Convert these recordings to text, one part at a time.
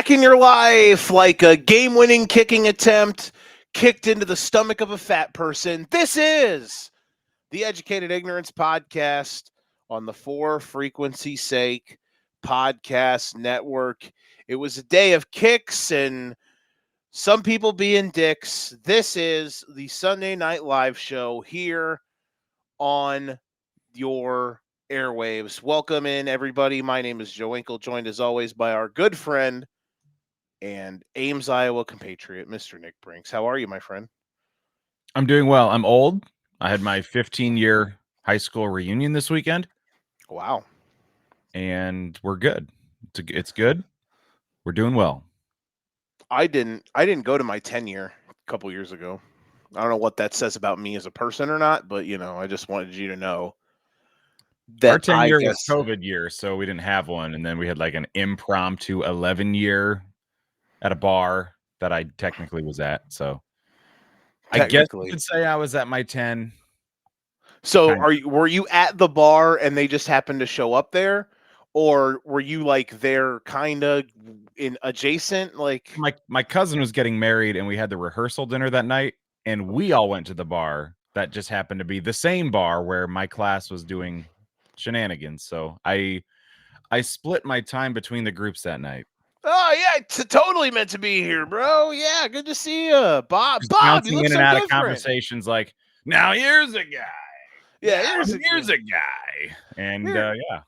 back in your life like a game-winning kicking attempt kicked into the stomach of a fat person. This is the Educated Ignorance Podcast on the For Frequency Sake Podcast Network. It was a day of kicks and some people being dicks. This is the Sunday Night Live show here on your airwaves. Welcome in, everybody. My name is Joe Winkle, joined as always by our good friend and Ames, Iowa compatriot, Mr. Nick Brinks. How are you, my friend? I'm doing well. I'm old. I had my 15-year high school reunion this weekend, Wow. and we're good. It's good. We're doing well. I didn't go to my 10-year a couple years ago. I don't know what that says about me as a person or not, but I just wanted you to know Our that 10 year was COVID year, so we didn't have one, and then we had like an impromptu 11-year at a bar that I technically was at. So I guess you could say I was at my 10. So were you at the bar and they just happened to show up there? Or were you like there kind of in adjacent? Like my cousin was getting married and we had the rehearsal dinner that night, and we all went to the bar that just happened to be the same bar where my class was doing shenanigans. So I split my time between the groups that night. Oh yeah, it's totally meant to be here, bro. Yeah, good to see you, Bob. Just Bob, you look in so and out different. of conversations like, now here's a guy. Yeah, here's a guy. And yeah.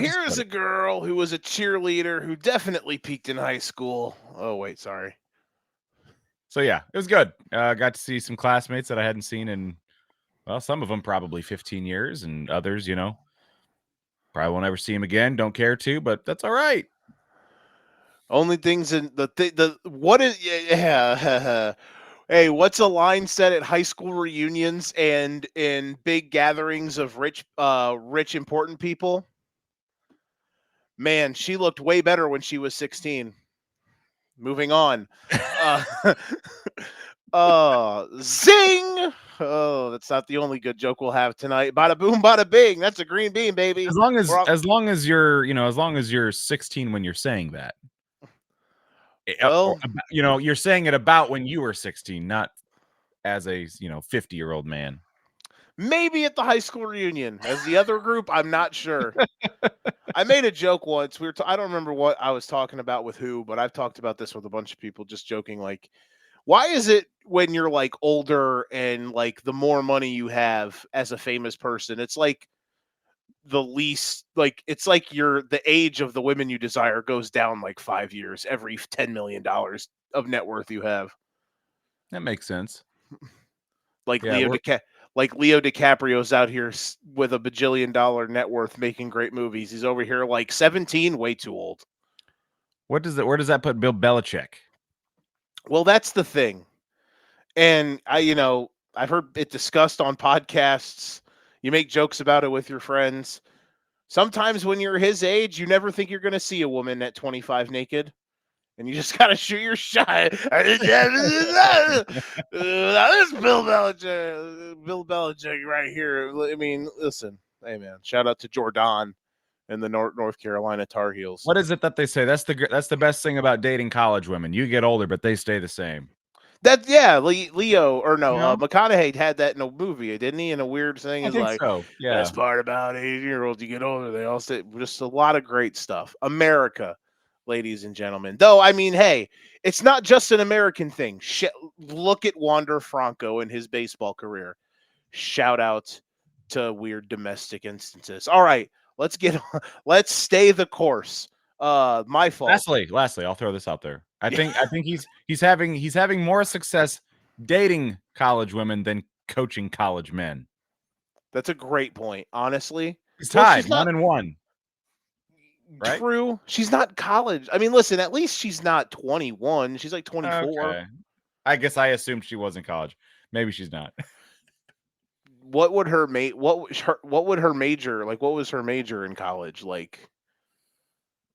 Here's a girl who was a cheerleader who definitely peaked in high school. Oh wait, sorry. So yeah, it was good. Got to see some classmates that I hadn't seen in, well, some of them probably 15 years, and others, probably won't ever see him again. Don't care to, but that's all right. Only things in the what is yeah. Hey, what's a line said at high school reunions and in big gatherings of rich important people? Man, she looked way better when she was 16. Moving on. Zing! Oh, that's not the only good joke we'll have tonight. Bada boom, bada bing. That's a green bean, baby. As long as you're 16 when you're saying that. Well, you're saying it about when you were 16, not as a 50-year-old man. Maybe at the high school reunion. As the other group, I'm not sure. I made a joke once. I don't remember what I was talking about with who, but I've talked about this with a bunch of people, just joking. Like, why is it when you're like older and like the more money you have as a famous person, it's like the least, like it's like the age of the women you desire goes down like 5 years every $10 million of net worth you have. That makes sense. Like Leo DiCaprio's out here with a bajillion-dollar net worth making great movies. He's over here like 17, way too old. Where does that put Bill Belichick? Well, that's the thing. And I've heard it discussed on podcasts. You make jokes about it with your friends. Sometimes when you're his age, you never think you're going to see a woman at 25 naked. And you just got to shoot your shot. This Bill Belichick right here. I mean, listen. Hey, man. Shout out to Jordan and the North Carolina Tar Heels. What is it that they say? That's the best thing about dating college women. You get older, but they stay the same. Leo or no, McConaughey had that in a movie, didn't he? And a weird thing is like, so. Yeah. Best part about 80-year-olds, you get older, they all say just a lot of great stuff. America, ladies and gentlemen. Though, I mean, hey, it's not just an American thing. Look at Wander Franco and his baseball career. Shout out to weird domestic instances. All right, let's stay the course. My fault. Lastly, I'll throw this out there. I think he's having more success dating college women than coaching college men. That's a great point. Honestly, he's tied 1-1. Right? True. She's not college. I mean, listen. At least she's not 21. She's like 24. Okay. I guess I assumed she was in college. Maybe she's not. What would her What would her major like? What was her major in college? Like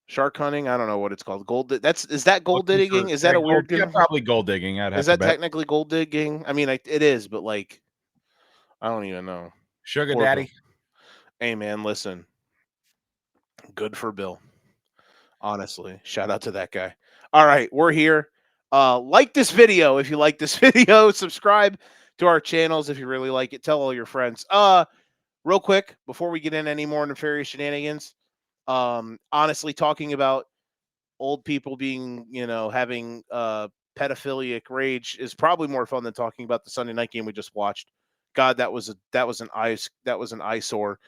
shark hunting? I don't know what it's called. Is that gold digging? Is that a weird? Yeah, probably gold digging. Is that technically gold digging? I mean, it is, but like, I don't even know. Sugar daddy. Hey man, listen. Good for Bill. Honestly, shout out to that guy. All right, we're here. Like this video if you like this video. Subscribe to our channels if you really like it. Tell all your friends. Real quick before we get in any more nefarious shenanigans. Honestly, talking about old people being, having pedophilic rage is probably more fun than talking about the Sunday night game we just watched. God, that was an eyesore,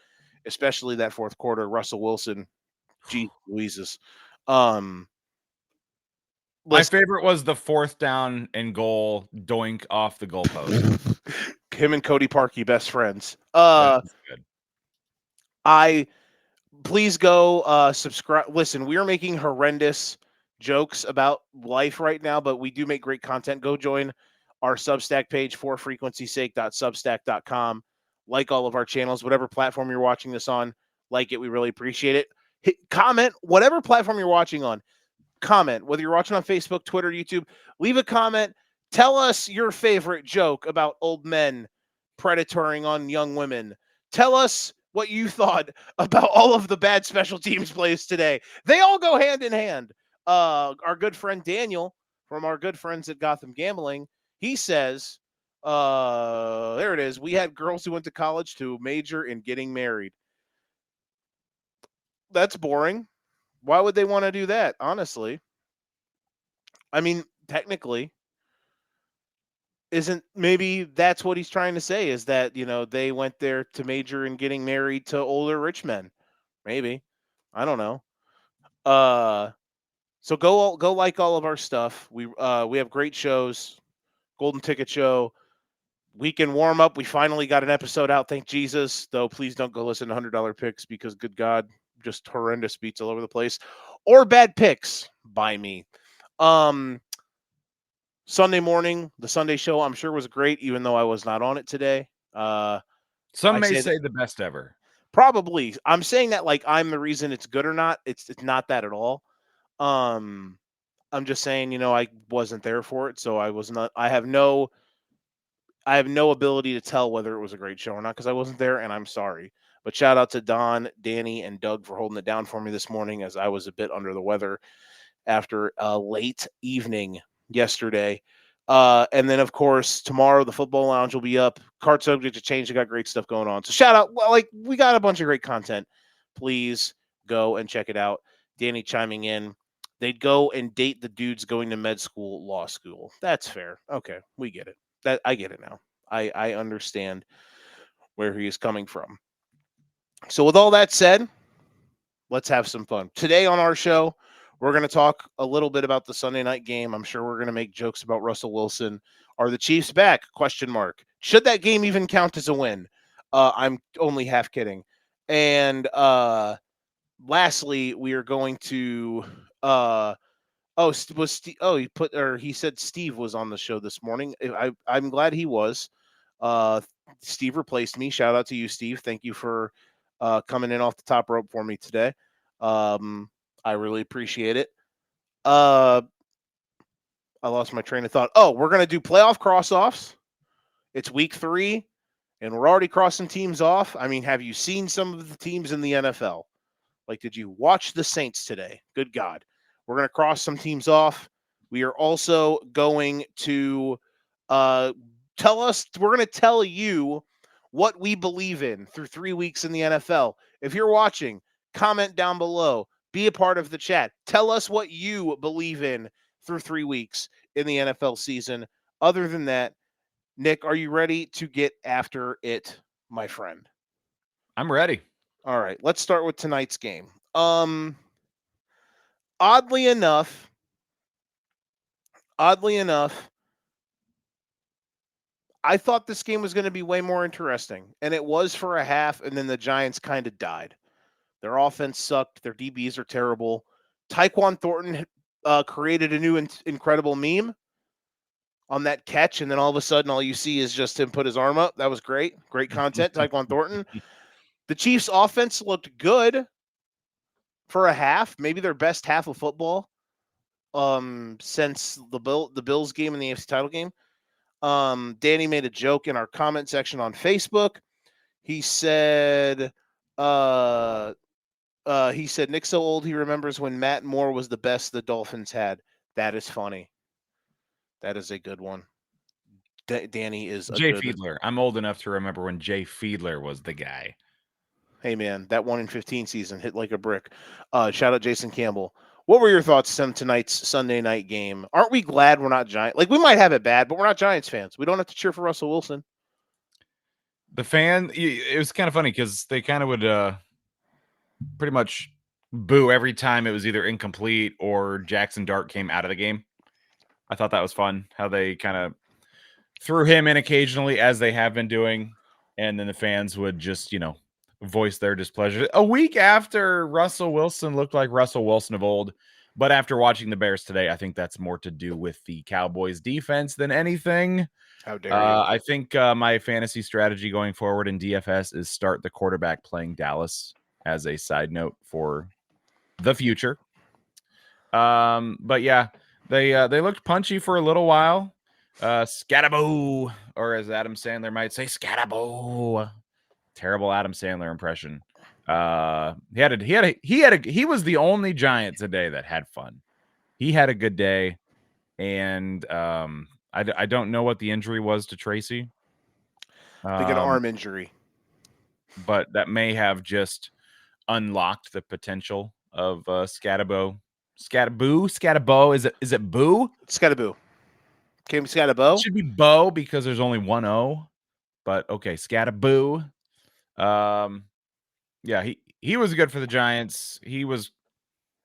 especially that fourth quarter. Russell Wilson, geez Louises. Um, My listen, favorite was the 4th down and goal doink off the goalpost. him and Cody Parkey, best friends. That was good. I please go subscribe. Listen, we are making horrendous jokes about life right now, but we do make great content. Go join our Substack page for frequencysake.substack.com. Like all of our channels, whatever platform you're watching this on, like it. We really appreciate it. Comment, whatever platform you're watching on, comment, whether you're watching on Facebook, Twitter, YouTube, leave a comment. Tell us your favorite joke about old men predatoring on young women. Tell us what you thought about all of the bad special teams plays today. They all go hand in hand. Our good friend Daniel from our good friends at Gotham Gambling, he says, there it is. We had girls who went to college to major in getting married. That's boring. Why would they want to do that? Honestly, I mean, technically, isn't maybe that's what he's trying to say is that, they went there to major in getting married to older rich men. Maybe. I don't know. So go like all of our stuff. We have great shows. Golden Ticket Show, weekend warm up. We finally got an episode out. Thank Jesus. Though please don't go listen to $100 picks because good God, just horrendous beats all over the place. Or bad picks by me. Sunday morning, the Sunday show, I'm sure was great, even though I was not on it today. Some I may say say the best ever. probably. I'm saying that like I'm the reason it's good or not. It's not that at all. Um, I'm just saying, I wasn't there for it, so I was not. I have no ability to tell whether it was a great show or not because I wasn't there, and I'm sorry. But shout out to Don, Danny, and Doug for holding it down for me this morning as I was a bit under the weather after a late evening yesterday. And then, of course, tomorrow the football lounge will be up. Card subject to change. They got great stuff going on. So shout out. Well, like we got a bunch of great content. Please go and check it out. Danny chiming in. They'd go and date the dudes going to med school, law school. That's fair. Okay, we get it. That I get it now. I understand where he is coming from. So with all that said, let's have some fun. Today on our show, we're going to talk a little bit about the Sunday night game. I'm sure we're going to make jokes about Russell Wilson. Are the Chiefs back? Question mark. Should that game even count as a win? I'm only half kidding. And lastly, we are going to he said Steve was on the show this morning. I'm glad he was. Steve replaced me. Shout out to you, Steve. Thank you for coming in off the top rope for me today. I really appreciate it. I lost my train of thought. Oh, we're gonna do playoff cross-offs. It's week 3, and we're already crossing teams off. I mean, have you seen some of the teams in the NFL? Like, did you watch the Saints today? Good God. We're going to cross some teams off. We are also going to we're going to tell you what we believe in through 3 weeks in the NFL. If you're watching, comment down below. Be a part of the chat. Tell us what you believe in through 3 weeks in the NFL season. Other than that, Nick, are you ready to get after it, my friend? I'm ready. All right, let's start with tonight's game. Oddly enough, I thought this game was going to be way more interesting, and it was for a half, and then the Giants kind of died. Their offense sucked. Their DBs are terrible. Tyquan Thornton created a new incredible meme on that catch, and then all of a sudden, all you see is just him put his arm up. That was great. Great content, Tyquan Thornton. The Chiefs' offense looked good for a half, maybe their best half of football since the Bills game and the AFC title game. Danny made a joke in our comment section on Facebook. He said He said Nick's so old he remembers when Matt Moore was the best the Dolphins had. That is funny. That is a good one. Danny is a Jay good. Fiedler. I'm old enough to remember when Jay Fiedler was the guy. Hey man, that 1 in 15 season hit like a brick. Shout out Jason Campbell. What were your thoughts on tonight's Sunday night game? Aren't we glad we're not Giants? Like we might have it bad, but we're not Giants fans. We don't have to cheer for Russell Wilson. It was kind of funny because they kind of would pretty much boo every time it was either incomplete or Jackson Dart came out of the game. I thought that was fun how they kind of threw him in occasionally, as they have been doing, and then the fans would just, voice their displeasure. A week after Russell Wilson looked like Russell Wilson of old, but after watching the Bears today, I think that's more to do with the Cowboys defense than anything. How dare you? I think my fantasy strategy going forward in DFS is start the quarterback playing Dallas as a side note for the future. But yeah, they looked punchy for a little while. Scattaboo, or as Adam Sandler might say, scattaboo. Terrible Adam Sandler impression. He was the only Giant today that had fun. He had a good day, and I don't know what the injury was to Tracy. I think an arm injury. But that may have just unlocked the potential of Scattaboo. Scattaboo. Is it Boo? Scattaboo. Came Scattaboo? It should be Bo because there's only one O. But okay, Scattaboo. Yeah, he was good for the Giants. He was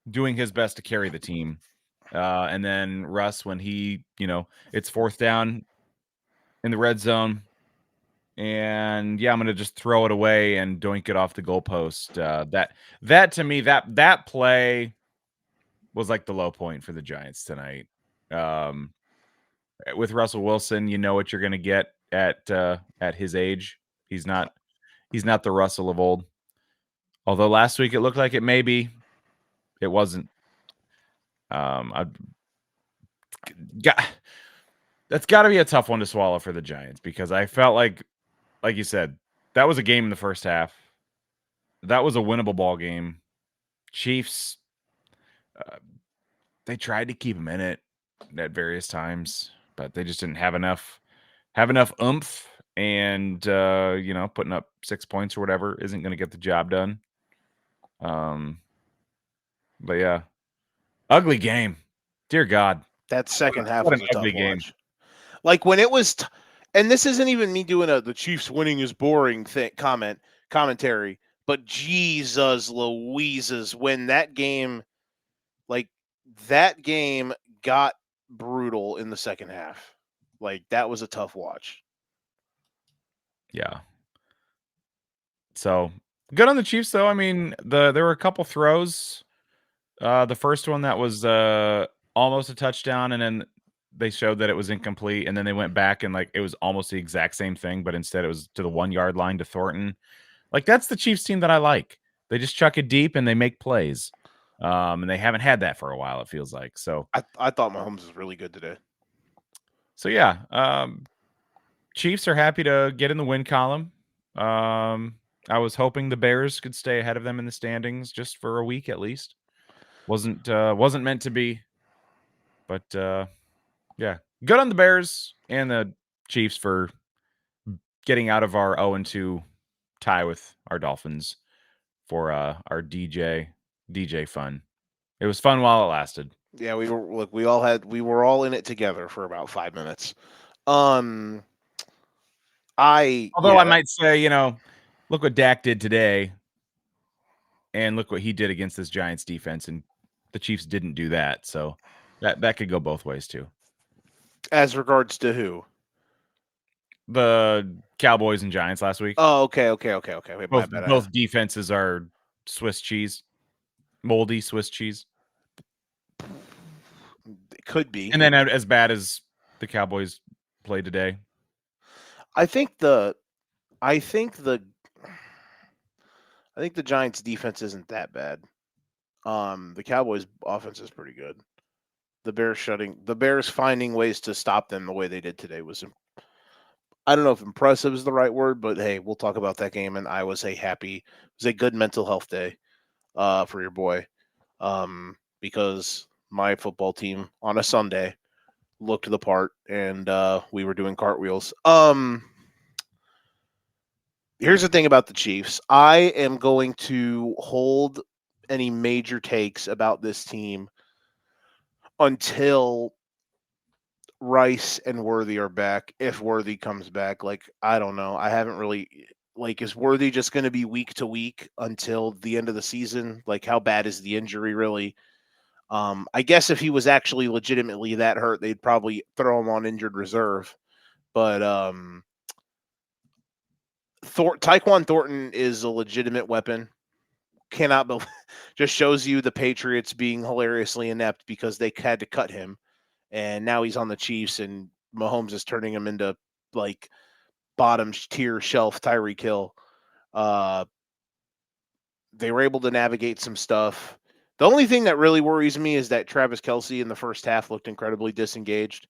doing his best to carry the team. And then Russ, when it's fourth down in the red zone, and yeah, I'm gonna just throw it away and doink it off the goalpost. That to me, that play was like the low point for the Giants tonight. With Russell Wilson, you know what you're gonna get at his age. He's not the Russell of old. Although last week it looked like it may be, it wasn't. That's got to be a tough one to swallow for the Giants because I felt like you said, that was a game in the first half. That was a winnable ball game. Chiefs, they tried to keep them in it at various times, but they just didn't have enough oomph. And putting up 6 points or whatever isn't going to get the job done. But yeah, ugly game. Dear God, that second half what was an a tough ugly game. watch. Like when it was, and this isn't even me doing the Chiefs winning is boring commentary, but Jesus Louises, when that game got brutal in the second half. Like that was a tough watch. Yeah. So good on the Chiefs, though. I mean, there were a couple throws. The first one that was almost a touchdown, and then they showed that it was incomplete, and then they went back and it was almost the exact same thing, but instead it was to the 1 yard line to Thornton. Like that's the Chiefs team that I like. They just chuck it deep and they make plays. And they haven't had that for a while, it feels like. So I thought Mahomes was really good today. So yeah, Chiefs are happy to get in the win column. I was hoping the Bears could stay ahead of them in the standings just for a week at least. Wasn't meant to be. But yeah, good on the Bears and the Chiefs for getting out of our 0-2 tie with our Dolphins for our DJ fun. It was fun while it lasted. Yeah, we were all in it together for about 5 minutes. I might say, look what Dak did today, and look what he did against this Giants defense, and the Chiefs didn't do that. So that could go both ways too. As regards to who? The Cowboys and Giants last week. Oh, okay. Wait, both defenses are Swiss cheese, moldy Swiss cheese. It could be. And then as bad as the Cowboys played today. I think the Giants defense isn't that bad. The Cowboys offense is pretty good. The Bears finding ways to stop them the way they did today was, I don't know if impressive is the right word, but hey, we'll talk about that game. And it was a good mental health day. for your boy, because my football team on a Sunday looked the part, and we were doing cartwheels. Here's the thing about the Chiefs. I am going to hold any major takes about this team until Rice and Worthy are back. If Worthy comes back, like I don't know. I haven't really like is Worthy just going to be week to week until the end of the season? Like how bad is the injury really? I guess if he was actually legitimately that hurt, they'd probably throw him on injured reserve. But Tyquan Thornton is a legitimate weapon. Cannot be just shows you the Patriots being hilariously inept because they had to cut him, and now he's on the Chiefs, and Mahomes is turning him into like bottom tier shelf Tyreek Hill. Uh, they were able to navigate some stuff. The only thing that really worries me is that Travis Kelsey in the first half looked incredibly disengaged.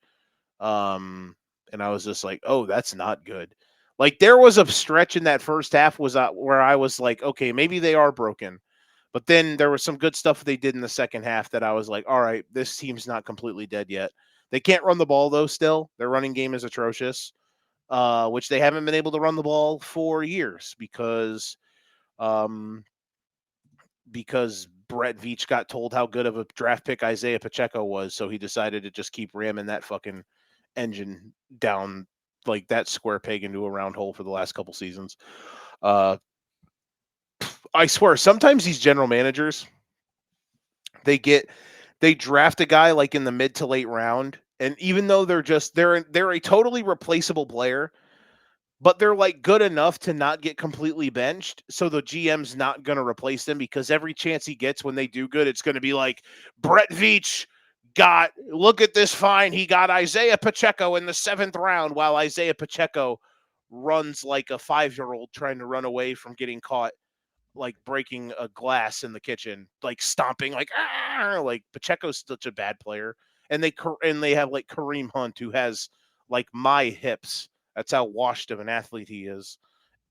And I was just like, oh, that's not good. Like there was a stretch in that first half where I was like, okay, maybe they are broken. But then there was some good stuff they did in the second half that I was like, all right, this team's not completely dead yet. They can't run the ball though. Still, their running game is atrocious, which they haven't been able to run the ball for years um, because Brett Veach got told how good of a draft pick Isaiah Pacheco was, so he decided to just keep ramming that fucking engine down like that square peg into a round hole for the last couple seasons. Uh, I swear, sometimes these general managers they get they draft a guy like in the mid to late round, and even though they're a totally replaceable player, but they're like good enough to not get completely benched. So the GM's not going to replace them because every chance he gets when they do good, it's going to be like Brett Veach look at this fine. He got Isaiah Pacheco in the 7th round while Isaiah Pacheco runs like a 5-year-old trying to run away from getting caught, like breaking a glass in the kitchen, like stomping, like Pacheco's such a bad player. And they have like Kareem Hunt who has like my hips. That's how washed of an athlete he is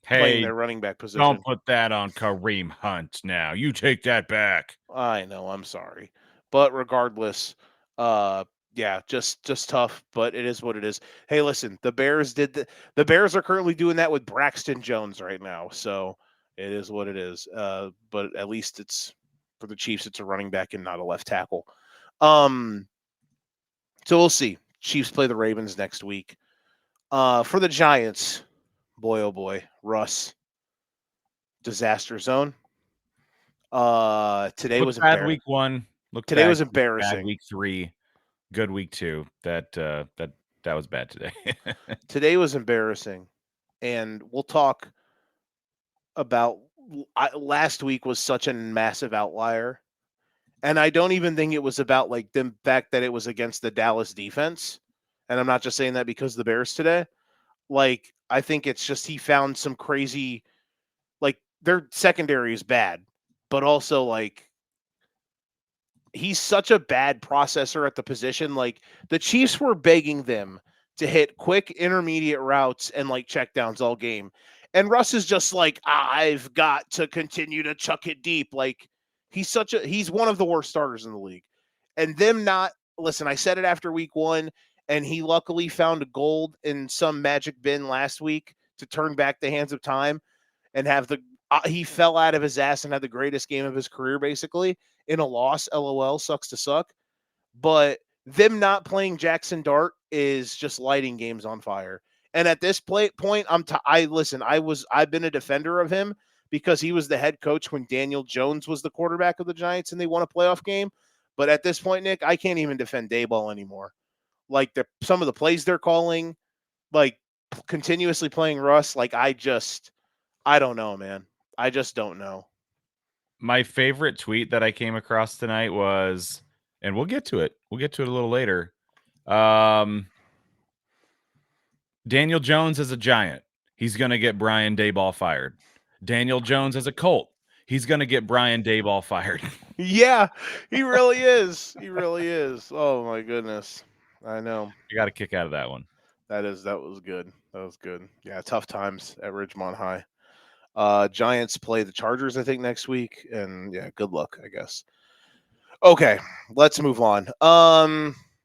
playing Hey, their running back don't position. put that on Kareem Hunt now. You take that back. I know, I'm sorry. But regardless, uh yeah, just tough, but it is what it is. Hey, listen, the Bears are currently doing that with Braxton Jones right now. So it is what it is. But at least it's for the Chiefs, it's a running back and not a left tackle. Um so we'll see. Chiefs play the Ravens next week. For the Giants, boy oh boy, Russ, disaster zone. Today Looked was bad embarrassing. week 1. Looked Today bad. was Bad embarrassing. week 3. Good week 2. That was bad today. Today was embarrassing. And we'll talk about last week was such a massive outlier. And I don't even think it was about like the fact that it was against the Dallas defense. And I'm not just saying that because of the Bears today. Like, I think it's just he found some crazy, like, their secondary is bad, but also, like, he's such a bad processor at the position. Like the Chiefs were begging them to hit quick intermediate routes and like checkdowns all game. And Russ is just like, I've got to continue to chuck it deep. Like he's one of the worst starters in the league. And them not listen, I said it after week 1, and he luckily found gold in some magic bin last week to turn back the hands of time and have he fell out of his ass and had the greatest game of his career basically in a loss. LOL, sucks to suck. But them not playing Jackson Dart is just lighting games on fire. And at this point, I've been a defender of him because he was the head coach when Daniel Jones was the quarterback of the Giants and they won a playoff game. But at this point, Nick, I can't even defend Dayball anymore. Like some of the plays they're calling, like continuously playing Russ, like I don't know, man. I just don't know. My favorite tweet that I came across tonight was, and we'll get to it. We'll get to it a little later. Daniel Jones is a Giant. He's going to get Brian Dayball fired. Daniel Jones is a Colt. He's going to get Brian Dayball fired. Yeah, he really is. He really is. Oh my goodness. I know. I got a kick out of that one. That was good. That was good. Yeah, tough times at Ridgemont High. Giants play the Chargers, I think, next week, and yeah, good luck, I guess. Okay, let's move on.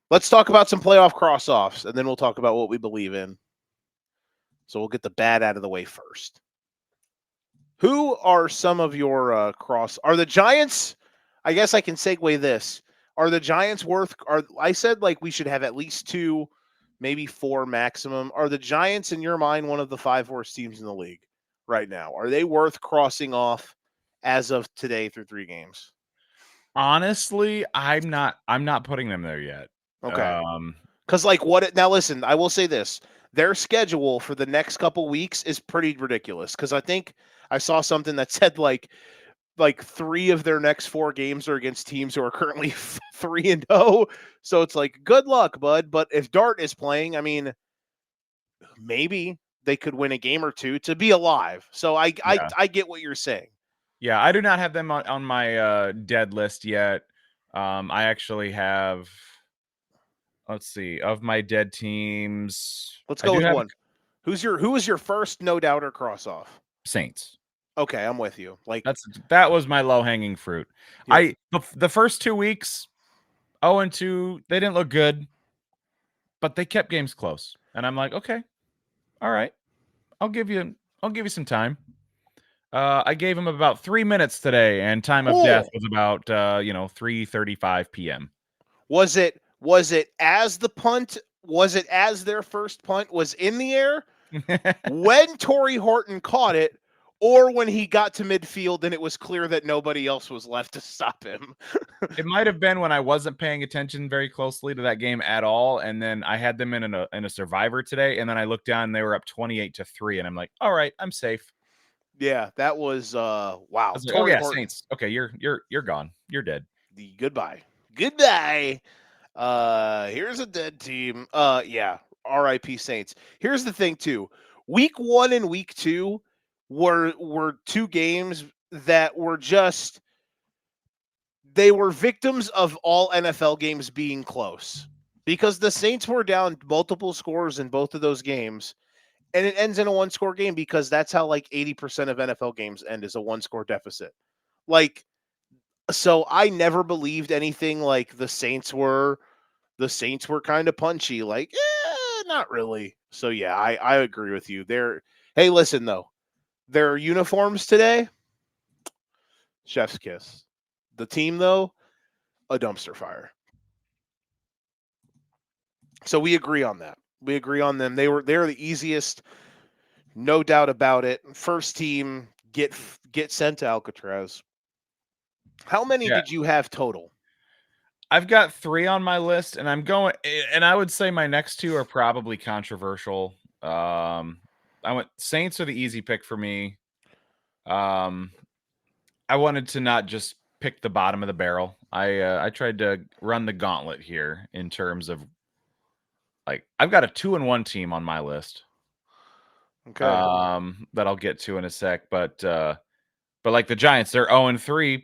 Let's talk about some playoff cross-offs, and then we'll talk about what we believe in. So we'll get the bad out of the way first. Who are some of your Are the Giants? I guess I can segue this. Are the Giants worth? I said like we should have at least 2, maybe 4 maximum. Are the Giants in your mind one of the 5 worst teams in the league right now? Are they worth crossing off as of today through 3 games? Honestly, I'm not putting them there yet. Okay. Because like now listen, I will say this. Their schedule for the next couple weeks is pretty ridiculous. Because I think I saw something that said like 3 of their next 4 games are against teams who are currently 3-0. So it's like, good luck, bud. But if Dart is playing, I mean, maybe they could win a game or 2 to be alive. So I get what you're saying. Yeah, I do not have them on my dead list yet. I actually have. Let's see, of my dead teams. Let's I go do with have one. Who was your first no doubter cross off? Saints. Okay, I'm with you. Like that was my low hanging fruit. Yeah. The first 2 weeks, 0-2, they didn't look good, but they kept games close, and I'm like, okay, all right, I'll give you some time. I gave him about 3 minutes today, and time of death was about 3:35 p.m. Was it as the punt? Was it as their first punt was in the air when Torrey Horton caught it, or when he got to midfield and it was clear that nobody else was left to stop him? It might have been when I wasn't paying attention very closely to that game at all, and then I had them in a survivor today, and then I looked down and they were up 28-3, and I'm like, all right, I'm safe. Yeah, that was wow. Was like, oh yeah, Horton. Saints. Okay, you're gone. You're dead. Goodbye. Here's a dead team. Yeah, R.I.P. Saints. Here's the thing too. Week 1 and week 2 were 2 games that were just they were victims of all NFL games being close because the Saints were down multiple scores in both of those games, and it ends in a 1-score game because that's how like 80% of NFL games end is a 1-score deficit. Like, so I never believed anything like the Saints were kind of punchy. Like, not really. So yeah, I agree with you. Hey, listen though, their uniforms today, chef's kiss. The team though, a dumpster fire. So we agree on that. We agree on them. They're the easiest, no doubt about it. First team get sent to Alcatraz. How many did you have total? I've got 3 on my list, and I'm going. And I would say my next 2 are probably controversial. I went Saints are the easy pick for me. I wanted to not just pick the bottom of the barrel. I tried to run the gauntlet here in terms of like I've got a 2-1 team on my list. Okay. That I'll get to in a sec, but like the Giants, they're 0-3,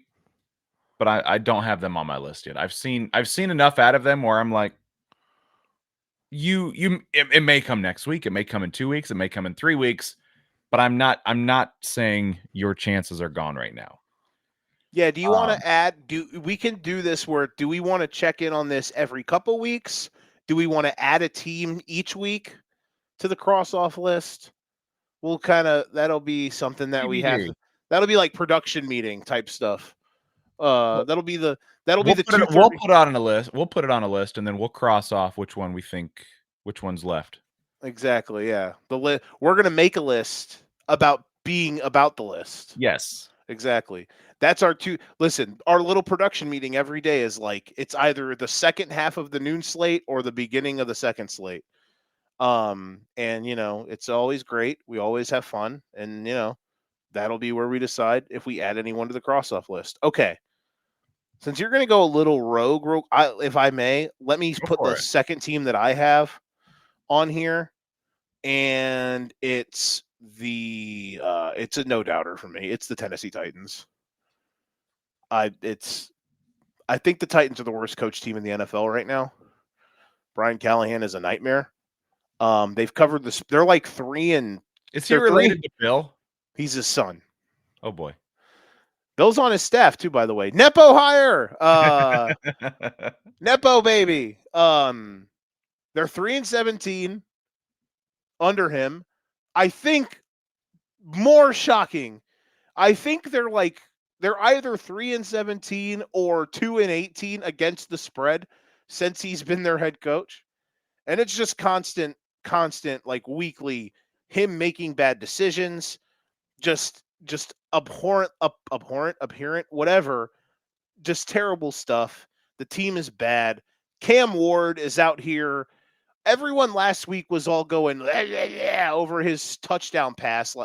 but I don't have them on my list yet. I've seen enough out of them where I'm like, it may come next week, it may come in 2 weeks, it may come in 3 weeks, but I'm not saying your chances are gone right now. Yeah, do you want to add we can do this where do we want to check in on this every couple weeks? Do we want to add a team each week to the cross-off list? We'll that'll be something that we have. That'll be like production meeting type stuff. That'll be the we'll put it on a list. We'll put it on a list, and then we'll cross off which one's left. Exactly. Yeah. We're gonna make a list about being about the list. Yes. Exactly. That's our our little production meeting every day is like it's either the second half of the noon slate or the beginning of the second slate. And it's always great. We always have fun, and that'll be where we decide if we add anyone to the cross-off list. Okay. Since you're going to go a little rogue, if I may, let me put the second team that I have on here, and it's it's a no doubter for me. It's the Tennessee Titans. I think the Titans are the worst coach team in the NFL right now. Brian Callahan is a nightmare. They've covered this. They're like 3 and. Is he related to Bill? He's his son. Oh boy. Bill's on his staff too, by the way. Nepo hire. Nepo baby. They're 3-17 under him. I think more shocking. I think they're either 3-17 or 2-18 against the spread since he's been their head coach. And it's just constant, like weekly him making bad decisions, just abhorrent, abhorrent, whatever, just terrible stuff. The team is bad. Cam Ward is out here. Everyone last week was all going over his touchdown pass.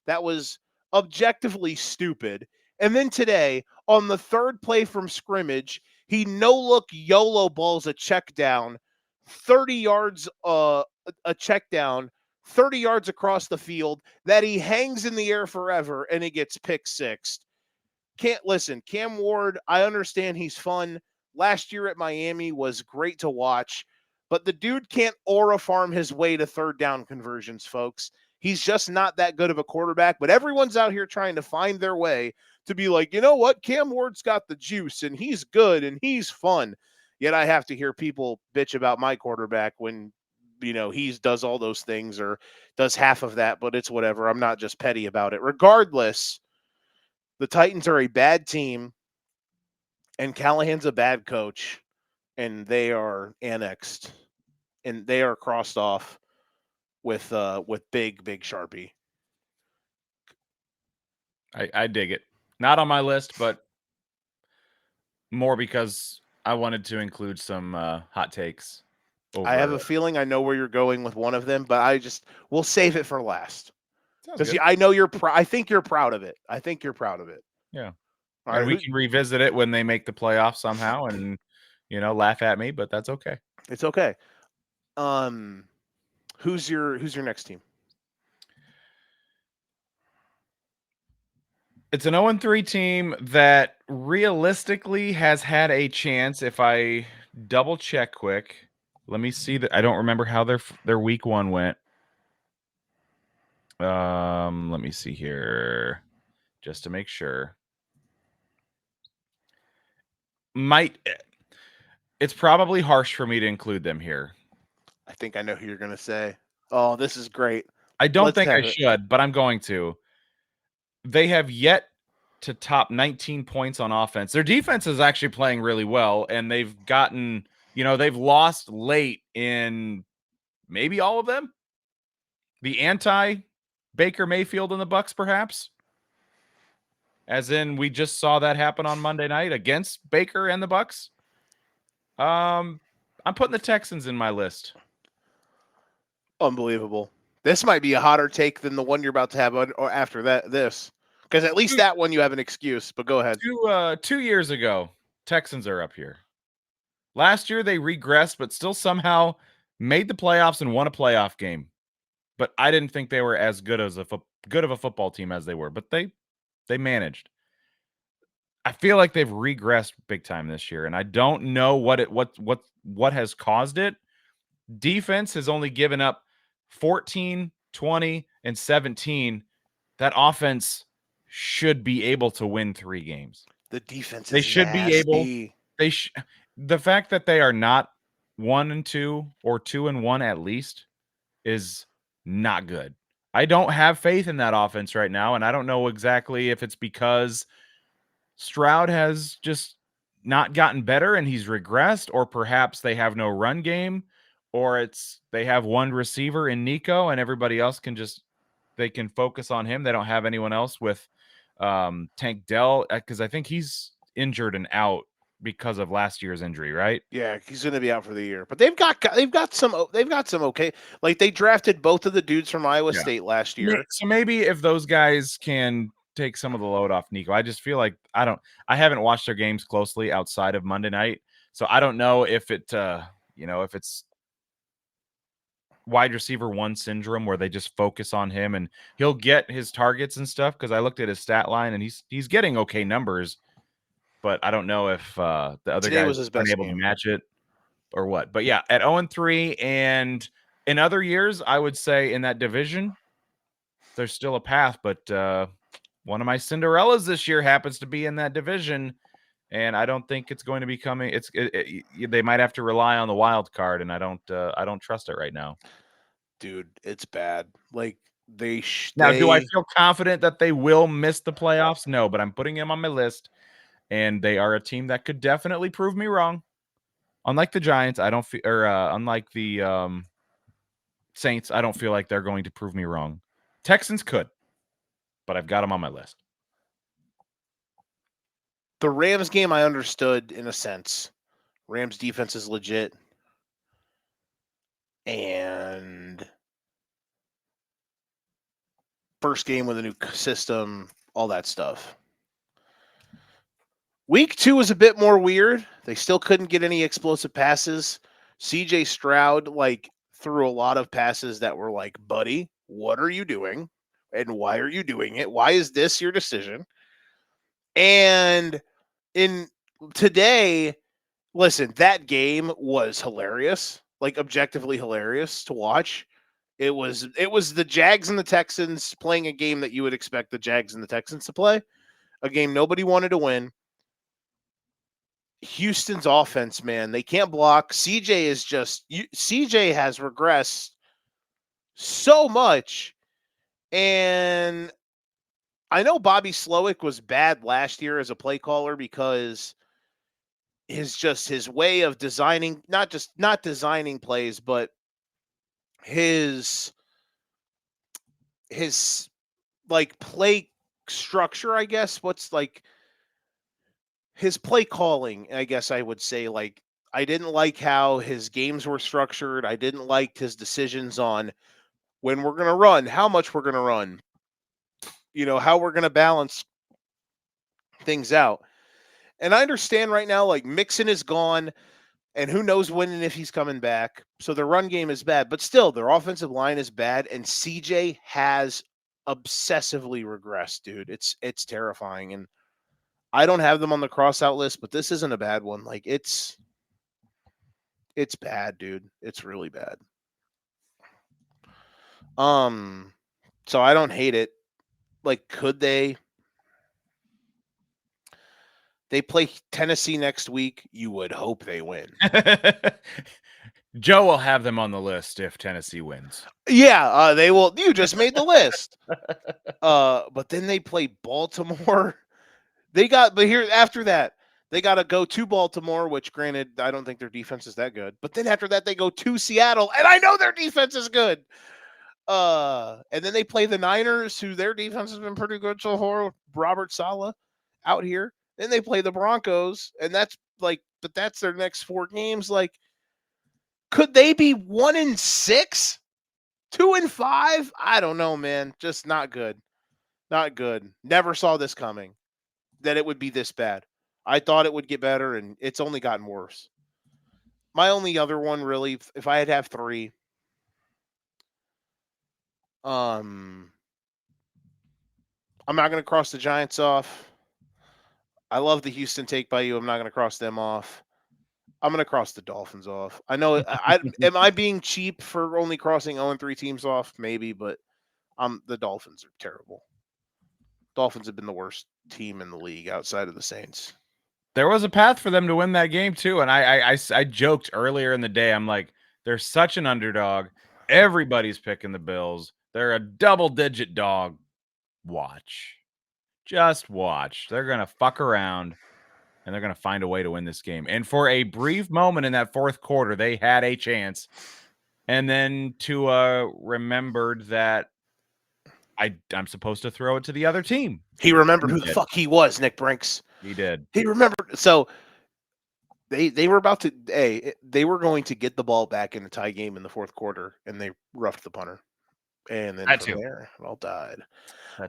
That was objectively stupid. And then today, on the third play from scrimmage, he no-look YOLO balls a check down, 30 yards, a check down, 30 yards across the field that he hangs in the air forever, and he gets pick six. Can't listen. Cam Ward, I understand he's fun. Last year at Miami was great to watch, but the dude can't aura farm his way to third down conversions, folks. He's just not that good of a quarterback, but everyone's out here trying to find their way to be like, you know what? Cam Ward's got the juice and he's good and he's fun. Yet I have to hear people bitch about my quarterback when, he does all those things or does half of that, but it's whatever. I'm not just petty about it. Regardless, the Titans are a bad team and Callahan's a bad coach, and they are annexed and they are crossed off with big Sharpie. I dig it. Not on my list, but more because I wanted to include some hot takes. I have a feeling I know where you're going with one of them, but we'll save it for last because I know I think you're proud of it. Yeah. All and right, we can revisit it when they make the playoffs somehow, and laugh at me, but that's okay. It's okay. Who's your next team? It's an 0-3 team that realistically has had a chance. If I double check quick, let me see that. I don't remember how their week one went. Let me see here, just to make sure. It's probably harsh for me to include them here. I think I know who you're going to say. Oh, this is great. I don't think I should, but I'm going to. They have yet to top 19 points on offense. Their defense is actually playing really well, and they've gotten, they've lost late in maybe all of them. The anti-Baker Mayfield and the Bucks, perhaps. As in, we just saw that happen on Monday night against Baker and the Bucks. I'm putting the Texans in my list. Unbelievable. This might be a hotter take than the one you're about to have or after this. Because at least that one you have an excuse, but go ahead. 2 years ago, Texans are up here. Last year, they regressed, but still somehow made the playoffs and won a playoff game. But I didn't think they were as good of a football team as they were, but they managed. I feel like they've regressed big time this year, and I don't know what has caused it. Defense has only given up 14, 20, and 17. That offense should be able to win 3 games. The defense they should nasty. be able. The fact that they are not 1-2 or 2-1 at least is not good. I don't have faith in that offense right now, and I don't know exactly if it's because Stroud has just not gotten better and he's regressed, or perhaps they have no run game, or it's they have one receiver in Nico and everybody else they can focus on him. They don't have anyone else with Tank Dell, because I think he's injured and out because of last year's injury, right? Yeah, he's going to be out for the year. But they've got some okay. Like they drafted both of the dudes from Iowa State last year. So maybe if those guys can take some of the load off Nico. I just feel like I haven't watched their games closely outside of Monday night, so I don't know if if it's wide receiver 1 syndrome where they just focus on him and he'll get his targets and stuff, because I looked at his stat line and he's getting okay numbers, but I don't know if the other guys aren't able to match it or what. But yeah, at 0-3, and in other years, I would say in that division, there's still a path, but one of my Cinderellas this year happens to be in that division, and I don't think it's going to be coming. They might have to rely on the wild card, and I don't trust it right now. Dude, it's bad. Like Now, do I they feel confident that they will miss the playoffs? No, but I'm putting them on my list, and they are a team that could definitely prove me wrong. Unlike the Giants, I don't feel, or unlike the Saints, I don't feel like they're going to prove me wrong. Texans could, but I've got them on my list. the Rams game I understood in a sense. Rams defense is legit. And first game with a new system, all that stuff. Week 2 was a bit more weird. They still couldn't get any explosive passes. CJ Stroud threw a lot of passes that were like, buddy, what are you doing? And why are you doing it? Why is this your decision? And in today, listen, that game was hilarious, like objectively hilarious to watch. It was the Jags and the Texans playing a game that you would expect the Jags and the Texans to play, a game nobody wanted to win. Houston's offense, man, they can't block. CJ has regressed so much, and I know Bobby Slowick was bad last year as a play caller because his way of designing, not designing plays, but his like play structure, I guess. What's like his play calling, I guess I would say. Like, I didn't like how his games were structured. I didn't like his decisions on when we're going to run, how much we're going to run, how we're going to balance things out. And I understand right now, like Mixon is gone, and who knows when and if he's coming back. So their run game is bad, but still their offensive line is bad. And CJ has obsessively regressed, dude. It's terrifying. And I don't have them on the cross out list, but this isn't a bad one. Like it's bad, dude. It's really bad. So I don't hate it. Like, could they play Tennessee next week? You would hope they win. Joe will have them on the list if Tennessee wins. Yeah, they will. You just made the list. But then they play Baltimore. But here after that, they got to go to Baltimore, which granted, I don't think their defense is that good. But then after that, they go to Seattle, and I know their defense is good. And then they play the Niners, who their defense has been pretty good so far. Robert Saleh out here. Then they play the Broncos, and that's their next 4 games. Like, could they be 1-6, 2-5? I don't know, man. Just not good. Not good. Never saw this coming, that it would be this bad. I thought it would get better, and it's only gotten worse. My only other one, really, if I had to have 3, I'm not going to cross the Giants off. I love the Houston take by you. I'm not going to cross them off. I'm going to cross the Dolphins off. I know. Am I being cheap for only crossing 0-3 teams off? Maybe, but the Dolphins are terrible. Dolphins have been the worst team in the league outside of the Saints. There was a path for them to win that game too, and I joked earlier in the day. I'm like, they're such an underdog. Everybody's picking the Bills. They're a double-digit dog. Watch. Just watch. They're going to fuck around, and they're going to find a way to win this game. And for a brief moment in that fourth quarter, they had a chance. And then Tua remembered that I'm supposed to throw it to the other team. He remembered who the fuck he was, Nick Brinks. He did. He remembered. So they were about to they were going to get the ball back in the tie game in the fourth quarter, and they roughed the punter. And then from there, it all died.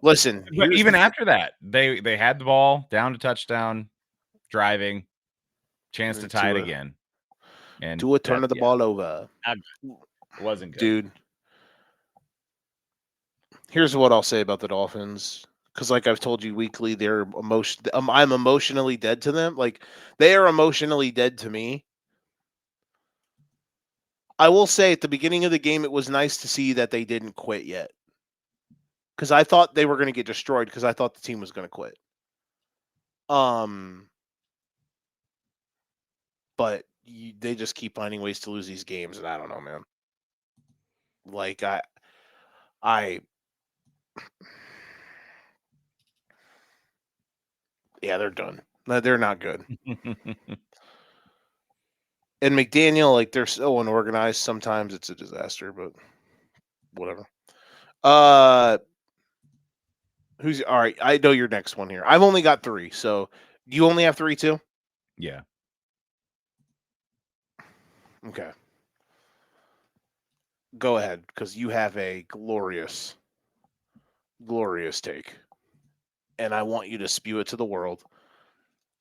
Listen, even after that, they had the ball down to touchdown, driving, chance to tie it again. And Tua turned the ball over. It wasn't good. Dude. Here's what I'll say about the Dolphins. Because like I've told you weekly, I'm emotionally dead to them. Like, they are emotionally dead to me. I will say at the beginning of the game, it was nice to see that they didn't quit yet. because I thought they were going to get destroyed because I thought the team was going to quit. But they just keep finding ways to lose these games, and I don't know, man. Like yeah, they're done. They're not good. And McDaniel, like, they're so unorganized. Sometimes it's a disaster, but whatever. Who's all right? I know your next one here. I've only got 3, so do you only have 3 too? Yeah. Okay. Go ahead, because you have a glorious, glorious take. And I want you to spew it to the world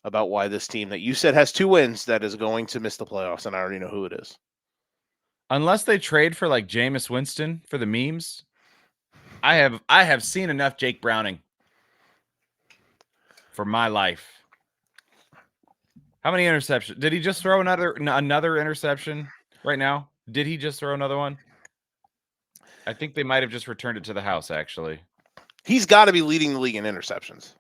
about why this team that you said has 2 wins that is going to miss the playoffs, and I already know who it is. Unless they trade for like Jameis Winston for the memes, I have seen enough Jake Browning for my life. How many interceptions? Did he just throw another interception right now? Did he just throw another one? I think they might have just returned it to the house, actually. He's got to be leading the league in interceptions.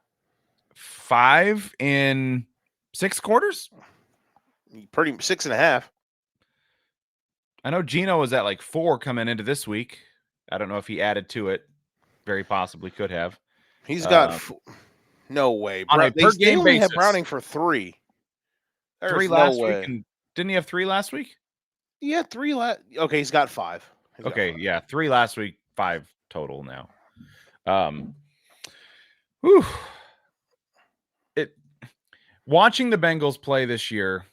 5 in 6 quarters? Pretty 6.5. I know Gino was at like 4 coming into this week. I don't know if he added to it. Very possibly could have. He's got no way. On a per they game only basis. had Browning for 3. There's 3 no last way. week, and didn't he have 3 last week? He had 3 last. Okay, he's got 5. Okay, yeah, 3 last week, 5 total now. Whew. Watching the Bengals play this year,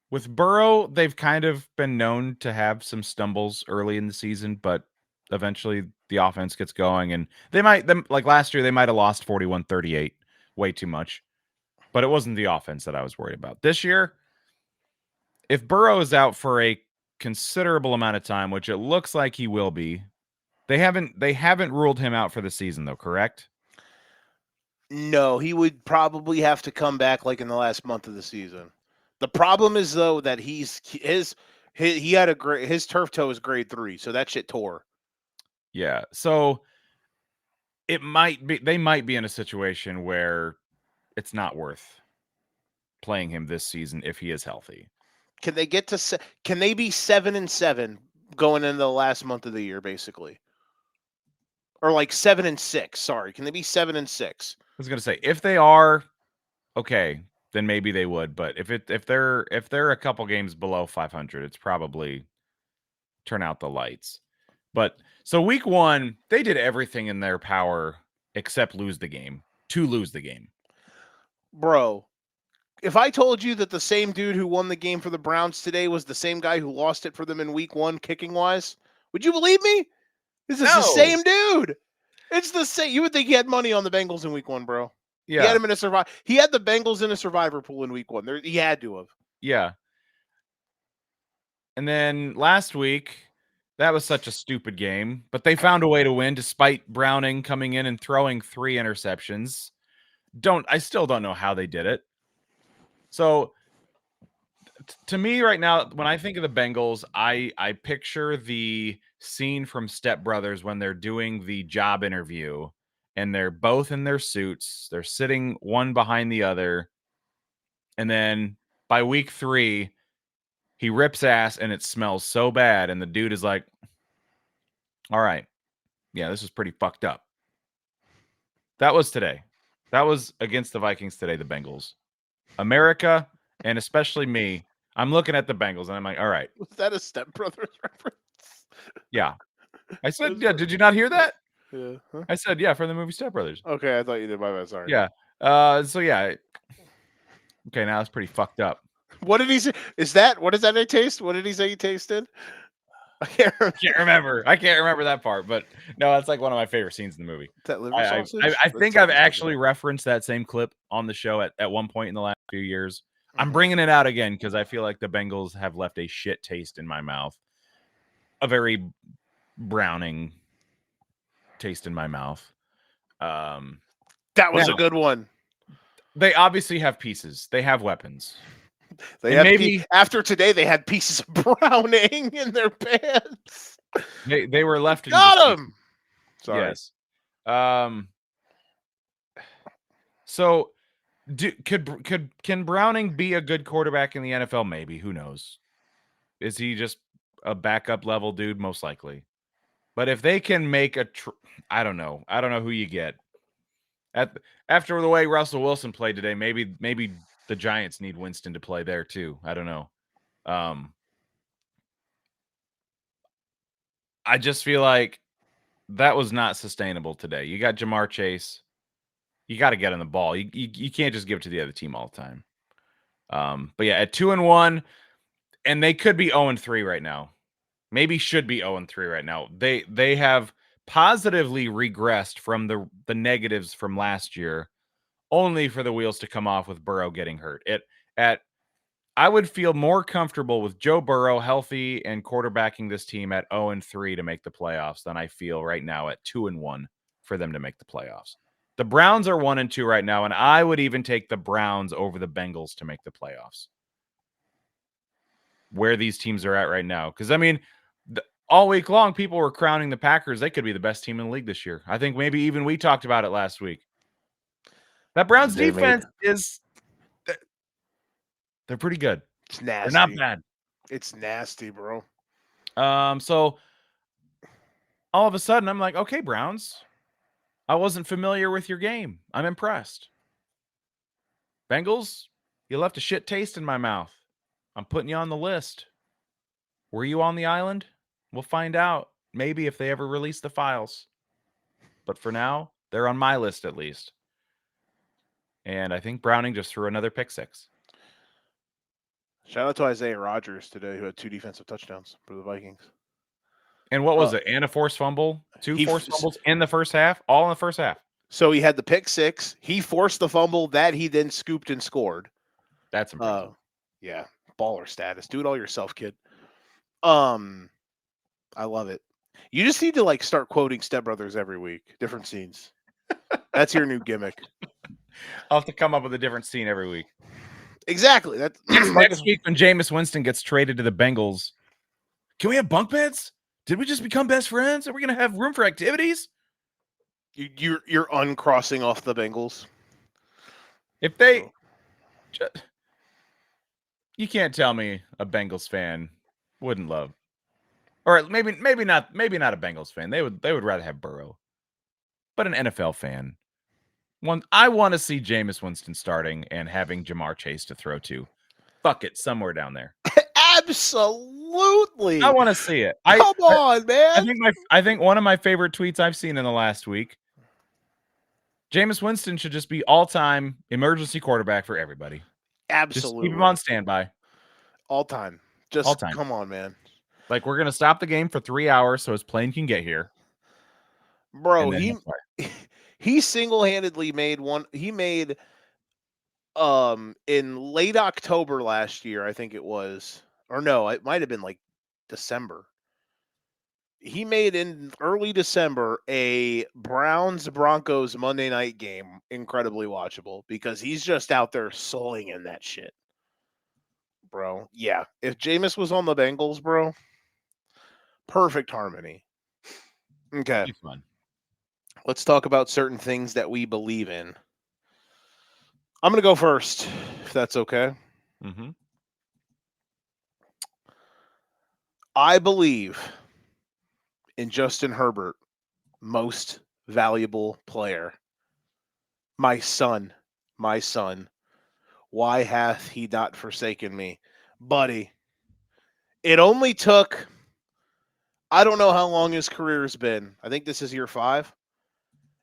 with Burrow, they've kind of been known to have some stumbles early in the season, but eventually the offense gets going, and like last year, they might have lost 41-38, way too much. But it wasn't the offense that I was worried about. This year, if Burrow is out for a considerable amount of time, which it looks like he will be, they haven't ruled him out for the season, though, correct? No, he would probably have to come back like in the last month of the season. The problem is though that he had his turf toe is grade 3, so that shit tore. Yeah, so they might be in a situation where it's not worth playing him this season if he is healthy. Can they get to? Can they be 7-7 going into the last month of the year, basically, or like 7-6? Sorry, can they be 7-6? I was gonna say if they are, okay, then maybe they would. But if they're a couple games below 500, it's probably turn out the lights. But so week 1, they did everything in their power except lose the game. Bro, if I told you that the same dude who won the game for the Browns today was the same guy who lost it for them in week 1 kicking wise, would you believe me? This is the same dude. It's the same. You would think he had money on the Bengals in week 1, bro. Yeah. He had him in a He had the Bengals in a survivor pool in week 1. He had to have. Yeah. And then last week, that was such a stupid game, but they found a way to win despite Browning coming in and throwing 3 interceptions. I still don't know how they did it. So to me right now, when I think of the Bengals, I picture the scene from Step Brothers when they're doing the job interview and they're both in their suits. They're sitting one behind the other. And then by week 3, he rips ass and it smells so bad. And the dude is like, all right, yeah, this is pretty fucked up. That was today. That was against the Vikings today, the Bengals. America, and especially me, I'm looking at the Bengals and I'm like, all right. Was that a Step Brothers reference? Yeah. I said, yeah, did you not hear that? Yeah. Huh? I said, yeah, from the movie Step Brothers. Okay, I thought you did. My bad, sorry. Yeah. So yeah. Okay, now it's pretty fucked up. What did he say? What is that a taste? What did he say he tasted? I can't remember. I can't remember that part, but no, that's like one of my favorite scenes in the movie. That liver sausage? I think I've actually referenced that same clip on the show at one point in the last few years. Mm-hmm. I'm bringing it out again because I feel like the Bengals have left a shit taste in my mouth. A very Browning taste in my mouth. That was a good one. They obviously have pieces. They have weapons. After today, they had pieces of Browning in their pants. They were left in Got dispute. him. Sorry. Yes. So can Browning be a good quarterback in the NFL? Maybe. Who knows? Is he just a backup level dude? Most likely. But if they can make I don't know. I don't know who you get. After the way Russell Wilson played today, maybe the Giants need Winston to play there too. I don't know. I just feel like that was not sustainable today. You got Jamar Chase. You got to get on the ball. You can't just give it to the other team all the time. But yeah, at 2-1, and they could be 0-3 right now. Maybe should be 0-3 right now. They have positively regressed from the negatives from last year, only for the wheels to come off with Burrow getting hurt. I would feel more comfortable with Joe Burrow healthy and quarterbacking this team at 0-3 to make the playoffs than I feel right now at 2-1 for them to make the playoffs. The Browns are 1-2 right now, and I would even take the Browns over the Bengals to make the playoffs. Where these teams are at right now. Because, I mean, all week long, people were crowning the Packers. They could be the best team in the league this year. I think maybe even we talked about it last week. That Browns defense they're pretty good. It's nasty. They're not bad. It's nasty, bro. So all of a sudden, I'm like, okay, Browns, I wasn't familiar with your game. I'm impressed. Bengals, you left a shit taste in my mouth. I'm putting you on the list. Were you on the island? We'll find out. Maybe if they ever release the files. But for now, they're on my list at least. And I think Browning just threw another pick six. Shout out to Isaiah Rodgers today, who had 2 defensive touchdowns for the Vikings. And what was it? And a forced fumble? 2 forced fumbles in the first half? All in the first half. So he had the pick six. He forced the fumble that he then scooped and scored. That's impressive. Yeah. Baller status. Do it all yourself, kid. I love it. You just need to start quoting Step Brothers every week. Different scenes. That's your new gimmick. I'll have to come up with a different scene every week. Exactly. That's next week when Jameis Winston gets traded to the Bengals. Can we have bunk beds? Did we just become best friends? Are we going to have room for activities? You're uncrossing off the Bengals. If they, you can't tell me a Bengals fan wouldn't love, or maybe not a Bengals fan. They would rather have Burrow, but an NFL fan. I want to see Jameis Winston starting and having Jamar Chase to throw to. Fuck it, somewhere down there. Absolutely. I want to see it. Come on, man. I think one of my favorite tweets I've seen in the last week. Jameis Winston should just be all-time emergency quarterback for everybody. Absolutely. Just keep him on standby. All time. Just all time. Come on, man. Like, we're going to stop the game for 3 hours so his plane can get here. Bro, he single-handedly made in late October last year, I think it was. Or no, it might have been December. He made in early December a Browns-Broncos Monday night game incredibly watchable because he's just out there slinging that shit. Bro, yeah. If Jameis was on the Bengals, bro, perfect harmony. Okay. Fun. Let's talk about certain things that we believe in. I'm going to go first, if that's okay. Mm-hmm. I believe in Justin Herbert, most valuable player. My son. Why hath he not forsaken me? Buddy, it only took, I don't know how long his career has been. I think this is year 5.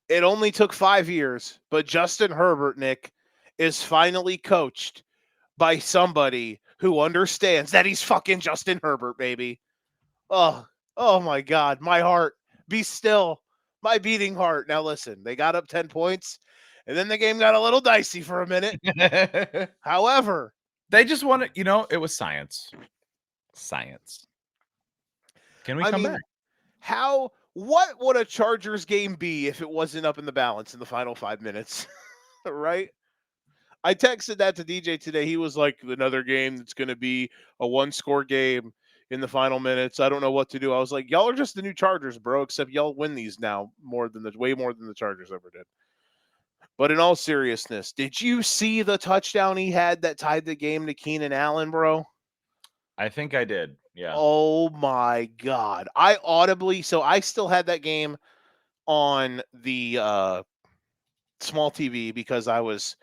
It only took 5 years, but Justin Herbert, Nick, is finally coached by somebody who understands that he's fucking Justin Herbert, baby. Oh my God. My heart. Be still. My beating heart. Now listen, they got up 10 points, and then the game got a little dicey for a minute. However, they just wanted, it was science. Science. Can we come back? What would a Chargers game be if it wasn't up in the balance in the final 5 minutes? Right? I texted that to DJ today. He was like, another game that's going to be a 1-score game. in the final minutes. I don't know what to do. I was like, y'all are just the new Chargers, bro, except y'all win these now way more than the Chargers ever did. But in all seriousness, did you see the touchdown he had that tied the game to Keenan Allen, bro? I think I did. Yeah. Oh my God. So I still had that game on the small TV because I was,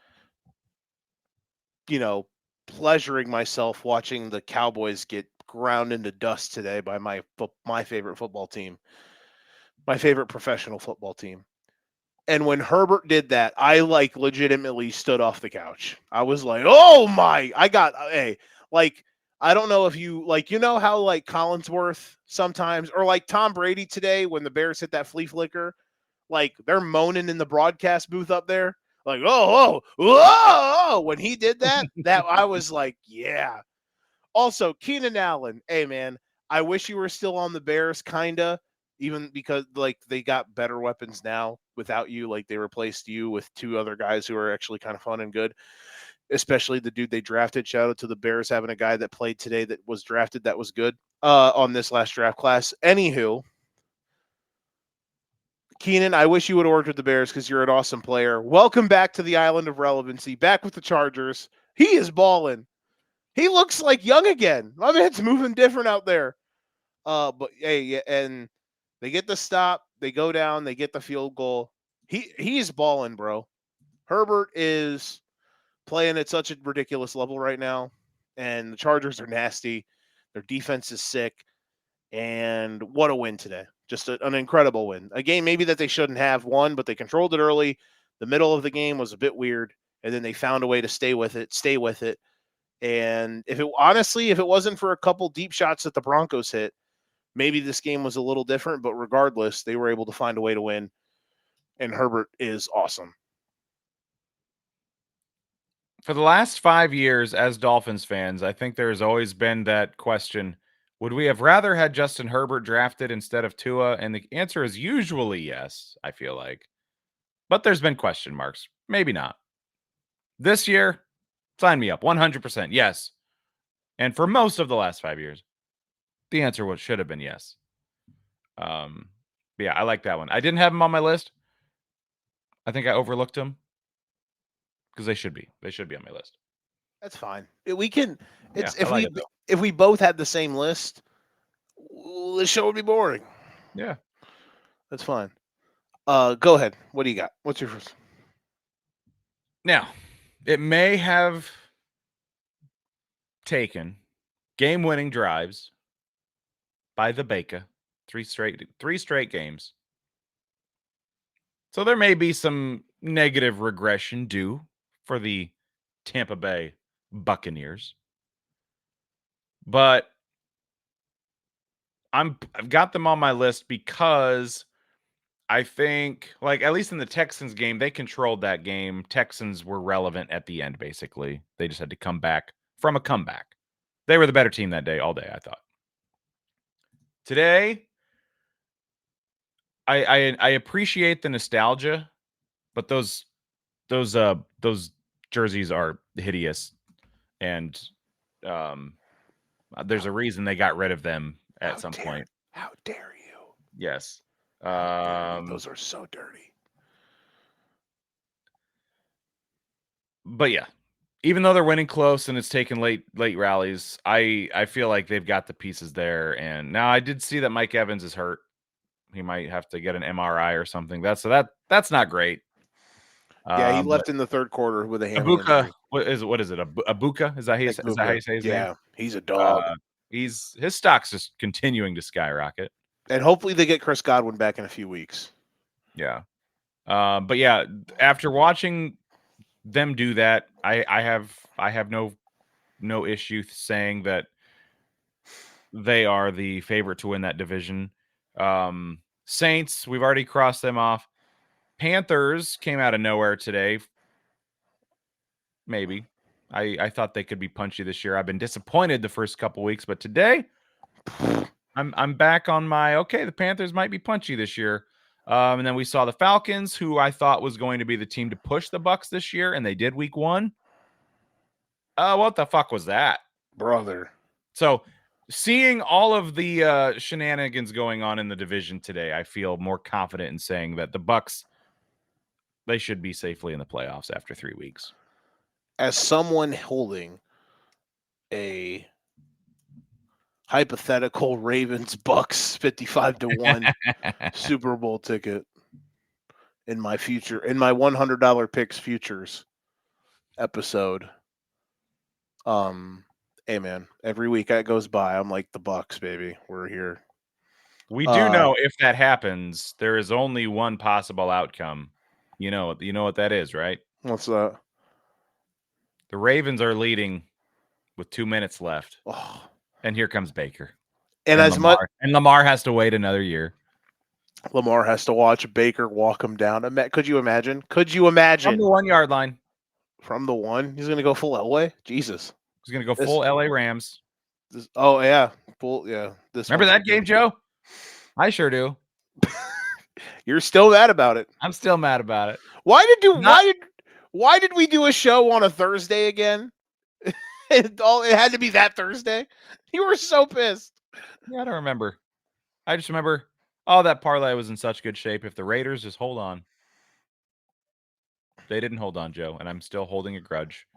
pleasuring myself watching the Cowboys get ground into dust today by my favorite football team, my favorite professional football team. And when Herbert did that, I like legitimately stood off the couch. I was like, "Oh my!" Hey, like I don't know if you know how like Collinsworth sometimes, or like Tom Brady today when the Bears hit that flea flicker, like they're moaning in the broadcast booth up there, like whoa. When he did that, I was like, yeah. Also, Keenan Allen, hey man, I wish you were still on the Bears, kinda, even because like they got better weapons now without you. Like they replaced you with two other guys who are actually kind of fun and good. Especially the dude they drafted. Shout out to the Bears having a guy that played today that was drafted that was good on this last draft class. Anywho, Keenan, I wish you would have worked with the Bears because you're an awesome player. Welcome back to the island of relevancy. Back with the Chargers. He is balling. He looks like young again. My man's moving different out there. But hey, yeah, and they get the stop. They go down. They get the field goal. He's balling, bro. Herbert is playing at such a ridiculous level right now, and the Chargers are nasty. Their defense is sick, and what a win today! Just an incredible win. A game maybe that they shouldn't have won, but they controlled it early. The middle of the game was a bit weird, and then they found a way to stay with it. And if it wasn't for a couple deep shots that the Broncos hit, maybe this game was a little different. But regardless, they were able to find a way to win. And Herbert is awesome. For the last 5 years as Dolphins fans, I think there's always been that question, would we have rather had Justin Herbert drafted instead of Tua? And the answer is usually yes, I feel like. But there's been question marks. Maybe not. This year, sign me up. 100% yes. And for most of the last 5 years, the answer should have been yes. Yeah, I like that one. I didn't have him on my list. I think I overlooked him because they should be. They should be on my list. That's fine. We can. It's Yeah, if we both had the same list, the show would be boring. Yeah. That's fine. Go ahead. What do you got? What's your first? Now, it may have taken game-winning drives by the Baker, three straight games. So there may be some negative regression due for the Tampa Bay Buccaneers. But I've got them on my list because I think, like, at least in the Texans game, they controlled that game. Texans were relevant at the end, basically. They just had to come back from a comeback. They were the better team that day, all day, I thought. Today, I appreciate the nostalgia, but those jerseys are hideous, and there's a reason they got rid of them at some point. How dare you? Yes. Those are so dirty. But yeah, even though they're winning close and it's taken late rallies, I feel like they've got the pieces there. And now I did see that Mike Evans is hurt. He might have to get an MRI or something. That's not great. Yeah, he left in the third quarter with a hammy Abuka, injury. what is it? Abuka? Is that how you say his name? Yeah, he's a dog. His stock's just continuing to skyrocket. And hopefully they get Chris Godwin back in a few weeks. Yeah. But yeah, after watching them do that, I have no issue saying that they are the favorite to win that division. Saints, we've already crossed them off. Panthers came out of nowhere today. Maybe. I thought they could be punchy this year. I've been disappointed the first couple weeks, but today I'm back on my okay, the Panthers might be punchy this year. And then we saw the Falcons, who I thought was going to be the team to push the Bucs this year, and they did week 1. What the fuck was that? Brother. So seeing all of the shenanigans going on in the division today, I feel more confident in saying that the Bucks, they should be safely in the playoffs after 3 weeks. As someone holding a hypothetical Ravens Bucks 55-1 Super Bowl ticket in my $100 picks futures episode. Hey man, every week that goes by, I'm like the Bucks, baby. We're here. We do know if that happens, there is only one possible outcome. You know what that is, right? What's that? The Ravens are leading with 2 minutes left. Oh. And here comes Baker. And as Lamar. much And Lamar has to wait another year. Lamar has to watch Baker walk him down. Could you imagine? Could you imagine? From the 1 yard line. From the 1? He's going to go full Elway? Jesus. He's going to go full LA Rams. Oh, yeah. Full, yeah. Remember that game, Joe? I sure do. You're still mad about it. I'm still mad about it. Why did we do a show on a Thursday again? It had to be that Thursday. You were so pissed. Yeah, I don't remember. I just remember, that parlay was in such good shape. If the Raiders just hold on. They didn't hold on, Joe, and I'm still holding a grudge.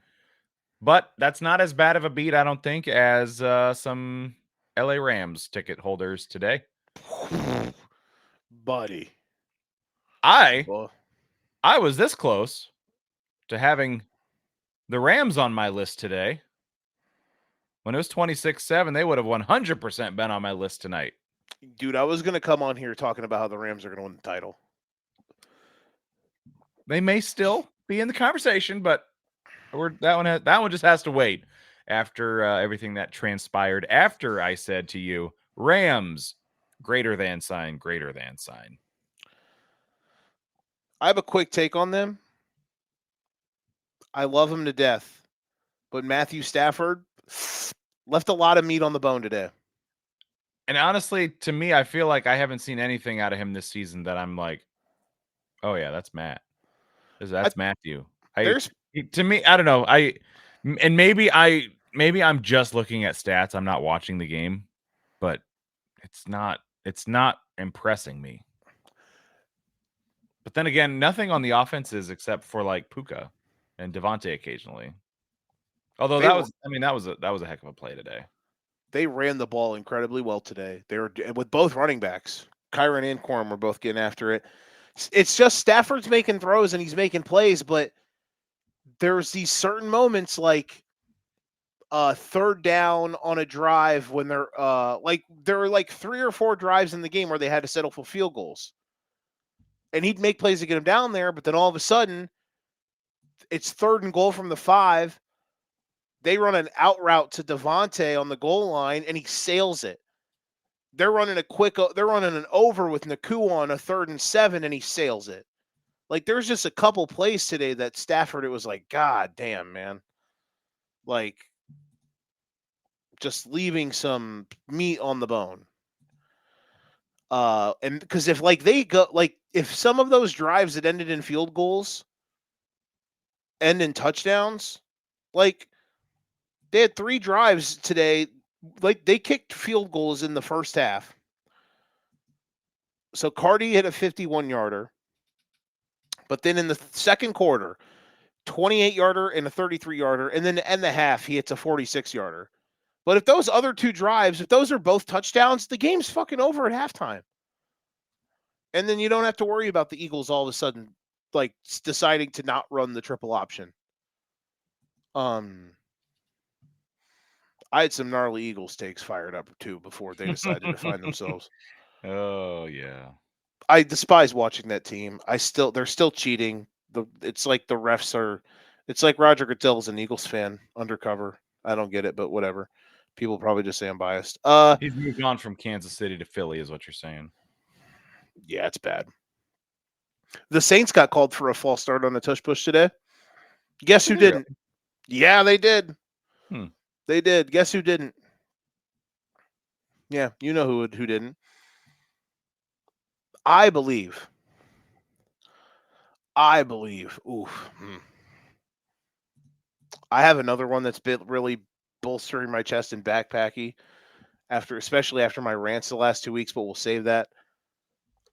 But that's not as bad of a beat, I don't think, as some LA Rams ticket holders today. Buddy. I was this close to having the Rams on my list today. When it was 26-7, they would have 100% been on my list tonight. Dude, I was going to come on here talking about how the Rams are going to win the title. They may still be in the conversation, but that one just has to wait after everything that transpired after I said to you, Rams, greater than sign. I have a quick take on them. I love him to death, but Matthew Stafford left a lot of meat on the bone today. And honestly, to me, I feel like I haven't seen anything out of him this season that I'm like, oh yeah, that's Matt. That's Matthew. To me, I don't know. Maybe I'm just looking at stats. I'm not watching the game, but it's not impressing me. But then again, nothing on the offenses except for like Puka and Devontae occasionally. Although that was a heck of a play today. They ran the ball incredibly well today. They were with both running backs. Kyron and Corum were both getting after it. It's just Stafford's making throws and he's making plays, but there's these certain moments like third down on a drive when there were like 3 or 4 drives in the game where they had to settle for field goals. And he'd make plays to get him down there, but then all of a sudden it's 3rd and goal from the 5. They run an out route to Devontae on the goal line and he sails it. They're running an over with Naku on a 3rd and 7 and he sails it. Like there's just a couple plays today that Stafford, it was like, God damn, man. Like just leaving some meat on the bone. And because if some of those drives that ended in field goals end in touchdowns, like they had 3 drives today. Like they kicked field goals in the first half. So Cardi hit a 51-yarder. But then in the second quarter, 28-yarder and a 33-yarder. And then to end the half, he hits a 46-yarder. But if those other 2 drives, if those are both touchdowns, the game's fucking over at halftime. And then you don't have to worry about the Eagles all of a sudden like deciding to not run the triple option. I had some gnarly Eagles takes fired up too before they decided to find themselves. Oh yeah. I despise watching that team. They're still cheating. It's like the refs are. It's like Roger Goodell's an Eagles fan undercover. I don't get it, but whatever. People probably just say I'm biased. He's moved on from Kansas City to Philly, is what you're saying. Yeah, it's bad. The Saints got called for a false start on a tush push today. Guess who didn't? Yeah, they did. They did. Guess who didn't? Yeah, you know who didn't. I believe. Oof. I have another one that's been really bolstering my chest and backpacky. especially after my rants the last 2 weeks, but we'll save that.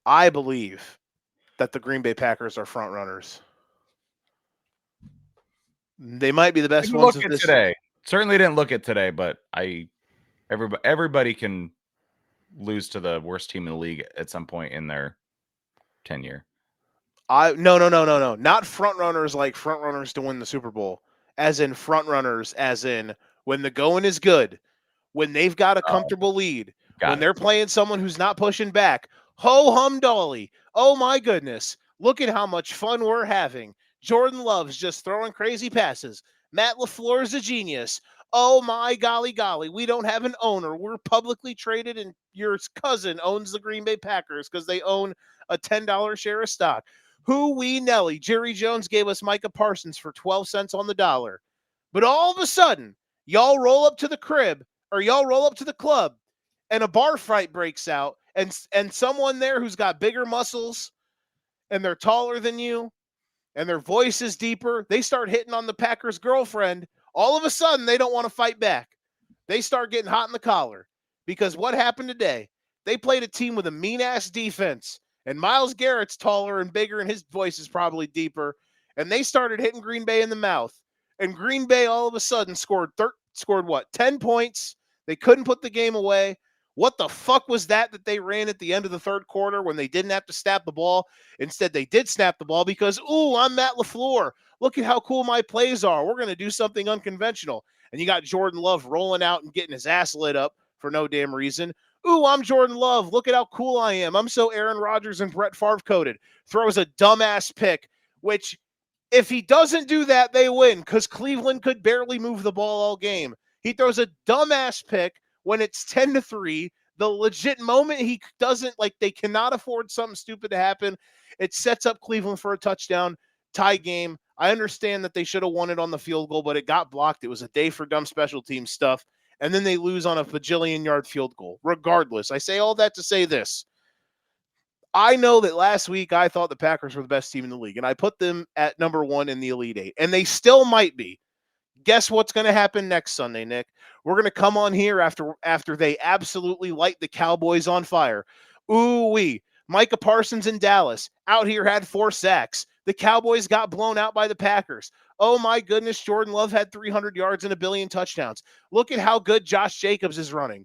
I believe that the Green Bay Packers are front runners. They might be the best Didn't ones look of at this. today. Certainly didn't look at today, but everybody can lose to the worst team in the league at some point in their tenure. No. Not front runners like front runners to win the Super Bowl. As in front runners, as in when the going is good, when they've got a comfortable lead, when Got they're it. playing someone who's not pushing back. Ho hum dolly. Oh my goodness. Look at how much fun we're having. Jordan Love's just throwing crazy passes. Matt LaFleur's a genius. Oh my golly. We don't have an owner. We're publicly traded, and your cousin owns the Green Bay Packers because they own a $10 share of stock. Who we Nelly. Jerry Jones gave us Micah Parsons for 12 cents on the dollar. But all of a sudden, y'all roll up to the crib or y'all roll up to the club and a bar fight breaks out and someone there who's got bigger muscles and they're taller than you and their voice is deeper, they start hitting on the Packers' girlfriend. All of a sudden, they don't want to fight back. They start getting hot in the collar because what happened today? They played a team with a mean-ass defense, and Myles Garrett's taller and bigger, and his voice is probably deeper, and they started hitting Green Bay in the mouth. And Green Bay all of a sudden scored 10 points. They couldn't put the game away. What the fuck was that they ran at the end of the third quarter when they didn't have to snap the ball? Instead, they did snap the ball because, ooh, I'm Matt LaFleur. Look at how cool my plays are. We're going to do something unconventional. And you got Jordan Love rolling out and getting his ass lit up for no damn reason. Ooh, I'm Jordan Love. Look at how cool I am. I'm so Aaron Rodgers and Brett Favre coded. Throws a dumbass pick, which if he doesn't do that, they win because Cleveland could barely move the ball all game. He throws a dumbass pick when it's 10-3. The legit moment he doesn't, like, they cannot afford something stupid to happen. It sets up Cleveland for a touchdown, tie game. I understand that they should have won it on the field goal, but it got blocked. It was a day for dumb special team stuff. And then they lose on a bajillion-yard field goal. Regardless, I say all that to say this. I know that last week I thought the Packers were the best team in the league, and I put them at number 1 in the Elite Eight, and they still might be. Guess what's going to happen next Sunday, Nick? We're going to come on here after they absolutely light the Cowboys on fire. Ooh-wee. Micah Parsons in Dallas out here had 4 sacks. The Cowboys got blown out by the Packers. Oh, my goodness, Jordan Love had 300 yards and a billion touchdowns. Look at how good Josh Jacobs is running.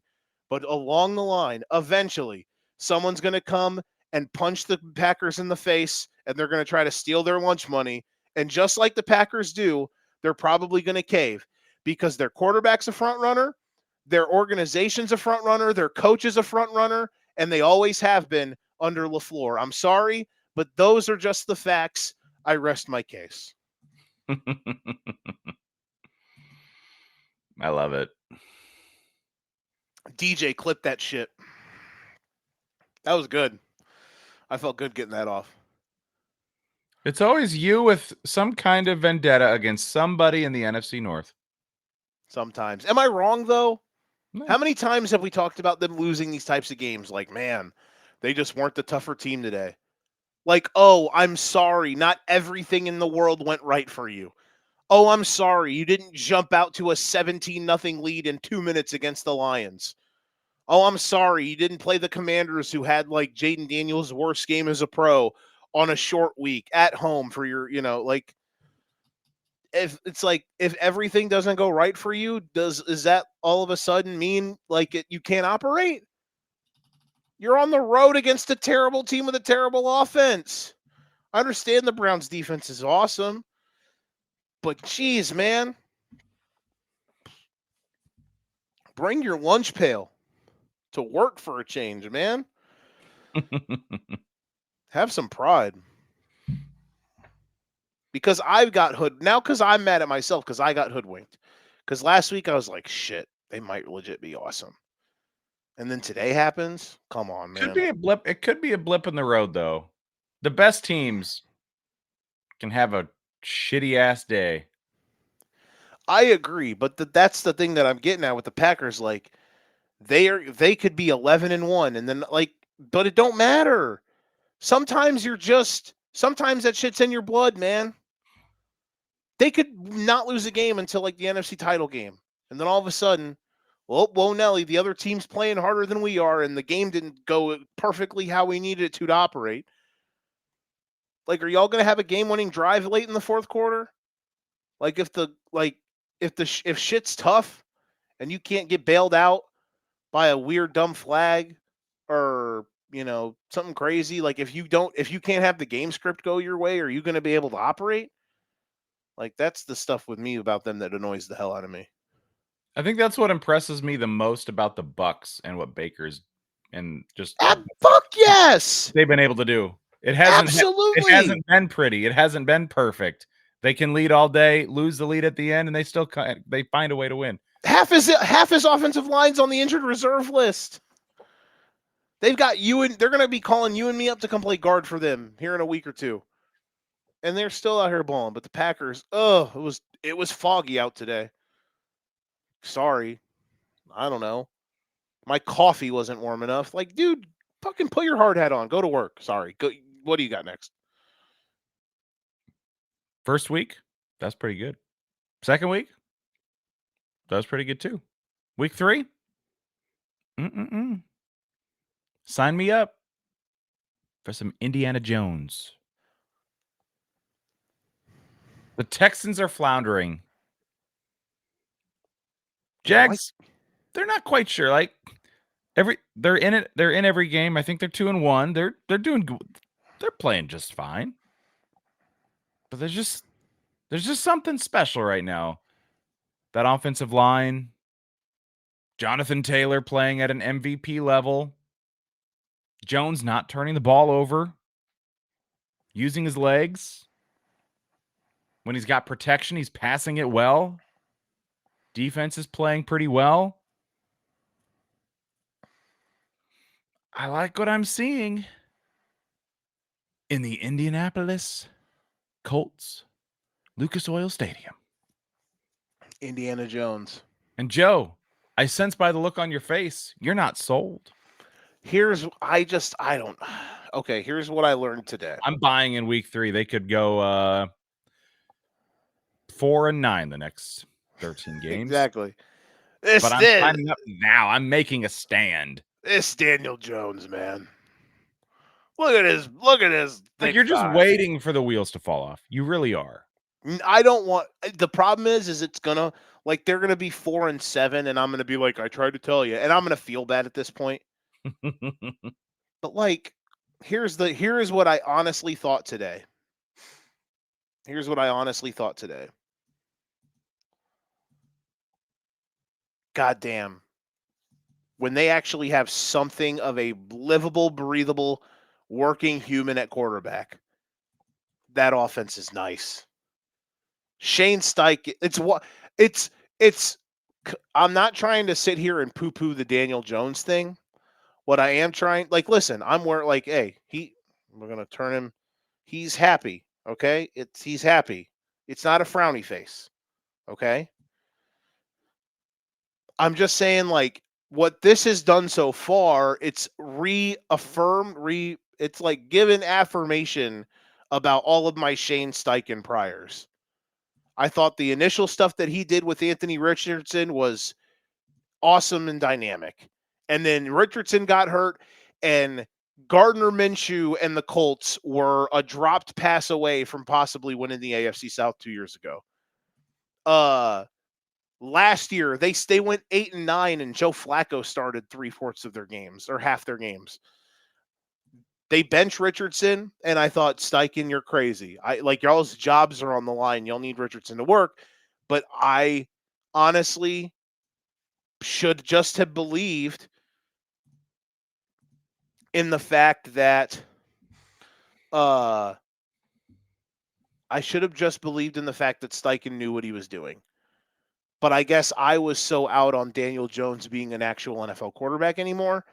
But along the line, eventually, someone's going to come and punch the Packers in the face, and they're going to try to steal their lunch money. And just like the Packers do, they're probably going to cave because their quarterback's a front runner, their organization's a front runner, their coach is a front runner, and they always have been under LaFleur. I'm sorry, but those are just the facts. I rest my case. I love it. DJ, clip that shit. That was good. I felt good getting that off. It's always you with some kind of vendetta against somebody in the NFC North. Sometimes. Am I wrong, though? No. How many times have we talked about them losing these types of games? Like, man, they just weren't the tougher team today. Like, oh, I'm sorry. Not everything in the world went right for you. Oh, I'm sorry. You didn't jump out to a 17-0 lead in 2 minutes against the Lions. Oh, I'm sorry. You didn't play the Commanders who had, like, Jaden Daniels' worst game as a pro on a short week at home for your, like, if it's like, if everything doesn't go right for you, is that all of a sudden mean, like, you can't operate? You're on the road against a terrible team with a terrible offense. I understand the Browns' defense is awesome, but geez, man. Bring your lunch pail to work for a change, man. Have some pride. Because I've got now because I'm mad at myself because I got hoodwinked. Because last week I was like, shit, they might legit be awesome. And then today happens. Come on, man. Could be a blip. It could be a blip in the road, though. The best teams can have a shitty ass day. I agree, but that's the thing that I'm getting at with the Packers. Like, they could be 11-1, and then, like, but it don't matter. Sometimes sometimes that shit's in your blood, man. They could not lose a game until, like, the NFC title game, and then all of a sudden, Whoa, Nelly, the other team's playing harder than we are, and the game didn't go perfectly how we needed it to operate. Like, are y'all going to have a game-winning drive late in the fourth quarter? Like, if shit's tough and you can't get bailed out by a weird dumb flag or something crazy, like if you can't have the game script go your way, are you going to be able to operate? Like, that's the stuff with me about them that annoys the hell out of me. I think that's what impresses me the most about the Bucks and what Baker's and just Fuck yes, they've been able to do. It hasn't absolutely. been pretty. It hasn't been perfect. They can lead all day, lose the lead at the end, and they find a way to win. Half his offensive line's on the injured reserve list. They've got they're going to be calling you and me up to come play guard for them here in a week or two. And they're still out here balling. But the Packers, it was foggy out today. Sorry. I don't know. My coffee wasn't warm enough. Like, dude, fucking put your hard hat on. Go to work. Sorry. Go. What do you got next? First week, that's pretty good. Second week, that was pretty good too. Week 3, sign me up for some Indiana Jones. The Texans are floundering. Jags, they're not quite sure. Like they're in it. They're in every game. I think they're 2-1. They're doing good. They're playing just fine. But there's just something special right now. That offensive line, Jonathan Taylor playing at an MVP level. Jones not turning the ball over, using his legs. When he's got protection, he's passing it well. Defense is playing pretty well. I like what I'm seeing in the Indianapolis Colts Lucas Oil Stadium. Indiana Jones. And Joe, I sense by the look on your face, you're not sold. Here's what I learned today. I'm buying in week 3. They could go 4-9 the next 13 games. Exactly. I'm signing up now. I'm making a stand. This Daniel Jones, man. Look at his. Like you're just waiting for the wheels to fall off. You really are. I don't want. The problem is it's gonna they're gonna be 4-7, and I'm gonna be like, I tried to tell you, and I'm gonna feel bad at this point. But here is what I honestly thought today. God damn. When they actually have something of a livable, breathable, working human at quarterback, that offense is nice. Shane Steichen, I'm not trying to sit here and poo-poo the Daniel Jones thing. What I am trying, listen, we're going to turn him. He's happy. Okay. He's happy. It's not a frowny face. Okay. I'm just saying, what this has done so far, it's it's given affirmation about all of my Shane Steichen priors. I thought the initial stuff that he did with Anthony Richardson was awesome and dynamic. And then Richardson got hurt, and Gardner Minshew and the Colts were a dropped pass away from possibly winning the AFC South 2 years ago. Last year, they went 8-9, and Joe Flacco started 3/4 of their games, or half their games. They bench Richardson, and I thought, Steichen, you're crazy. Y'all's jobs are on the line. Y'all need Richardson to work. But I honestly should just have believed in the fact that I should have just believed in the fact that Steichen knew what he was doing. But I guess I was so out on Daniel Jones being an actual NFL quarterback anymore.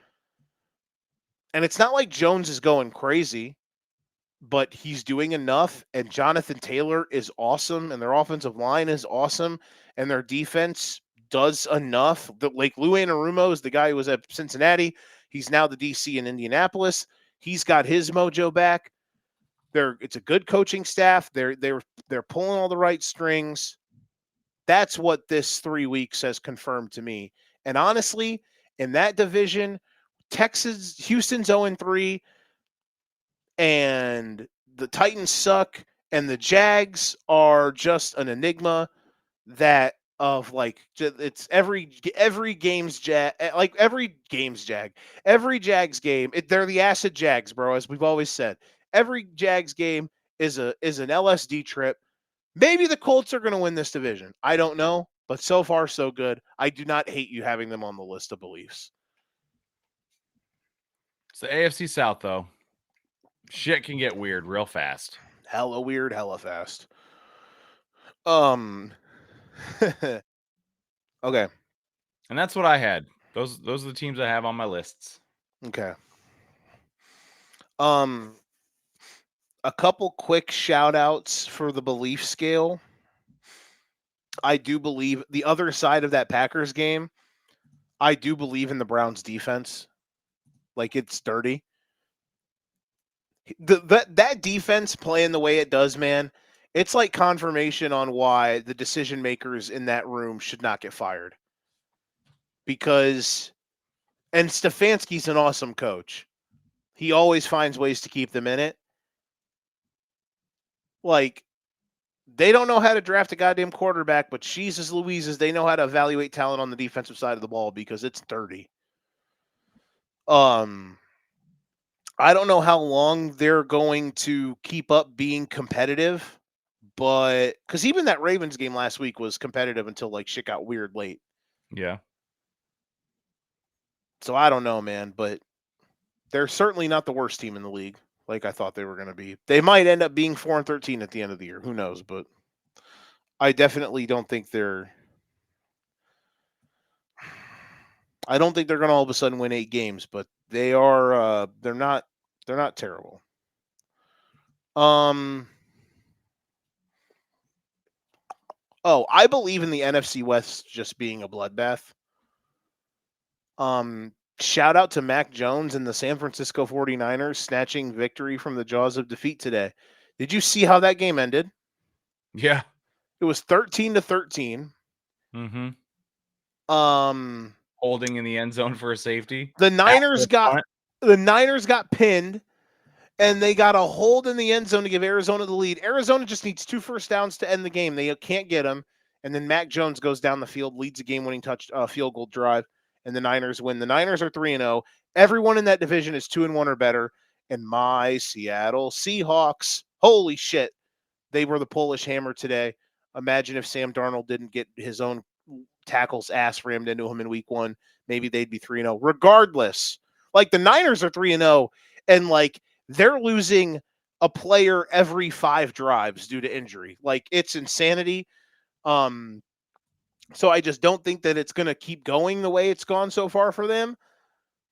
And it's not like Jones is going crazy, but he's doing enough. And Jonathan Taylor is awesome, and their offensive line is awesome, and their defense does enough. Lou Anarumo is the guy who was at Cincinnati. He's now the DC in Indianapolis. He's got his mojo back. It's a good coaching staff. They're pulling all the right strings. That's what this 3 weeks has confirmed to me. And honestly, in that division, Houston's 0-3, and the Titans suck, and the Jags are just an enigma that of like it's every game's jag like every Jags game. They're the acid Jags, bro, as we've always said. Every Jags game is an LSD trip. Maybe the Colts are going to win this division. I don't know, but so far so good. I do not hate you having them on the list of beliefs. It's the AFC South, though. Shit can get weird real fast. Hella weird, hella fast. Um Okay. And that's what I had. Those are the teams I have on my lists. Okay. A couple quick shout outs for the belief scale. I do believe the other side of that Packers game, I do believe in the Browns defense. Like it's dirty. That defense playing the way it does, man, it's like confirmation on why the decision makers in that room should not get fired. Because and Stefanski's an awesome coach. He always finds ways to keep them in it. Like they don't know how to draft a goddamn quarterback, but Jesus Louises, they know how to evaluate talent on the defensive side of the ball because it's dirty. I don't know how long they're going to keep up being competitive, but because even that Ravens game last week was competitive until like shit got weird late. Yeah. So I don't know, man, but they're certainly not the worst team in the league like I thought they were going to be. They might end up being 4-13 at the end of the year. Who knows? But I definitely don't think they're. I don't think they're going to all of a sudden win 8 games, but they are. They're not. They're not terrible. Oh, I believe in the NFC West just being a bloodbath. Shout out to Mac Jones and the San Francisco 49ers snatching victory from the jaws of defeat today. Did you see how that game ended? Yeah. It was 13-13. Mm-hmm. Um, Holding in the end zone for a safety. the Niners got pinned, and they got a hold in the end zone to give Arizona the lead. Arizona just needs 2 first downs to end the game. They can't get them, and then Mac Jones goes down the field, leads a game-winning field goal drive, and the Niners win. The Niners are 3-0. Everyone in that division is 2-1 or better. And my Seattle Seahawks, holy shit, they were the Polish hammer today. Imagine if Sam Darnold didn't get his own tackles ass rammed into him in week 1. Maybe they'd be 3-0. Regardless, like the Niners are 3-0, and like they're losing a player every 5 drives due to injury. Like it's insanity. So I just don't think that it's going to keep going the way it's gone so far for them.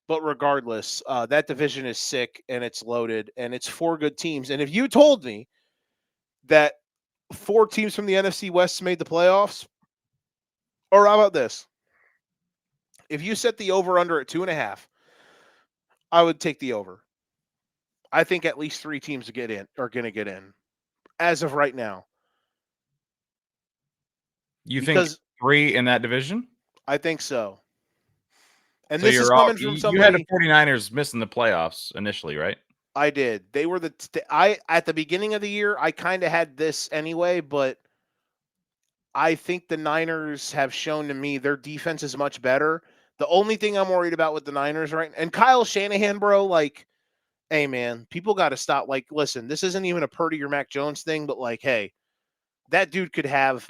But regardless, that division is sick and it's loaded and it's 4 good teams. And if you told me that 4 teams from the NFC West made the playoffs, or how about this? If you set the over-under at 2.5, I would take the over. I think at least 3 teams are going to get in as of right now. You because think 3 in that division? I think so. And So this is coming from somebody. You had the 49ers missing the playoffs initially, right? I did. They were at the beginning of the year, I kind of had this anyway, but I think the Niners have shown to me their defense is much better. The only thing I'm worried about with the Niners and Kyle Shanahan, bro, like, hey man, people got to stop. Like, listen, this isn't even a Purdy or Mac Jones thing, but like, hey, that dude could have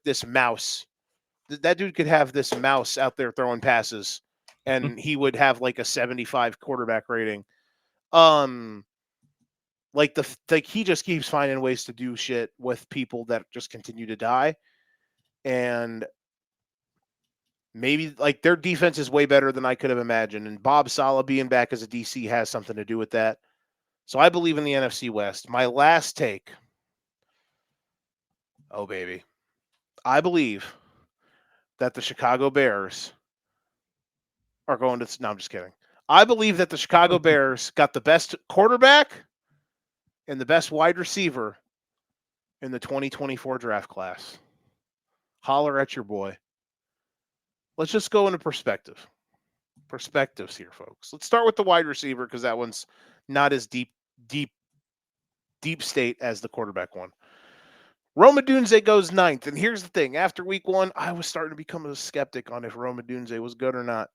this mouse. That dude could have this mouse out there throwing passes, and he would have like a 75 quarterback rating. Like he just keeps finding ways to do shit with people that just continue to die, and maybe like their defense is way better than I could have imagined. And Bob Saleh being back as a DC has something to do with that. So I believe in the NFC West. My last take. Oh baby, I believe that the Chicago Bears are going to. No, I'm just kidding. I believe that the Chicago Bears got the best quarterback and the best wide receiver in the 2024 draft class. Holler at your boy. let's just go into perspectives here, folks. Let's start with the wide receiver because that one's not as deep, deep state as the quarterback one. Roma Dunze goes ninth, and here's the thing: after week one, I was starting to become a skeptic on if Roma Dunze was good or not.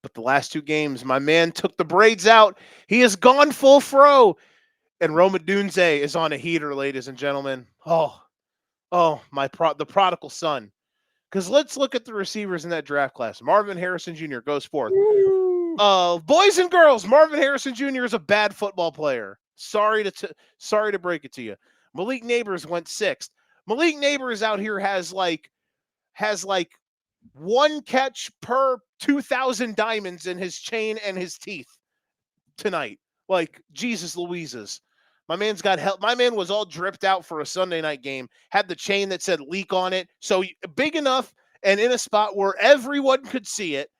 But the last two games, my man took the braids out. He has gone full fro, and Roma Dunze is on a heater, ladies and gentlemen. Oh, the prodigal son. Because let's look at the receivers in that draft class. Marvin Harrison Jr. goes fourth. Woo! Boys and girls, Marvin Harrison Jr. is a bad football player. Sorry to break it to you. Malik Neighbors went sixth. Malik Neighbors out here has like one catch per 2,000 diamonds in his chain and his teeth tonight. Like, Jesus Louises. My man's got help. My man was all dripped out for a Sunday night game, had the chain that said leak on it. So big enough and in a spot where everyone could see it.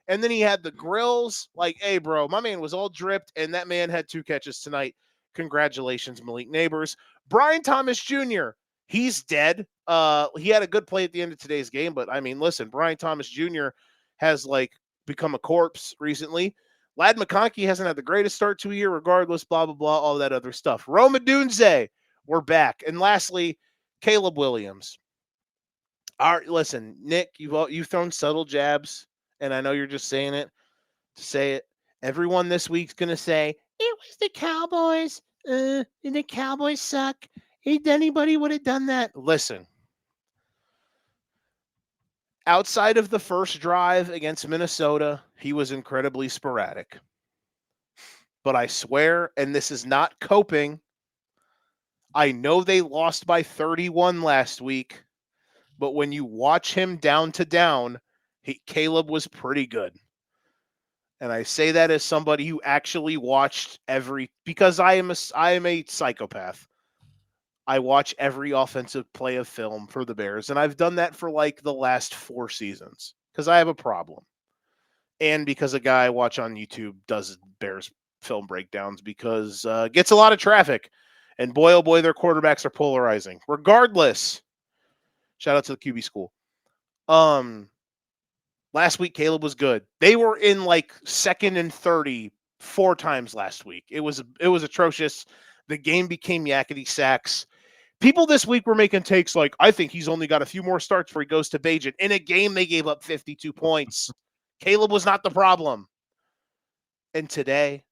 And then he had the grills. Like, hey, bro, my man was all dripped, and that man had 2 catches tonight. Congratulations, Malik Neighbors. Brian Thomas Jr., he's dead. He had a good play at the end of today's game, but I mean, listen, Brian Thomas Jr. has like become a corpse recently. Lad McConkey hasn't had the greatest start to a year, regardless, blah, blah, blah, all that other stuff. Roma Dunze, we're back. And lastly, Caleb Williams. All right, listen, Nick, you've thrown subtle jabs, and I know you're just saying it to say it. Everyone this week's going to say, it was the Cowboys. And the Cowboys suck. Ain't anybody would have done that. Listen, outside of the first drive against Minnesota, he was incredibly sporadic. But I swear, and this is not coping, I know they lost by 31 last week, but when you watch him down to down, Caleb was pretty good. And I say that as somebody who actually watched because I am a psychopath. I watch every offensive play of film for the Bears, and I've done that for like the last 4 seasons because I have a problem. And because a guy I watch on YouTube does Bears film breakdowns because gets a lot of traffic. And boy, oh boy, their quarterbacks are polarizing. Regardless, shout out to the QB school. Last week, Caleb was good. They were in like 2nd and 30 4 times last week. It was atrocious. The game became yakety sacks. People this week were making takes like, I think he's only got a few more starts before he goes to Bajan. In a game, they gave up 52 points. Caleb was not the problem. And today,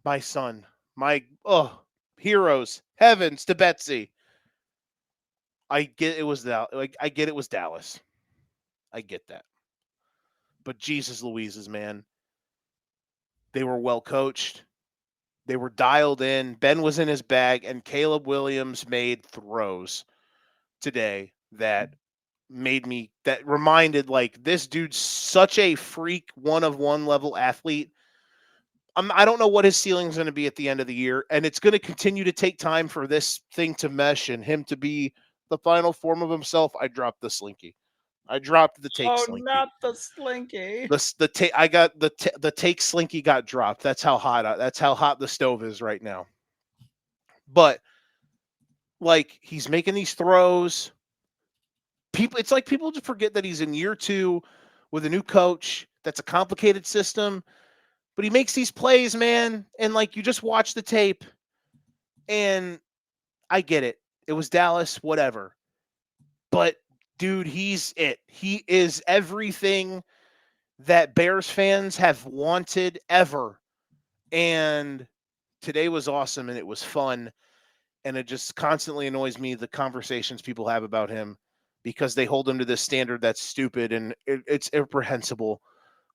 my son, heroes, heavens to Betsy. I get it was Dallas. I get that. But Jesus Louises, man. They were well coached. They were dialed in. Ben was in his bag, and Caleb Williams made throws today that reminded like this dude's such a freak, one-of-one level athlete. I don't know what his ceiling is going to be at the end of the year, and it's going to continue to take time for this thing to mesh and him to be the final form of himself. I dropped the slinky. I dropped the take slinky. Not the slinky. The take slinky got dropped. That's how hot the stove is right now. But like he's making these throws. It's like people just forget that he's in year 2 with a new coach. That's a complicated system. But he makes these plays, man, and like you just watch the tape, and I get it. It was Dallas, whatever. But dude, he's it. He is everything that Bears fans have wanted ever. And today was awesome, and it was fun. And it just constantly annoys me the conversations people have about him because they hold him to this standard that's stupid and it's reprehensible.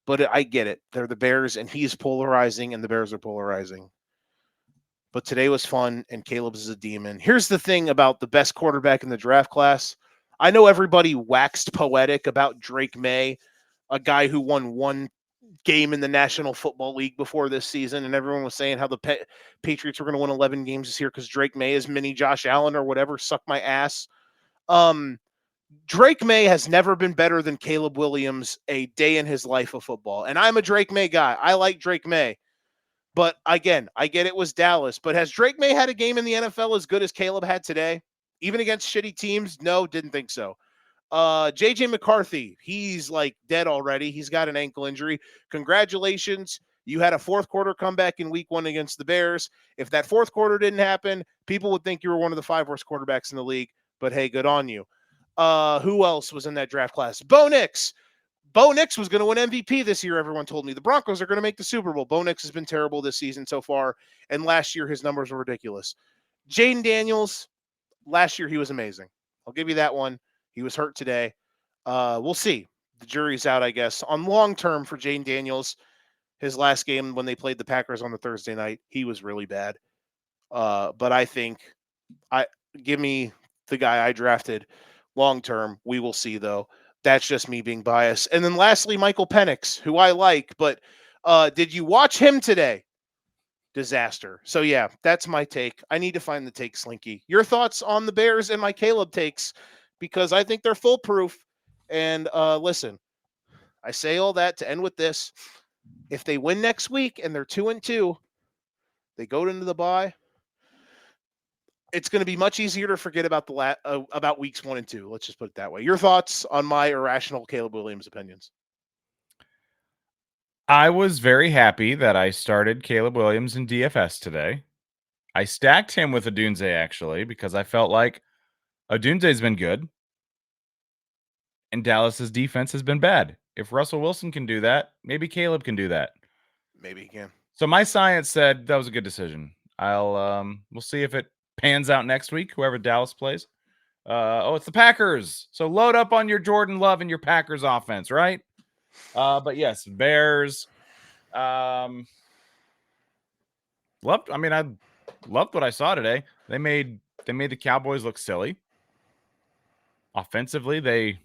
But I get it. They're the Bears, and he's polarizing, and the Bears are polarizing. But today was fun, and Caleb's is a demon. Here's the thing about the best quarterback in the draft class. I know everybody waxed poetic about Drake May, a guy who won 1 game in the National Football League before this season, and everyone was saying how the Patriots were going to win 11 games this year because Drake May is mini Josh Allen or whatever. Suck my ass. Drake May has never been better than Caleb Williams a day in his life of football. And I'm a Drake May guy. I like Drake May. But again, I get it was Dallas. But has Drake May had a game in the NFL as good as Caleb had today? Even against shitty teams? No, didn't think so. JJ McCarthy, he's like dead already. He's got an ankle injury. Congratulations. You had a fourth quarter comeback in week 1 against the Bears. If that fourth quarter didn't happen, people would think you were one of the 5 worst quarterbacks in the league. But hey, good on you. Who else was in that draft class? Bo Nix. Bo Nix was going to win MVP this year, everyone told me. The Broncos are going to make the Super Bowl. Bo Nix has been terrible this season so far, and last year his numbers were ridiculous. Jaden Daniels, last year he was amazing. I'll give you that one. He was hurt today. We'll see. The jury's out, I guess. On long term for Jaden Daniels, his last game when they played the Packers on the Thursday night, he was really bad. But I think give me the guy I drafted long term. We will see, though. That's just me being biased. And then lastly, Michael Penix, who I like. But did you watch him today? Disaster. So, yeah, that's my take. I need to find the take, Slinky. Your thoughts on the Bears and my Caleb takes, because I think they're foolproof. And listen, I say all that to end with this. If they win next week and they're 2-2, they go into the bye. It's going to be much easier to forget about about weeks 1 and 2. Let's just put it that way. Your thoughts on my irrational Caleb Williams opinions? I was very happy that I started Caleb Williams in DFS today. I stacked him with Odunze, actually, because I felt like Odunze's been good and Dallas's defense has been bad. If Russell Wilson can do that, maybe Caleb can do that. Maybe he can. So my science said that was a good decision. We'll see if it pans out next week, whoever Dallas plays. It's the Packers. So load up on your Jordan Love and your Packers offense, right? But yes, Bears. I loved what I saw today. They made the Cowboys look silly. Offensively, they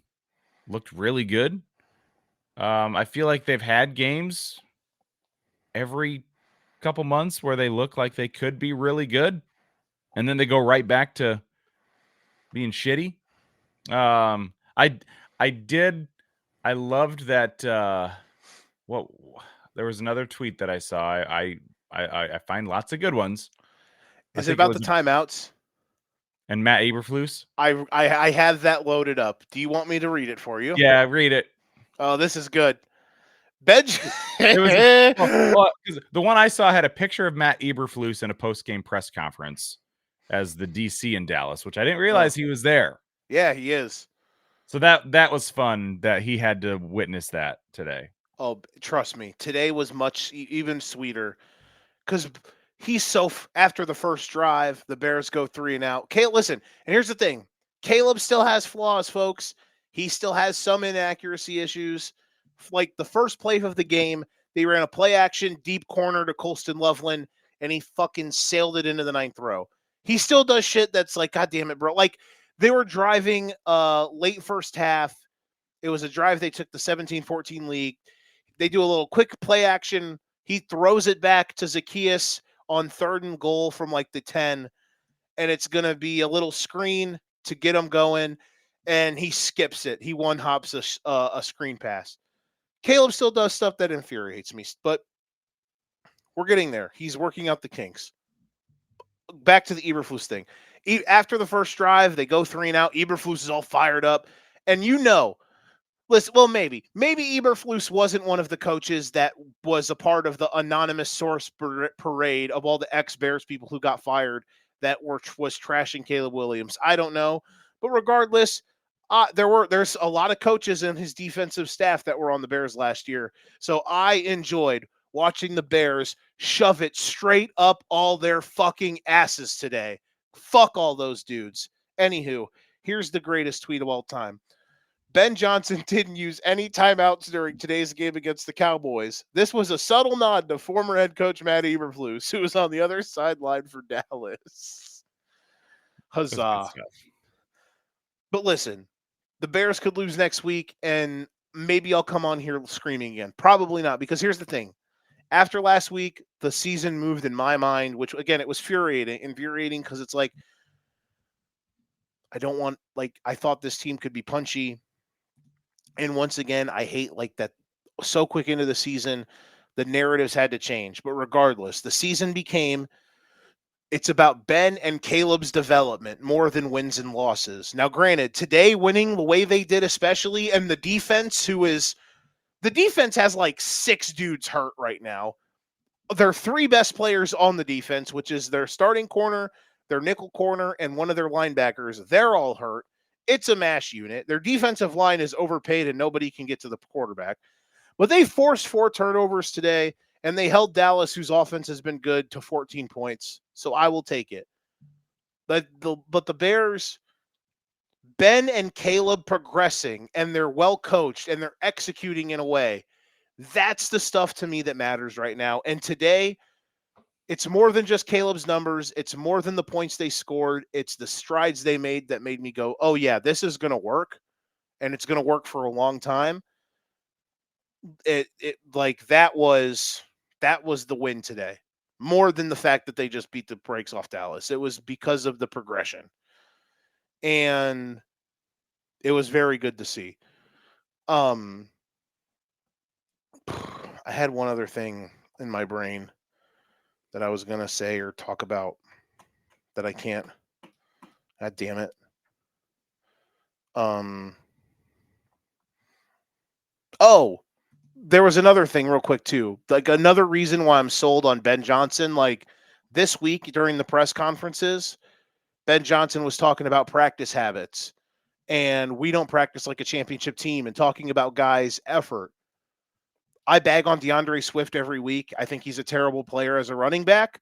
looked really good. I feel like they've had games every couple months where they look like they could be really good, and then they go right back to being shitty. I loved that. There was another tweet that I saw. I find lots of good ones. Is it about the timeouts? And Matt Eberflus? I have that loaded up. Do you want me to read it for you? Yeah, read it. Oh, this is good. The one I saw had a picture of Matt Eberflus in a post-game press conference as the DC in Dallas, which I didn't realize he was there. Yeah, he is. So that was fun that he had to witness that today. Oh, trust me. Today was much even sweeter because he's after the first drive, the Bears go 3 and out. Listen, and here's the thing. Caleb still has flaws, folks. He still has some inaccuracy issues. Like the first play of the game, they ran a play action deep corner to Colston Loveland, and he fucking sailed it into the 9th row. He still does shit that's like, God damn it, bro. Like they were driving late first half. It was a drive they took the 17-14 lead. They do a little quick play action. He throws it back to Zacchaeus on 3rd and goal from like the 10, and it's going to be a little screen to get him going, and he skips it. He one-hops a screen pass. Caleb still does stuff that infuriates me, but we're getting there. He's working out the kinks. Back to the Eberflus thing. After the first drive, they go 3 and out. Eberflus is all fired up, and listen, well, maybe Eberflus wasn't one of the coaches that was a part of the anonymous source parade of all the ex-Bears people who got fired that was trashing Caleb Williams. I don't know, but regardless, there's a lot of coaches in his defensive staff that were on the Bears last year, so I enjoyed watching the Bears shove it straight up all their fucking asses today. Fuck all those dudes. Anywho, here's the greatest tweet of all time. Ben Johnson didn't use any timeouts during today's game against the Cowboys. This was a subtle nod to former head coach Matt Eberflus, who was on the other sideline for Dallas. Huzzah. But listen, the Bears could lose next week, and maybe I'll come on here screaming again. Probably not, because here's the thing. After last week, the season moved in my mind, which, again, it was infuriating because it's like, I thought this team could be punchy. And once again, I hate like that so quick into the season, the narratives had to change. But regardless, the season became It's about Ben and Caleb's development more than wins and losses. Now, granted, today winning the way they did, especially, and the defense has like 6 dudes hurt right now. Their 3 best players on the defense, which is their starting corner, their nickel corner, and one of their linebackers, they're all hurt. It's a mash unit. Their defensive line is overpaid and nobody can get to the quarterback. But they forced 4 turnovers today, and they held Dallas, whose offense has been good, to 14 points. So I will take it. But the Bears, Ben and Caleb progressing, and they're well coached, and they're executing in a way. That's the stuff to me that matters right now. And today, it's more than just Caleb's numbers. It's more than the points they scored. It's the strides they made that made me go, oh, yeah, this is going to work, and it's going to work for a long time. That was the win today, more than the fact that they just beat the brakes off Dallas. It was because of the progression, and it was very good to see. I had one other thing in my brain that I was gonna say or talk about that I can't. God damn it. Oh, there was another thing real quick too. Like another reason why I'm sold on Ben Johnson. Like this week during the press conferences, Ben Johnson was talking about practice habits, and we don't practice like a championship team, and talking about guys' effort. I bag on DeAndre Swift every week. I think he's a terrible player as a running back,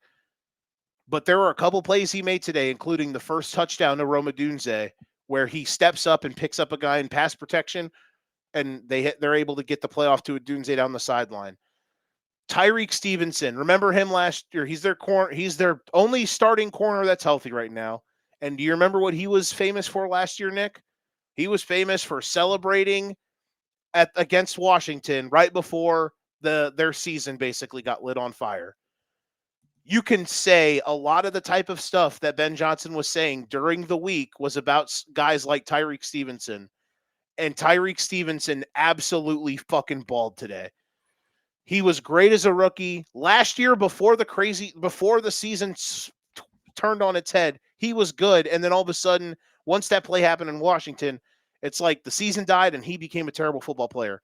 but there were a couple plays he made today, including the first touchdown to Roma Dunze, where he steps up and picks up a guy in pass protection, and they're able to get the playoff to a Dunze down the sideline. Tyreek Stevenson, remember him last year? He's their only starting corner that's healthy right now. And do you remember what he was famous for last year, Nick? He was famous for celebrating against Washington right before their season basically got lit on fire. You can say a lot of the type of stuff that Ben Johnson was saying during the week was about guys like Tyreek Stevenson. And Tyreek Stevenson absolutely fucking balled today. He was great as a rookie. Last year, before the season turned on its head, he was good. And then all of a sudden, once that play happened in Washington, it's like the season died and he became a terrible football player.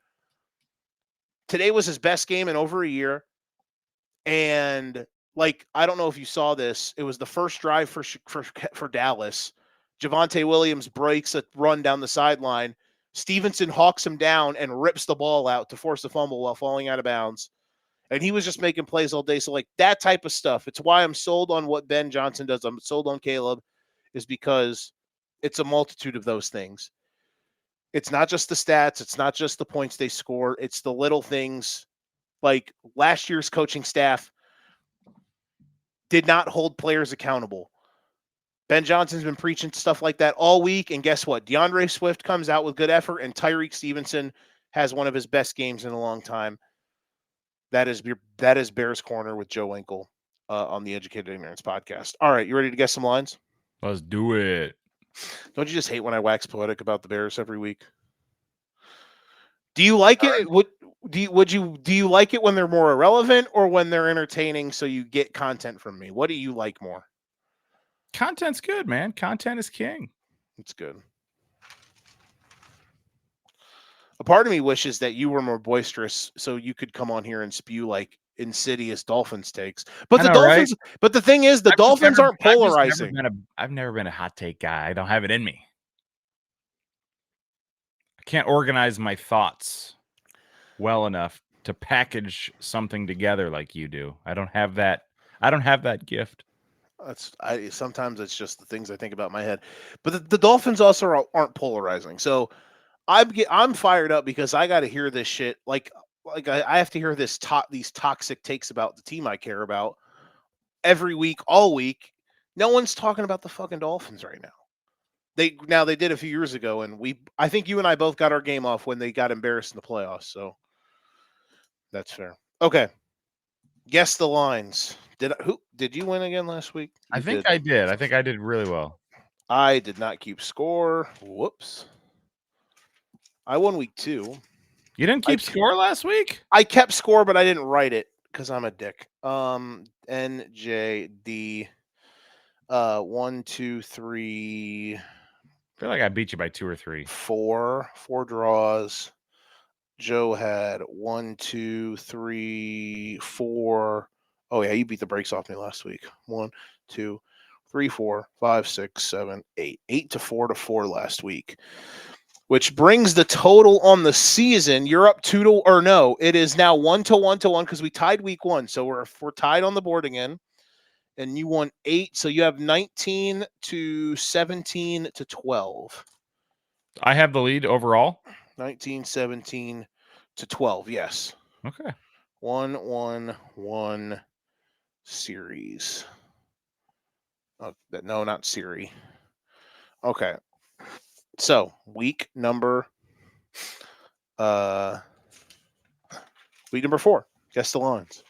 Today was his best game in over a year. And like, I don't know if you saw this. It was the first drive for Dallas. Javonte Williams breaks a run down the sideline. Stevenson hawks him down and rips the ball out to force a fumble while falling out of bounds. And he was just making plays all day. So, like, that type of stuff, it's why I'm sold on what Ben Johnson does. I'm sold on Caleb, is because it's a multitude of those things. It's not just the stats. It's not just the points they score. It's the little things. Like, last year's coaching staff did not hold players accountable. Ben Johnson's been preaching stuff like that all week, and guess what? DeAndre Swift comes out with good effort, and Tyreek Stevenson has one of his best games in a long time. That is Bears Corner with Joe Winkle on the Educated Ignorance podcast. All right, you ready to guess some lines? Let's do it. Don't you just hate when I wax poetic about the Bears every week? Do you like it? Do you like it when they're more irrelevant or when they're entertaining so you get content from me? What do you like more? Content's good, man. Content is king. It's good. A part of me wishes that you were more boisterous so you could come on here and spew like insidious Dolphins takes. But the Dolphins, right? But the thing is, the Dolphins aren't polarizing. I've never been a hot take guy. I don't have it in me. I can't organize my thoughts well enough to package something together like you do. I don't have that gift. Sometimes it's just the things I think about in my head. But the Dolphins also aren't polarizing. So I'm fired up because I got to hear this shit. Like I have to hear these toxic takes about the team I care about every week, all week. No one's talking about the fucking Dolphins right now. They did a few years ago, and I think you and I both got our game off when they got embarrassed in the playoffs. So that's fair. Okay, guess the lines. Did you win again last week? I think I did. I think I did really well. I did not keep score. Whoops. I won week 2. You didn't keep score last week? I kept score, but I didn't write it because I'm a dick. NJD 1, 2, 3, I feel like I beat you by 2 or 3. 4. 4 draws. Joe had 1, 2, 3, 4. Oh yeah, you beat the brakes off me last week. 1, 2, 3, 4, 5, 6, 7, 8. 8 to 4 last week. Which brings the total on the season. You're up 2 to, or no, it is now 1 to 1 because we tied week 1. So we're tied on the board again. And you won 8, so you have 19 to 17 to 12. I have the lead overall. 19, 17 to 12, yes. Okay. 1-1-1 series. No, not Siri. Okay. So, week number 4. Guess the lines.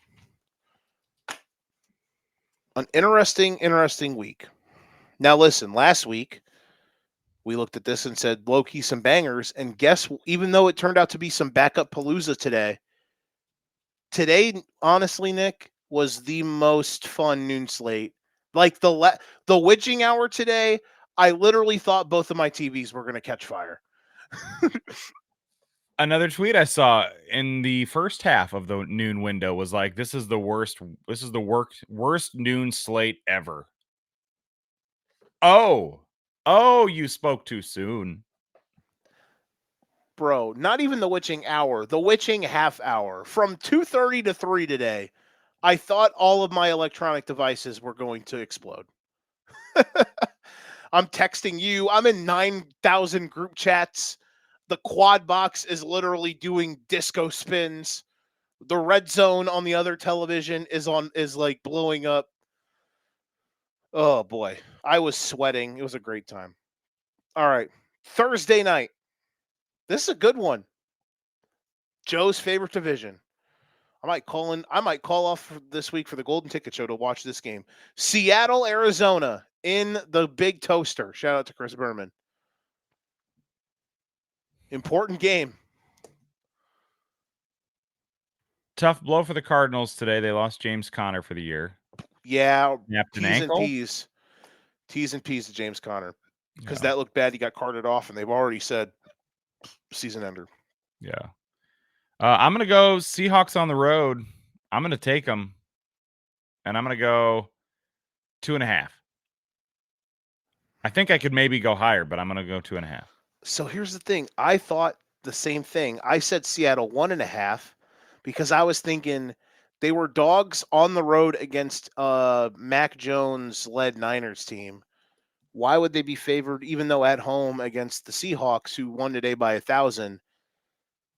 An interesting week. Now listen, last week we looked at this and said low-key some bangers, and guess, even though it turned out to be some backup palooza today, honestly, Nick, was the most fun noon slate. Like the witching hour today, I literally thought both of my TVs were going to catch fire. Another tweet I saw in the first half of the noon window was like, "This is the worst. This is the worst noon slate ever." Oh, you spoke too soon. Bro, not even the witching hour, the witching half hour. From 2:30 to 3 today, I thought all of my electronic devices were going to explode. I'm texting you. I'm in 9,000 group chats. The quad box is literally doing disco spins. The red zone on the other television is like blowing up. Oh boy, I was sweating. It was a great time. All right, Thursday night. This is a good one. Joe's favorite division. I might call off this week for the Golden Ticket Show to watch this game. Seattle, Arizona in the Big Toaster. Shout out to Chris Berman. Important game. Tough blow for the Cardinals today. They lost James Conner for the year. Yeah, Snapped an T's and ankle. P's. T's and P's to James Conner. Because that looked bad. He got carted off, and they've already said season ender. Yeah. I'm going to go Seahawks on the road. I'm going to take them. And I'm going to go 2.5. I think I could maybe go higher, but I'm going to go 2.5. So here's the thing. I thought the same thing. I said Seattle 1.5 because I was thinking they were dogs on the road against Mac Jones led Niners team. Why would they be favored even though at home against the Seahawks who won today by 1,000?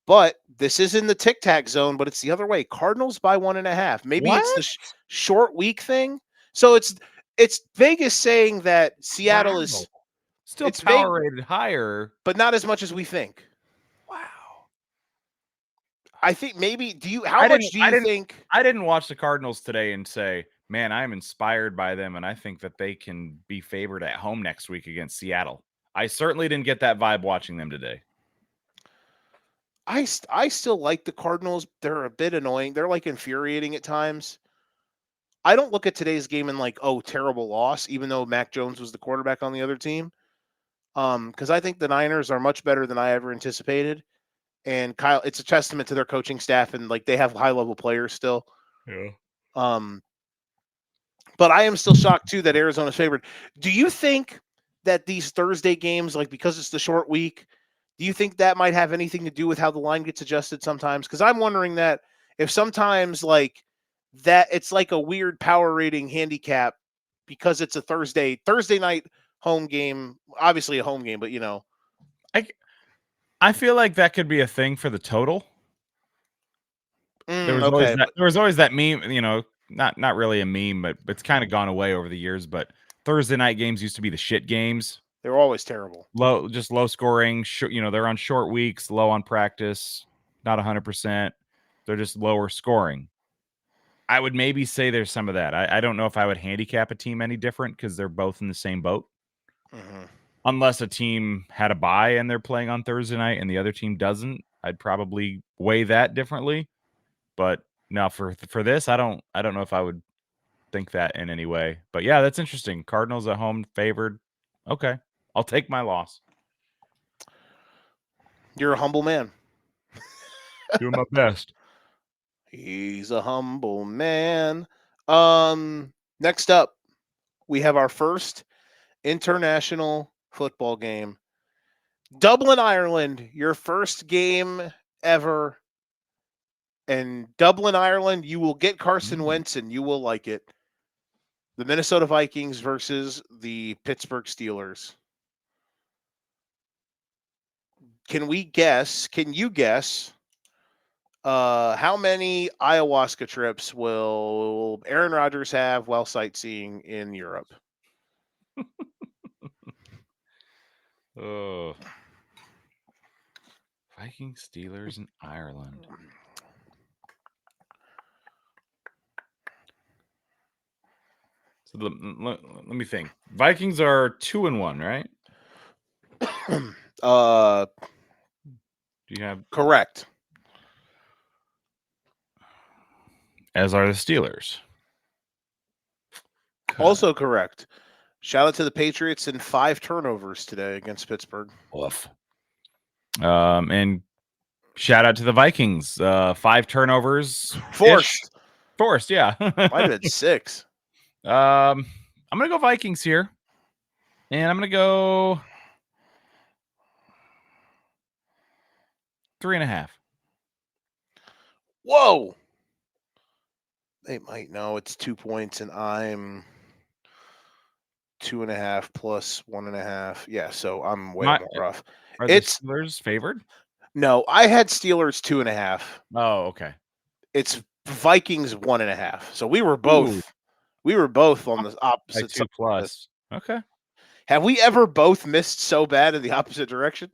But this is in the tic tac zone, but it's the other way. Cardinals by 1.5. Maybe it's the short week thing. So it's Vegas saying that Seattle is still power rated higher, but not as much as we think. Wow. I think maybe how much do you think? I didn't watch the Cardinals today and say, man, I'm inspired by them, and I think that they can be favored at home next week against Seattle. I certainly didn't get that vibe watching them today. I still like the Cardinals. They're a bit annoying. They're like infuriating at times. I don't look at today's game and like, oh, terrible loss, even though Mac Jones was the quarterback on the other team. Because I think the Niners are much better than I ever anticipated. And Kyle, it's a testament to their coaching staff, and like they have high level players still. Yeah. But I am still shocked too that Arizona's favored. Do you think that these Thursday games, like because it's the short week, do you think that might have anything to do with how the line gets adjusted sometimes? Because I'm wondering that if sometimes like that it's like a weird power rating handicap because it's a Thursday night home game, obviously a home game, but I feel like that could be a thing for the total. There was always that meme, not really a meme, but it's kind of gone away over the years. But Thursday night games used to be the shit games. They were always terrible. Low scoring. They're on short weeks, low on practice, not 100%. They're just lower scoring. I would maybe say there's some of that. I don't know if I would handicap a team any different because they're both in the same boat. Mm-hmm. Unless a team had a bye and they're playing on Thursday night and the other team doesn't, I'd probably weigh that differently. But no, for this, I don't know if I would think that in any way. But yeah, that's interesting. Cardinals at home favored. Okay, I'll take my loss. You're a humble man. Doing my best. He's a humble man. Next up, we have our first international football game. Dublin, Ireland, your first game ever. And Dublin, Ireland, you will get Carson Wentz and you will like it. The Minnesota Vikings versus the Pittsburgh Steelers. Can you guess how many ayahuasca trips will Aaron Rodgers have while sightseeing in Europe? Oh, Vikings, Steelers, and Ireland. So let me think. Vikings are 2-1, right? Do you have? Correct. As are the Steelers. Also correct. Shout out to the Patriots and 5 turnovers today against Pittsburgh. Woof. And shout out to the Vikings. 5 turnovers. Forced, yeah. Might have been 6. I'm gonna go Vikings here. And I'm gonna go 3.5. Whoa. They might know it's 2 points, and I'm 2.5 plus 1.5. Yeah, so I'm way more off. Are the Steelers favored? No, I had Steelers 2.5. Oh, okay. It's Vikings 1.5. So we were both on the opposite side. 2 plus. Okay. Have we ever both missed so bad in the opposite direction?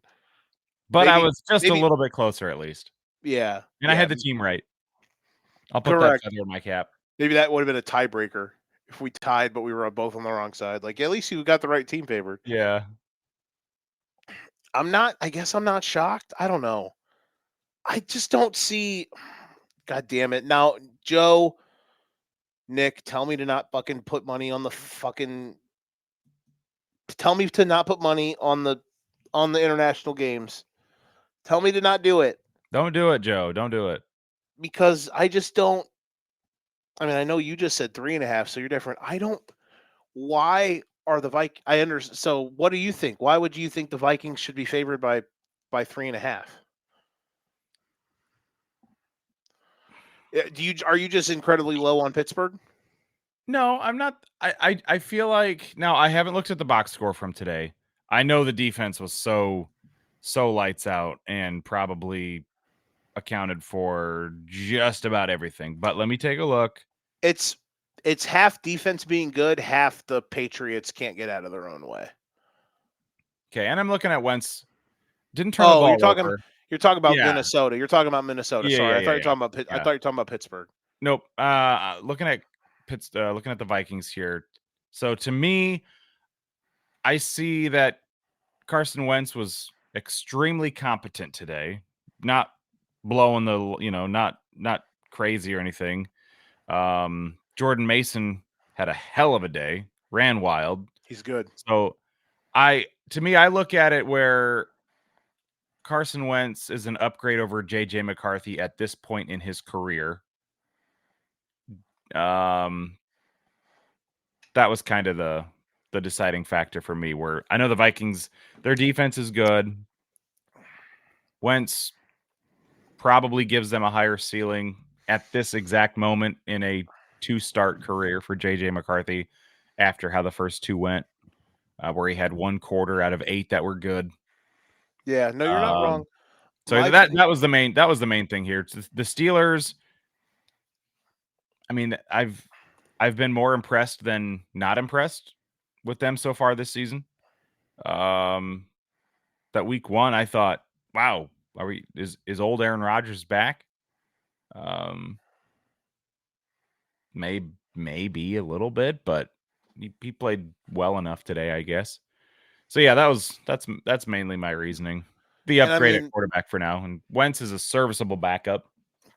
But I was just a little bit closer, at least. Yeah. And I had the team right. I'll put that feather in my cap. Maybe that would have been a tiebreaker if we tied, but we were both on the wrong side. Like, at least you got the right team favored. Yeah. I guess I'm not shocked. I don't know. I just don't see. God damn it. Now, Joe, Nick, tell me to not fucking put money on the fucking. Tell me to not put money on the international games. Tell me to not do it. Don't do it, Joe. Don't do it. Because I just don't. I mean, I know you just said 3.5, so you're different. I don't. Why are the Vikings? I understand. So, what do you think? Why would you think the Vikings should be favored by 3.5? Are you just incredibly low on Pittsburgh? No, I'm not. I feel like now I haven't looked at the box score from today. I know the defense was so lights out and probably accounted for just about everything. But let me take a look. It's half defense being good, half the Patriots can't get out of their own way. Okay, and I'm looking at Wentz. Didn't turn the ball over. You're talking about Minnesota. You're talking about Minnesota. Yeah, Sorry, yeah, I thought you were talking about. I thought you were talking about Pittsburgh. Nope. Looking at the Vikings here. So to me, I see that Carson Wentz was extremely competent today. Not blowing not crazy or anything. Jordan Mason had a hell of a day. Ran wild. He's good. So I look at it where Carson Wentz is an upgrade over JJ McCarthy at this point in his career. That was kind of the deciding factor for me, where I know the Vikings, their defense is good. Wentz probably gives them a higher ceiling at this exact moment in a 2-start career for JJ McCarthy after how the first 2 went, where he had 1 quarter out of 8 that were good. Yeah, no, you're not wrong. So that was the main thing here. The Steelers, I mean, I've been more impressed than not impressed with them so far this season. That week 1, I thought, wow, is old Aaron Rodgers back? Maybe a little bit, but he played well enough today, I guess. So yeah, that's mainly my reasoning. The upgrade at quarterback for now, and Wentz is a serviceable backup.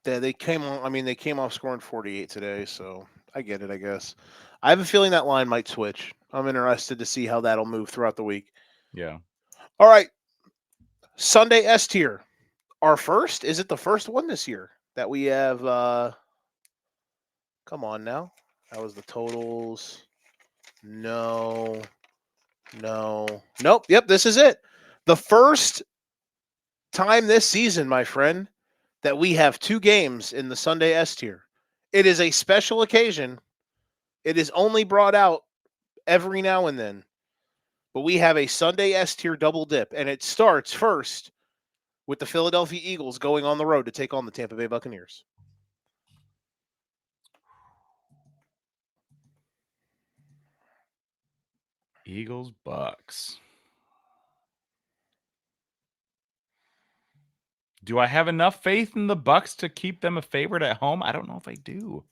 They came off scoring 48 today, so I get it, I guess. I have a feeling that line might switch. I'm interested to see how that'll move throughout the week. Yeah. All right. Sunday S tier. Our first? Is it the first one this year that we have? Come on now. That was the totals. No. No. Nope. Yep. This is it. The first time this season, my friend, that we have two games in the Sunday S tier. It is a special occasion. It is only brought out every now and then. But we have a Sunday S tier double dip, and it starts first with the Philadelphia Eagles going on the road to take on the Tampa Bay Buccaneers. Eagles, Bucks. Do I have enough faith in the Bucks to keep them a favorite at home? I don't know if I do.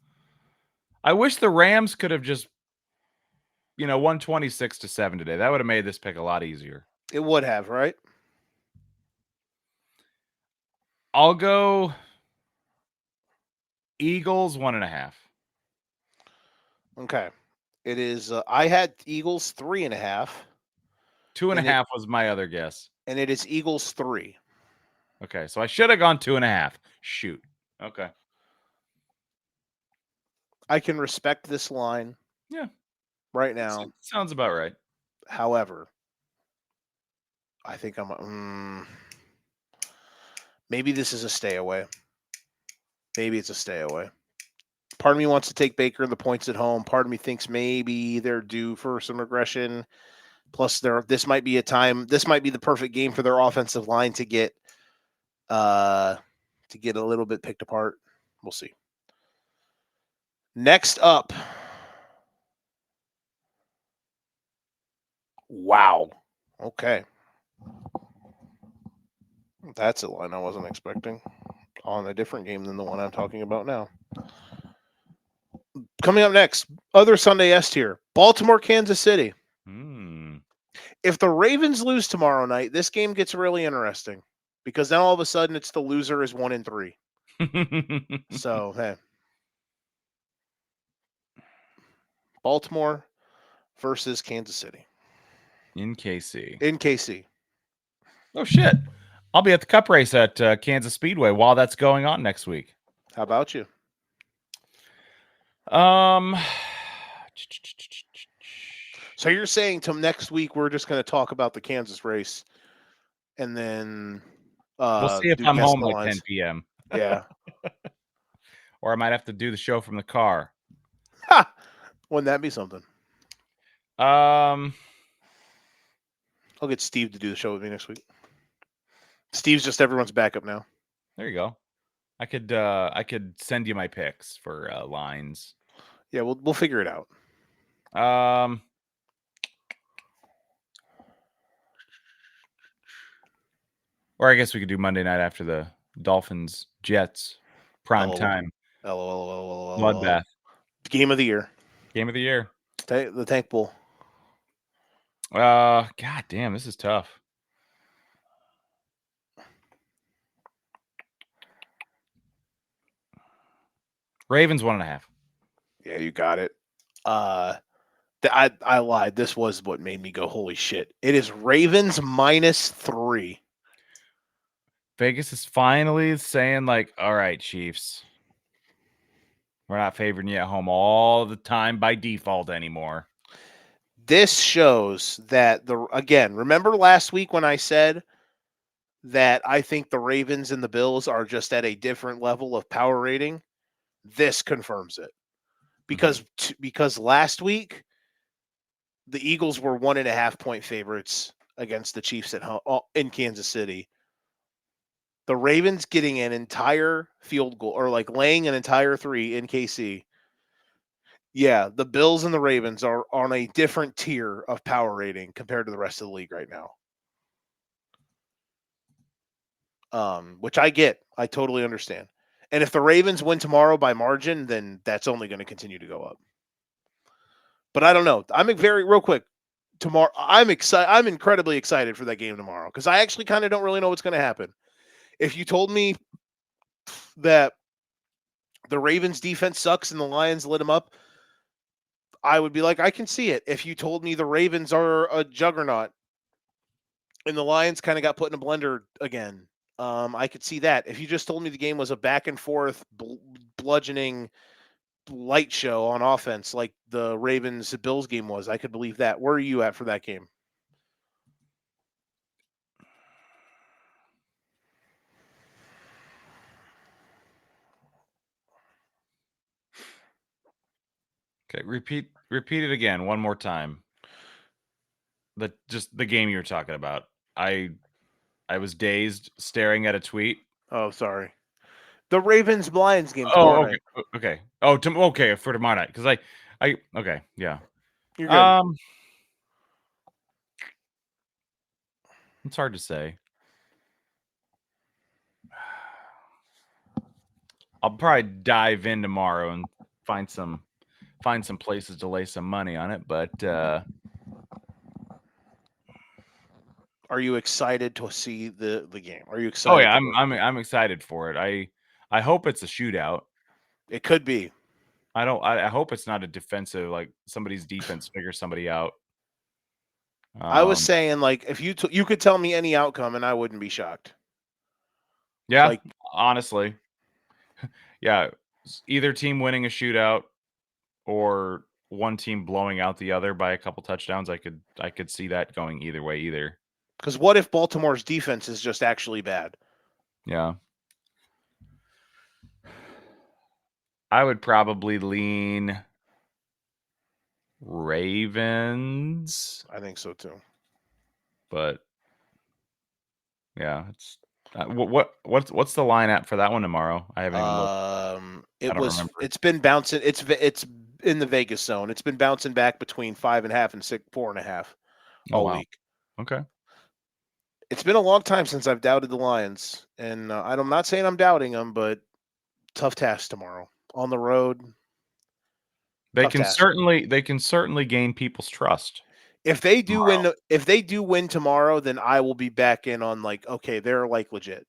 I wish the Rams could have just, won 26-7 today. That would have made this pick a lot easier. It would have, right? I'll go Eagles 1.5. Okay. It is. I had Eagles 3.5. 2.5 was my other guess. And it is Eagles 3. Okay, so I should have gone 2.5. Shoot. Okay. I can respect this line. Yeah. Right now. Sounds about right. However, I think I'm. Maybe this is a stay away. Maybe it's a stay away. Part of me wants to take Baker and the points at home. Part of me thinks maybe they're due for some regression. Plus, this might be a time. This might be the perfect game for their offensive line to get a little bit picked apart. We'll see. Next up. Wow. Okay. That's a line I wasn't expecting on a different game than the one I'm talking about now. Coming up next, other Sunday S tier, Baltimore, Kansas City. If the Ravens lose tomorrow night, this game gets really interesting because then all of a sudden it's the loser is 1-3. So, hey. Baltimore versus Kansas City. In KC. In KC. Oh, shit. I'll be at the Cup race at Kansas Speedway while that's going on next week. How about you? So you're saying till next week we're just going to talk about the Kansas race, and then we'll see if I'm home by 10 p.m. Yeah. Or I might have to do the show from the car. Ha! Wouldn't that be something? I'll get Steve to do the show with me next week. Steve's just everyone's backup now. There you go. I could send you my picks for lines. Yeah, we'll figure it out. Or I guess we could do Monday night after the Dolphins Jets prime time. Bloodbath. Game of the year. Game of the year. The Tank Bowl. God damn, this is tough. Ravens 1.5. Yeah, you got it. I lied. This was what made me go, holy shit. It is Ravens -3. Vegas is finally saying, like, all right, Chiefs. We're not favoring you at home all the time by default anymore. This shows that remember last week when I said that I think the Ravens and the Bills are just at a different level of power rating? This confirms it. Because last week the Eagles were 1.5 point favorites against the Chiefs at home in Kansas City. The Ravens getting an entire field goal or like laying an entire 3 in KC. Yeah, the Bills and the Ravens are on a different tier of power rating compared to the rest of the league right now. Which I get. I totally understand. And if the Ravens win tomorrow by margin, then that's only going to continue to go up. But I don't know. I'm real quick. Tomorrow, I'm excited. I'm incredibly excited for that game tomorrow because I actually kind of don't really know what's going to happen. If you told me that the Ravens defense sucks and the Lions lit them up, I would be like, I can see it. If you told me the Ravens are a juggernaut and the Lions kind of got put in a blender again, I could see that. If you just told me the game was a back and forth bludgeoning light show on offense like the Ravens Bills game was, I could believe that. Where are you at for that game? Okay, repeat it again one more time. Just the game you were talking about. I was dazed staring at a tweet. Oh, sorry. The Ravens Lions game tomorrow Oh, okay. night. Okay. Oh, okay, for tomorrow night cuz I okay, yeah. You're good. It's hard to say. I'll probably dive in tomorrow and find some places to lay some money on it, but Are you excited to see the game? Are you oh excited yeah, to go? I'm excited for it. I hope it's a shootout. It could be. I hope it's not a defensive, like somebody's defense figures somebody out. I was Um, saying, like, if you could tell me any outcome and I wouldn't be shocked. yeah, Like, honestly. Yeah, either team winning a shootout or one team blowing out the other by a couple touchdowns. I could see that going either way either. because what if Baltimore's defense is just actually bad? Yeah. I would probably lean Ravens, I think so too. but yeah, it's what's the line at for that one tomorrow? I haven't even looked. I don't remember. It's been bouncing. It's in the Vegas zone. It's been bouncing back between 5.5 and 4.5 Oh all wow. week. Okay. It's been a long time since I've doubted the Lions, and I'm not saying I'm doubting them, but tough task tomorrow on the road. Tough task. They can certainly gain people's trust If they do tomorrow. win, tomorrow, then I will be back in on like, okay, they're like legit.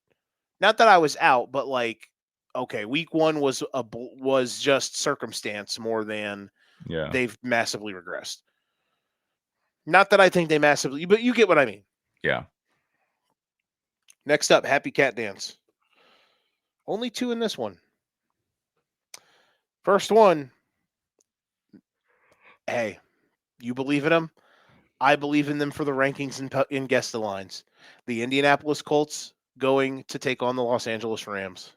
Not that I was out, but like, okay, week one was just circumstance more than Yeah. they've massively regressed. Not that I think they massively, but you get what I mean. Yeah. Next up, Happy Cat Dance. Only 2 in this one. First one. Hey, you believe in them? I believe in them for the rankings and guess the lines. The Indianapolis Colts going to take on the Los Angeles Rams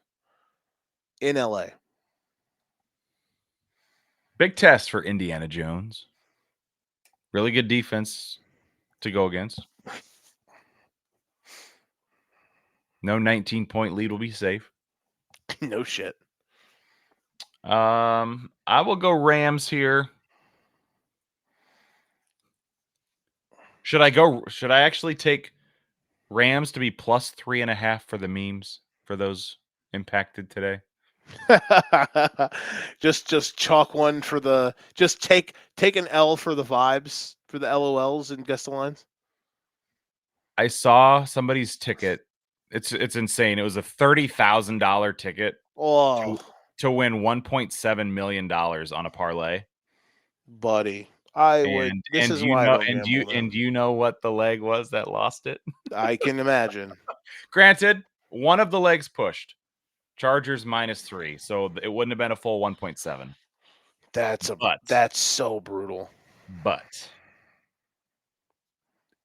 in LA. Big test for Indiana Jones. Really good defense to go against. No 19-point lead will be safe. No shit. I will go Rams here. Should I actually take Rams to be plus 3.5 for the memes for those impacted today? just chalk one for the just take an L for the vibes for the LOLs and guess the lines. I saw somebody's ticket. It's insane. It was a $30,000 ticket Oh, to win $1.7 million on a parlay. buddy, I would. This And is why I don't you gamble. Then know what the leg was that lost it? I can imagine. Granted, one of the legs pushed. Chargers -3, so it wouldn't have been a full 1.7. That's so brutal. But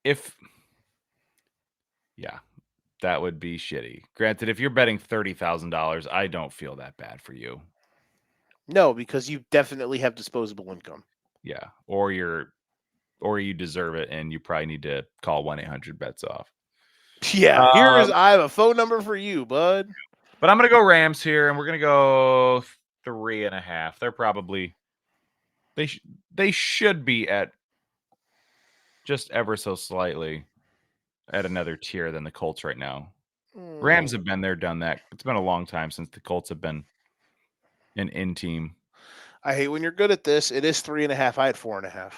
if yeah, that would be shitty. Granted, if you're betting $30,000, I don't feel that bad for you. No, because you definitely have disposable income. Yeah, or you deserve it, and you probably need to call 1-800-bets off. Yeah, I have a phone number for you, bud. But I'm gonna go Rams here, and we're gonna go 3.5. They're probably they should be at just ever so slightly at another tier than the Colts right now. Rams have been there, done that. It's been a long time since the Colts have been an in team. I hate when you're good at this. It is 3.5. I had 4.5.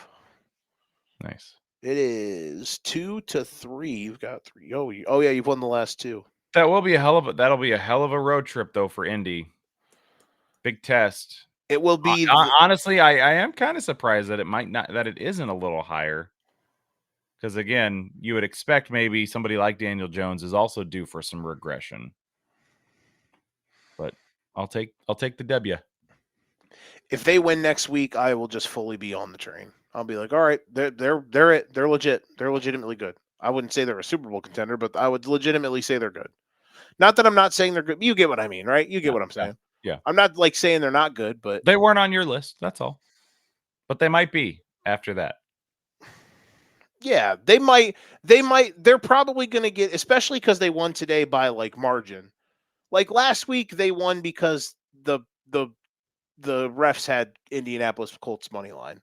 Nice. It is 2-3. You've got 3. Oh yeah, you've won the last 2. That'll be a hell of a road trip though for Indy. Big test. It will be Honestly, I am kind of surprised that it isn't a little higher. Because again, you would expect maybe somebody like Daniel Jones is also due for some regression. But I'll take the W. if they win next week, I will just fully be on the train. I'll be like, all right, they're legit. They're legitimately good. I wouldn't say they're a Super Bowl contender, but I would legitimately say they're good. Not that I'm not saying they're good. You get what I mean, right? You get Yeah, what I'm yeah, saying. yeah. I'm not like saying they're not good, but They weren't on your list. That's all. But they might be after that. yeah, they might. They might. They're probably going to get, especially because they won today by like margin. Like last week, they won because the the refs had Indianapolis Colts money line.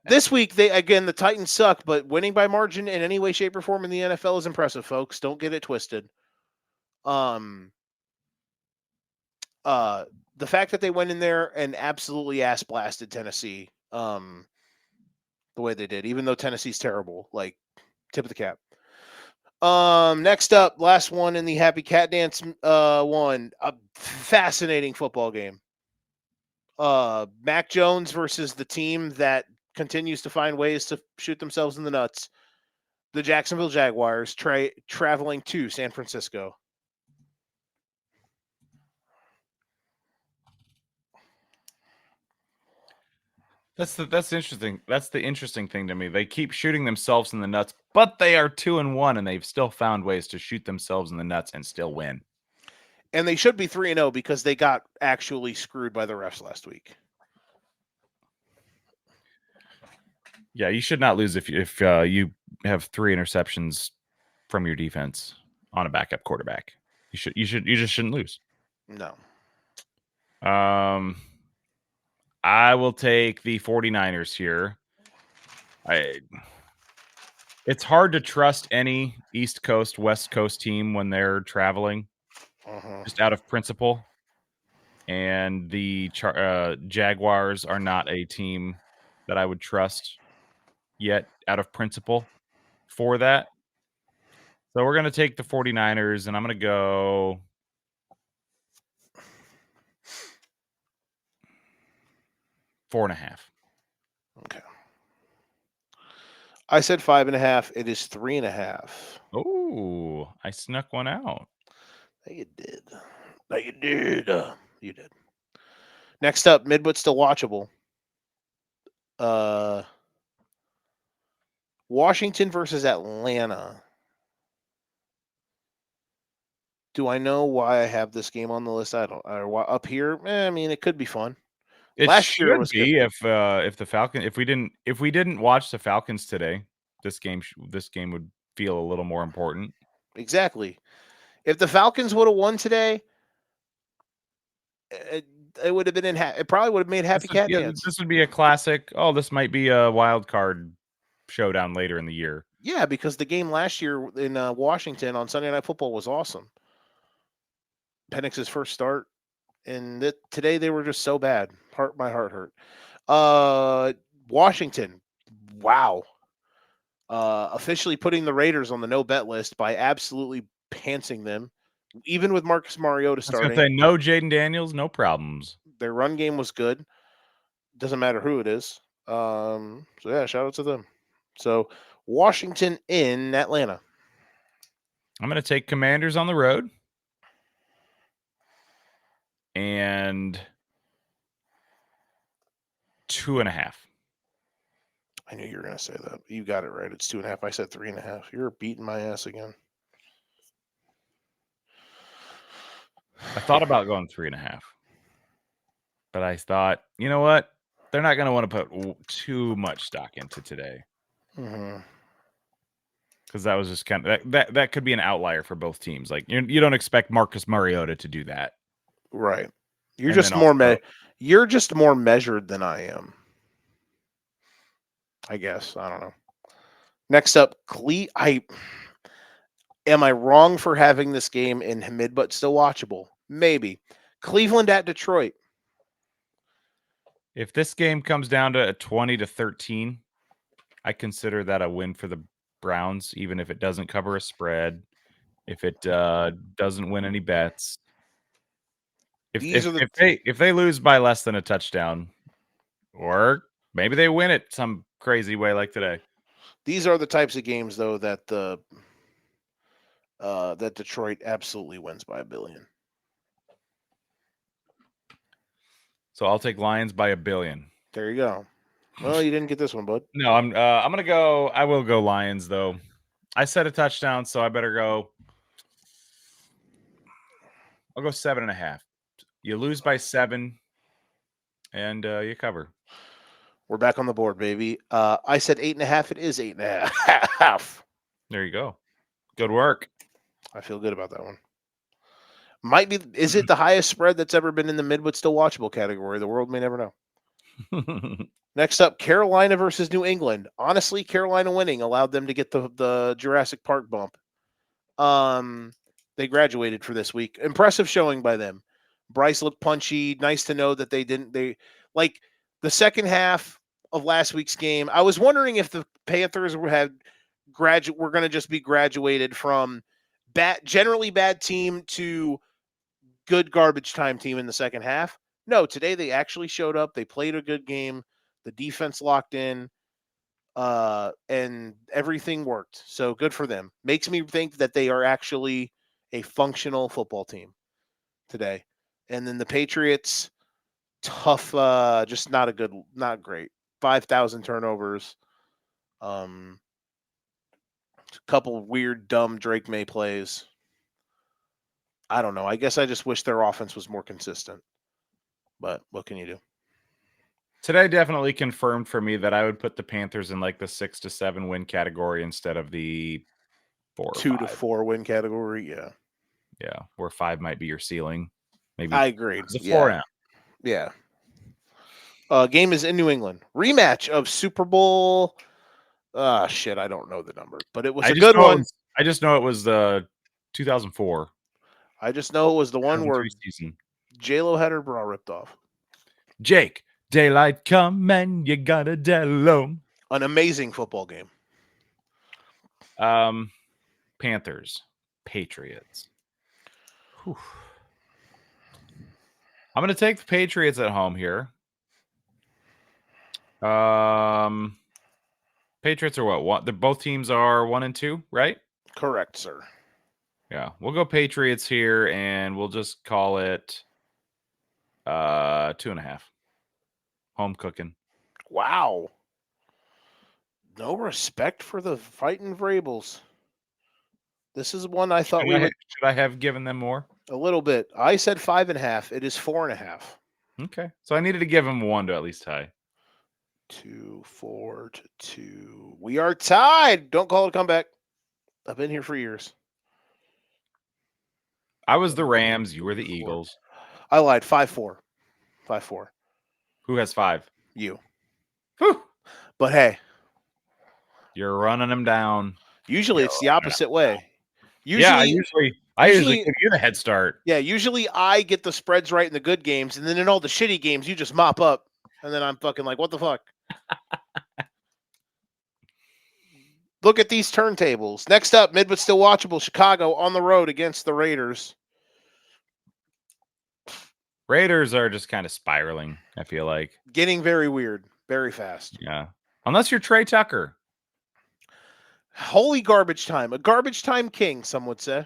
This week, the Titans suck, but winning by margin in any way, shape, or form in the NFL is impressive, folks. Don't get it twisted. Um, the fact that they went in there and absolutely ass blasted Tennessee, the way they did, even though Tennessee's terrible, like tip of the cap. Next up, last one in the Happy Cat Dance one, a fascinating football game. Mac Jones versus the team that continues to find ways to shoot themselves in the nuts. The Jacksonville Jaguars traveling to San Francisco. That's interesting. That's the interesting thing to me. They keep shooting themselves in the nuts, but they are 2-1, and they've still found ways to shoot themselves in the nuts and still win. And they should be 3-0 because they got actually screwed by the refs last week. Yeah, you should not lose if you have 3 interceptions from your defense on a backup quarterback. You just shouldn't lose. No. I will take the 49ers here. It's hard to trust any East Coast, West Coast team when they're traveling, just out of principle. And the Jaguars are not a team that I would trust yet out of principle for that. So we're going to take the 49ers, and I'm going to go 4.5. Okay. I said 5.5. It is 3.5. Oh, I snuck one out. You did. You did. You did. Next up, mid but still watchable. Washington versus Atlanta. Do I know why I have this game on the list? I don't. Up here, I mean, it could be fun. It Last year should was good. be if the Falcon if we didn't watch the Falcons today, this game would feel a little more important. Exactly. If the Falcons would have won today, it would have been it probably would have made Happy Cat Dance. This would be a classic. Oh, this might be a wild card showdown later in the year. Yeah, because the game last year in Washington on Sunday Night Football was awesome. Penix's first start, and today they were just so bad. My heart hurt. Washington, wow. Officially putting the Raiders on the no bet list by absolutely pantsing them, even with Marcus Mariota starting. Say no Jaden Daniels, no problems. Their run game was good. Doesn't matter who it is. So yeah, shout out to them. So Washington in Atlanta. I'm going to take Commanders on the road. And 2.5. I knew you were going to say that. You got it right. It's 2.5. I said 3.5. You're beating my ass again. I thought about going 3.5. But I thought, you know what? They're not going to want to put too much stock into today. Mm-hmm. Because that was just kind of that could be an outlier for both teams. Like you don't expect Marcus Mariota to do that, right? You're and just you're just more measured than I am. I guess I don't know. Next up, am I wrong for having this game in mid but still watchable? Maybe. Cleveland at Detroit. If this game comes down to a 20-13, I consider that a win for the Browns, even if it doesn't cover a spread, if it doesn't win any bets. These are the If they lose by less than a touchdown, or maybe they win it some crazy way like today. these are the types of games though that that Detroit absolutely wins by a billion. So I'll take Lions by a billion. There you go. Well, you didn't get this one, bud. No, I'm gonna go. I will go Lions though. I said a touchdown, so I better go. I'll go 7.5. You lose by 7, and you cover. We're back on the board, baby. I said 8.5. It is 8.5. There you go. Good work. I feel good about that one. Might be. Is it the highest spread that's ever been in the mid but still watchable category? The world may never know. Next up, Carolina versus New England. Honestly, Carolina winning allowed them to get the Jurassic Park bump. They graduated for this week. Impressive showing by them. Bryce looked punchy. Nice to know that they like the second half of last week's game. I was wondering if the Panthers were going to just be graduated from generally bad team to good garbage time team in the second half. No, today they actually showed up. They played a good game. The defense locked in, and everything worked. So good for them. Makes me think that they are actually a functional football team today. And then the Patriots, tough, just not great. 5,000 turnovers. A couple weird, dumb Drake May plays. I don't know. I guess I just wish their offense was more consistent. But what can you do? Today definitely confirmed for me that I would put the Panthers in like the 6 to 7 win category instead of the 4 or 2 to 5. 4 win category. Yeah, where 5 might be your ceiling. Maybe I agree. It's a 4 now. Yeah. Game is in New England. Rematch of Super Bowl. Shit, I don't know the number, but it was a good one. I just know it was 2004. I just know it was the one where season. J-Lo had her bra ripped off. Jake, daylight come and you gotta dello. An amazing football game. Panthers, Patriots. Whew. I'm going to take the Patriots at home here. Patriots are what? Both teams are 1 and 2, right? Correct, sir. Yeah, we'll go Patriots here, and we'll just call it 2.5. Home cooking. Wow. No respect for the fighting Vrabels. This is one I thought Should I have given them more? A little bit. I said 5.5. It is 4.5. Okay, so I needed to give them 1 to at least tie. 4 to 2. We are tied. Don't call it a comeback. I've been here for years. I was the Rams. You were the Eagles. I lied. 5-4. 5-4. Who has 5? You. Whew. But hey. You're running them down. Usually it's the opposite way. I usually give you the head start. Yeah, usually I get the spreads right in the good games, and then in all the shitty games, you just mop up, and then I'm fucking like, what the fuck? Look at these turntables. Next up, mid but still watchable, Chicago on the road against the Raiders. Raiders are just kind of spiraling, I feel like. Getting very weird, very fast. Yeah. Unless you're Trey Tucker. Holy garbage time. A garbage time king, some would say.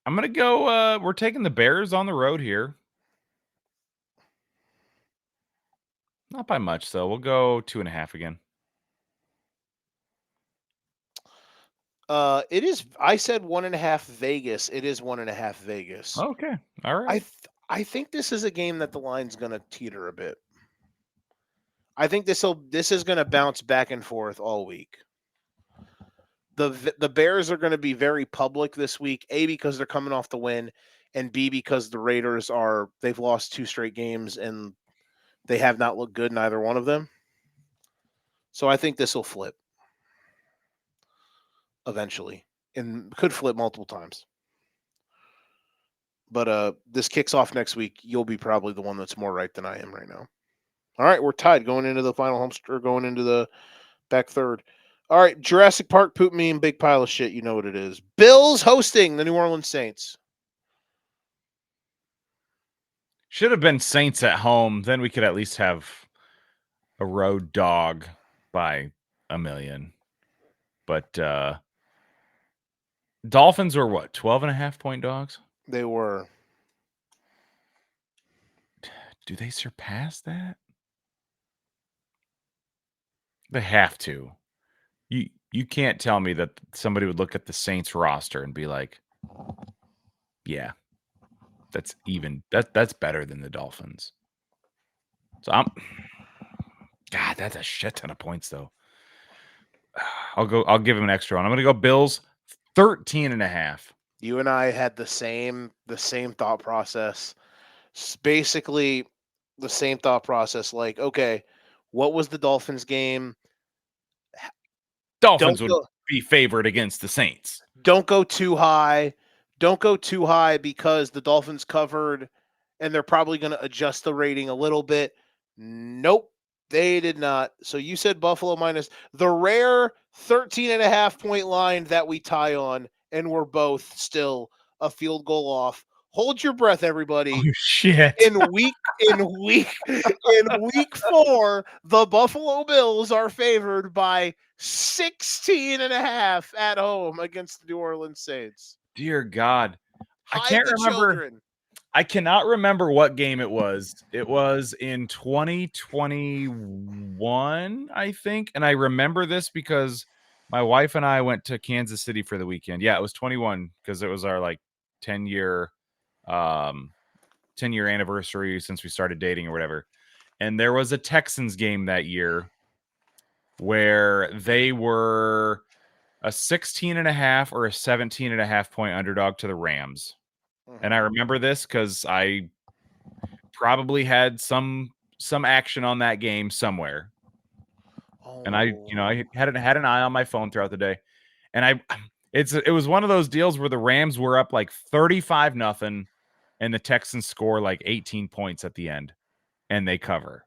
I'm going to go, we're taking the Bears on the road here. Not by much, though. We'll go 2.5 again. It is. I said 1.5 Vegas. It is 1.5 Vegas. Okay, all right. I think this is a game that the line's going to teeter a bit. I think this is going to bounce back and forth all week. The Bears are going to be very public this week. A, because they're coming off the win, and B, because the Raiders they've lost 2 straight games and they have not looked good, neither one of them. So I think this will flip eventually, and could flip multiple times. But this kicks off next week. You'll be probably the one that's more right than I am right now. All right, we're tied going into the final going into the back third. All right, Jurassic Park poop meme, big pile of shit. You know what it is. Bills hosting the New Orleans Saints. Should have been Saints at home. Then we could at least have a road dog by a million. But Dolphins were what, 12.5-point dogs? They were. Do they surpass that? They have to. You can't tell me that somebody would look at the Saints roster and be like, yeah, that's better than the Dolphins. So God, that's a shit ton of points though. I'll give him an extra one. I'm gonna go Bills 13.5. You and I had the same thought process. Basically the same thought process. Like, okay, what was the Dolphins game? Dolphins would be favored against the Saints. Don't go too high. Don't go too high because the Dolphins covered and they're probably going to adjust the rating a little bit. Nope, they did not. So you said Buffalo minus the rare 13.5-point line that we tie on, and we're both still a field goal off. Hold your breath, everybody. Oh shit. In week 4, the Buffalo Bills are favored by 16.5 at home against the New Orleans Saints. Dear God. Hide I can't remember. Children. I cannot remember what game it was. It was in 2021, I think. And I remember this because my wife and I went to Kansas City for the weekend. Yeah, it was 21 because it was our like 10-year 10-year anniversary since we started dating or whatever. And there was a Texans game that year where they were a 16.5 or a 17.5-point underdog to the Rams. And I remember this because I probably had some action on that game somewhere. Oh. And I had an eye on my phone throughout the day. And it was one of those deals where the Rams were up like 35-0 and the Texans score like 18 points at the end and they cover.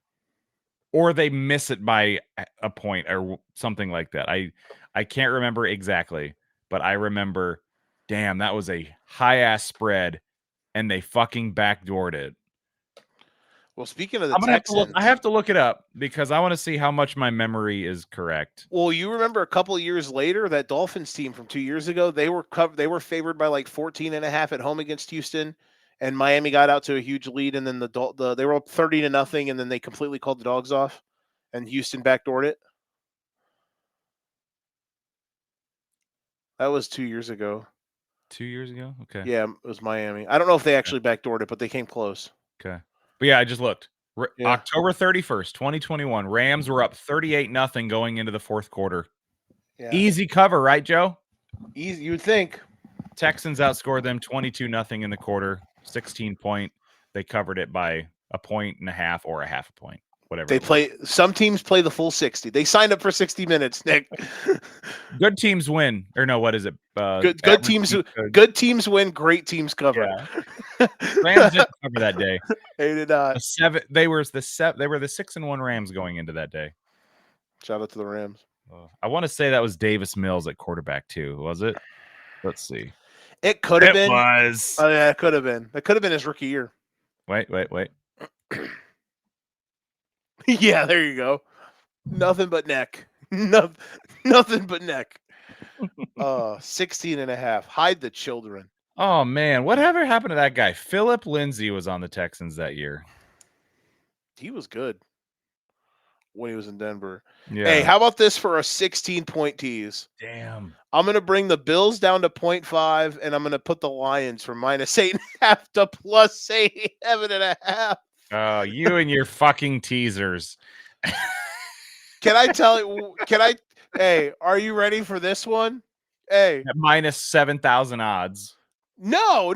Or they miss it by a point or something like that. I can't remember exactly, but I remember, damn, that was a high-ass spread, and they fucking backdoored it. Well, speaking of the Texans, I have to look it up because I want to see how much my memory is correct. Well, you remember a couple of years later, that Dolphins team from 2 years ago, they were favored by like 14.5 at home against Houston, and Miami got out to a huge lead, and then they were up 30-0, and then they completely called the dogs off, and Houston backdoored it. That was 2 years ago. 2 years ago? Okay. Yeah, it was Miami. I don't know if they actually backdoored it, but they came close. Okay. But yeah, I just looked. October 31st, 2021, Rams were up 38-0 going into the fourth quarter. Yeah. Easy cover, right, Joe? Easy, you would think. Texans outscored them 22-0 in the quarter, 16-point. They covered it by 1.5 or a half a point, whatever. Some teams play the full 60. They signed up for 60 minutes, Nick. Good teams win. Or no, what is it? Good teams win, great teams cover. Yeah. Rams didn't cover that day. They did not. They were the 6-1 Rams going into that day. Shout out to the Rams. I want to say that was Davis Mills at quarterback too. Was it? Let's see. It could have been. It was. Oh yeah, it could have been. That could have been his rookie year. Wait. Yeah, there you go. Nothing but neck. Nothing but neck. 16.5. Hide the children. Oh man, whatever happened to that guy? Philip Lindsay was on the Texans that year. He was good when he was in Denver. Yeah. Hey, how about this for a 16-point tease? Damn. I'm going to bring the Bills down to 0.5, and I'm going to put the Lions from -8.5 to +7.5. Oh, you and your fucking teasers. Can I tell you? Hey, are you ready for this one? Hey. At -7,000 odds. No.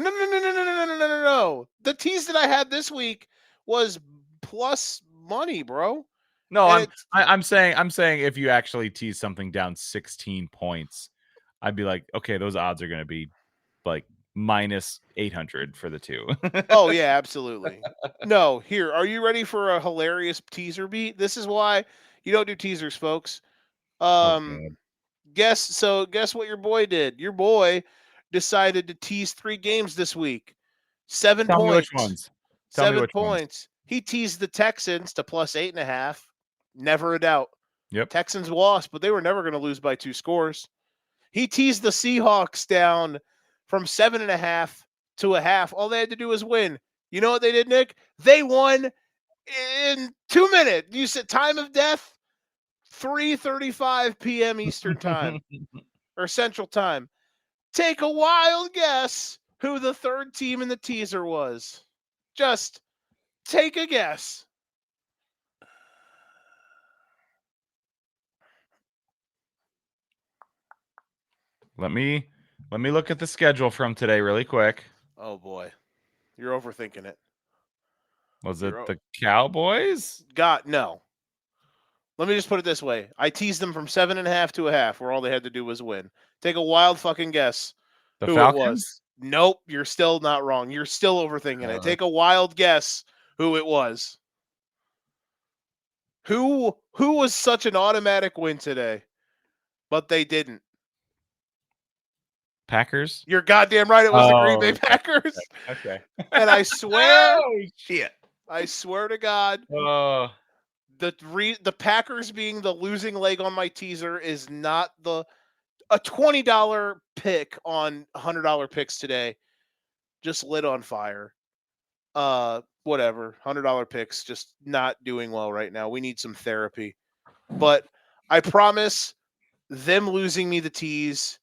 The tease that I had this week was plus money, bro. No, I'm saying if you actually tease something down 16 points, I'd be like, okay, those odds are going to be like -800 for the two. Oh yeah, absolutely. No, here, are you ready for a hilarious teaser beat? This is why you don't do teasers, folks. Guess what your boy did? Your boy decided to tease 3 games this week. 7 Tell points. me which ones. Tell me 7 which ones. points. He teased the Texans to plus 8.5. Never a doubt. Yep. Texans lost, but they were never going to lose by 2 scores. He teased the Seahawks down from 7.5 to a half. All they had to do was win. You know what they did, Nick? They won in 2 minutes. You said time of death, 3:35 p.m. Eastern time or Central time. Take a wild guess who the third team in the teaser was. Just take a guess. Let me look at the schedule from today really quick. Oh boy, you're overthinking it. Was it the Cowboys? God, no. Let me just put it this way. I teased them from 7.5 to a half, where all they had to do was win. Take a wild fucking guess The who Falcons? it was. Nope, you're still not wrong. You're still overthinking it. Take a wild guess who it was. Who was such an automatic win today, but they didn't? Packers? You're goddamn right. It was the Green Bay Packers. Okay. And I swear, oh shit! I swear to God, the Packers being the losing leg on my teaser is not a $20 pick on $100 picks today. Just lit on fire. Whatever. $100 picks just not doing well right now. We need some therapy. But I promise them losing me the tease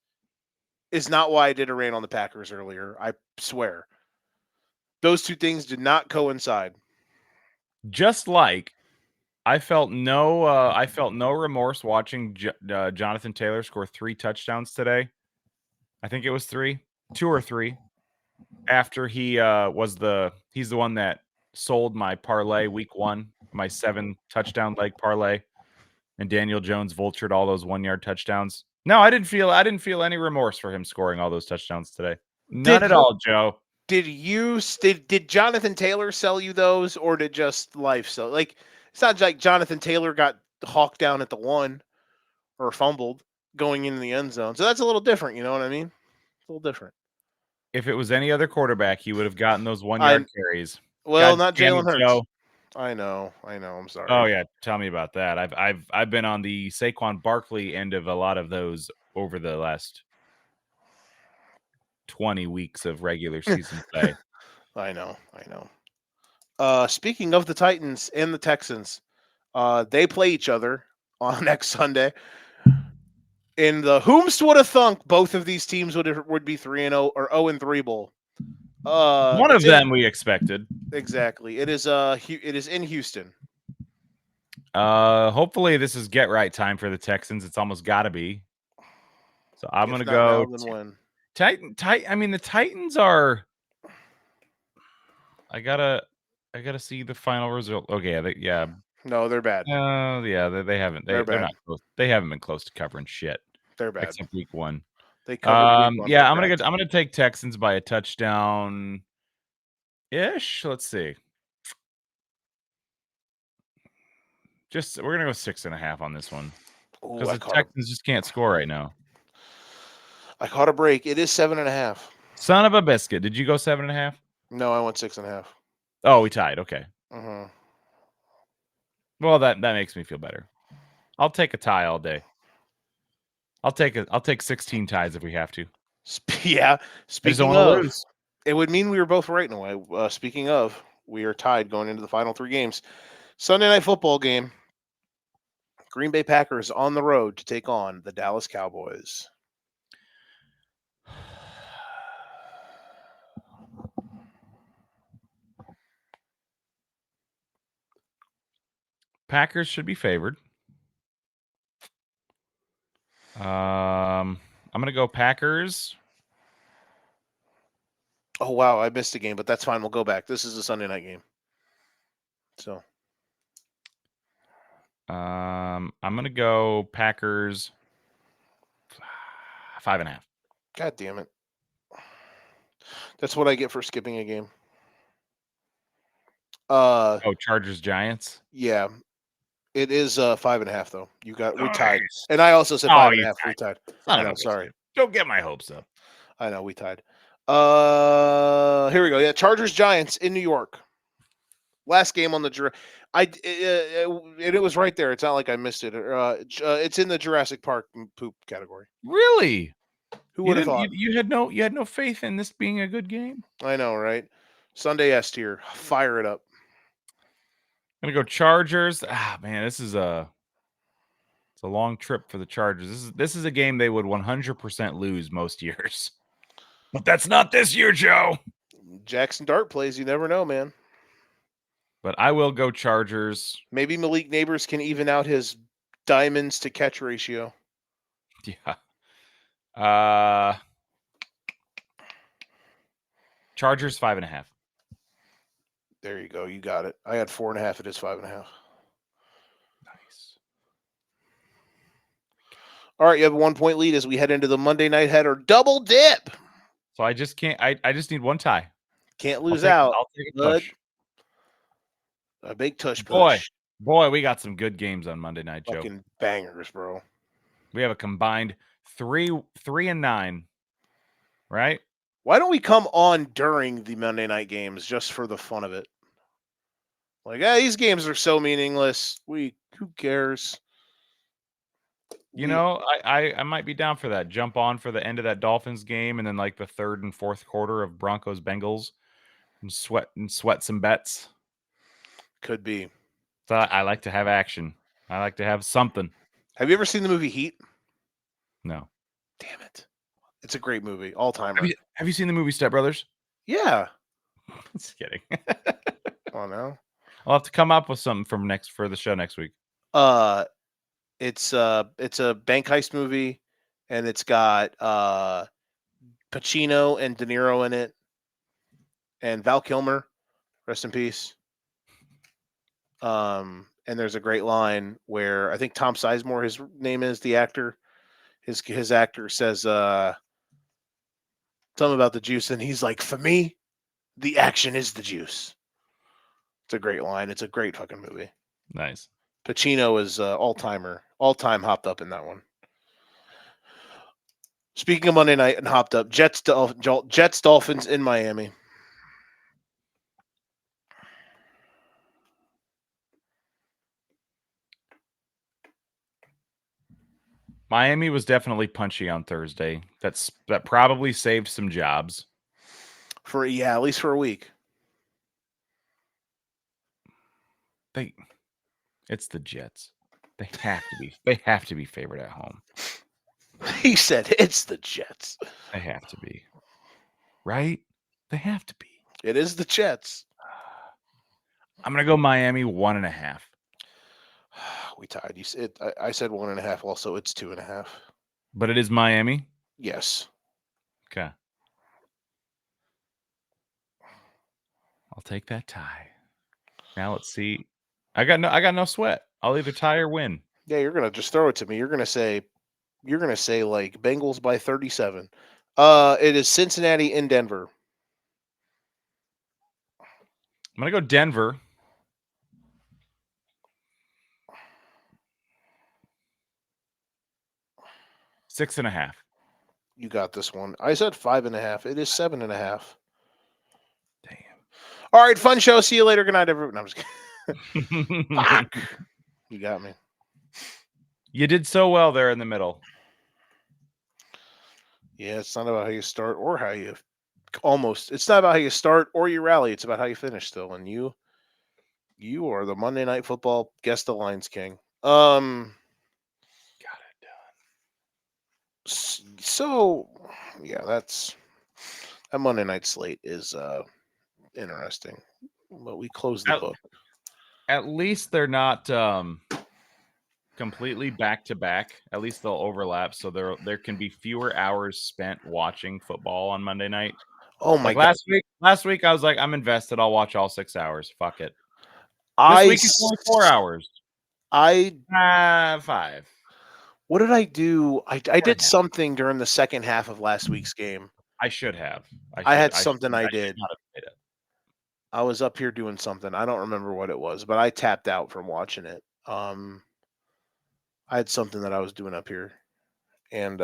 is not why I did a rant on the Packers earlier. I swear. Those two things did not coincide. Just like I felt no remorse watching Jonathan Taylor score 3 touchdowns today. I think it was 3, 2 or 3. After he he's the one that sold my parlay week 1, my 7 touchdown leg parlay, and Daniel Jones vultured all those 1-yard touchdowns. No, I didn't feel any remorse for him scoring all those touchdowns today. None at all, Joe. Did Jonathan Taylor sell you those, or did just life sell? Like, it's not like Jonathan Taylor got hawked down at the 1 or fumbled going into the end zone. So that's a little different, you know what I mean? It's a little different. If it was any other quarterback, he would have gotten those 1-yard carries. Well, God not damn Jalen it, Hurts. Joe. I know. I'm sorry. Oh yeah, tell me about that. I've been on the Saquon Barkley end of a lot of those over the last 20 weeks of regular season play. I know. Speaking of the Titans and the Texans, they play each other on next Sunday. In the whomst would have thunk both of these teams would be 3-0 or 0-3 bowl. One of them we expected. Exactly. It is in Houston. Hopefully this is get right time for the Texans. It's almost got to be. So I'm going to go I mean the Titans are I got to see the final result. Okay, yeah. No, they're bad. Yeah, they haven't. They're not close. They haven't been close to covering shit. They're bad. Except week 1. They covered week 1. Yeah, I'm gonna take Texans by a touchdown ish. Let's see. We're gonna go 6.5 on this one because the Texans just can't score right now. I caught a break. It is 7.5. Son of a biscuit. Did you go 7.5? No, I went 6.5. Oh, we tied. Okay. Mm-hmm. Well, that makes me feel better. I'll take a tie all day. I'll take 16 ties if we have to. Yeah. Speaking of, it would mean we were both right in a way. Speaking of, we are tied going into the final 3 games. Sunday night football game. Green Bay Packers on the road to take on the Dallas Cowboys. Packers should be favored. I'm going to go Packers. Oh, wow. I missed a game, but that's fine. We'll go back. This is a Sunday night game. So. I'm going to go Packers 5.5. God damn it. That's what I get for skipping a game. Chargers Giants? Yeah. It is 5.5 though. We tied. And I also said 5.5. We tied. I know, sorry. Don't get my hopes up. I know, we tied. Here we go. Yeah, Chargers Giants in New York. Last game on the it was right there. It's not like I missed it. It's in the Jurassic Park poop category. Really? Who You would have didn't? thought? You had no faith in this being a good game. I know, right? Sunday S tier. Fire it up. I'm gonna go Chargers. Ah, man, it's a long trip for the Chargers. This is a game they would 100% lose most years. But that's not this year, Joe. Jackson Dart plays. You never know, man. But I will go Chargers. Maybe Malik Neighbors can even out his diamonds to catch ratio. Yeah. Chargers 5.5. There you go. You got it. I had 4.5. It is 5.5. Nice. All right, you have a 1 point lead as we head into the Monday night header. Double dip. So I just can't. I just need one tie. Can't lose out. I'll take a push. A big tush push. Boy, we got some good games on Monday night, Joe. Fucking bangers, bro. We have a combined 3-9, right? Why don't we come on during the Monday night games just for the fun of it? Like, these games are so meaningless. Who cares? You know, I might be down for that. Jump on for the end of that Dolphins game, and then like the third and fourth quarter of Broncos Bengals, and sweat some bets. Could be. So I like to have action. I like to have something. Have you ever seen the movie Heat? No. Damn it. It's a great movie. All timer. Have you seen the movie Step Brothers? Yeah. Just kidding. Oh no. I'll have to come up with something for the show next week. It's a bank heist movie, and it's got Pacino and De Niro in it, and Val Kilmer, rest in peace. And there's a great line where I think Tom Sizemore, his name is, the actor. His actor says something about the juice, and he's like, "For me, the action is the juice." It's a great line. It's a great fucking movie. Nice. Pacino is all-time hopped up in that one. Speaking of Monday night and hopped up, Jets Dolphins in Miami. Miami was definitely punchy on Thursday. That probably saved some jobs. At least for a week. It's the Jets. They have to be favored at home. He said it's the Jets. They have to be. Right? They have to be. It is the Jets. I'm gonna go Miami 1.5. We tied. You said I said 1.5. Also, it's 2.5. But it is Miami. Yes. Okay. I'll take that tie. Now let's see. I got no sweat. I'll either tie or win. Yeah, you're gonna just throw it to me. You're gonna say like Bengals by 37. It is Cincinnati in Denver. I'm gonna go Denver. Six and a half. You got this one. I said 5.5. It is 7.5. Damn. All right, fun show. See you later. Good night, everyone. No, I'm just kidding. Fuck. You got me. You did so well there in the middle. Yeah, it's not about how you start or how you it's not about how you start or you rally. It's about how you finish still. And you are the Monday Night Football Guess the Lines King. Got it done. So, yeah, that Monday night slate is interesting. But we close the book. At least they're not completely back to back. At least they'll overlap, so there can be fewer hours spent watching football on Monday night. Oh my God! Last week I was like, I'm invested. I'll watch all 6 hours. Fuck it. This week it's only 4 hours. 5. What did I do? I did something during the second half of last week's game. I should have. I had something I did. Should not have played it. I was up here doing something. I don't remember what it was, but I tapped out from watching it. I had something that I was doing up here, and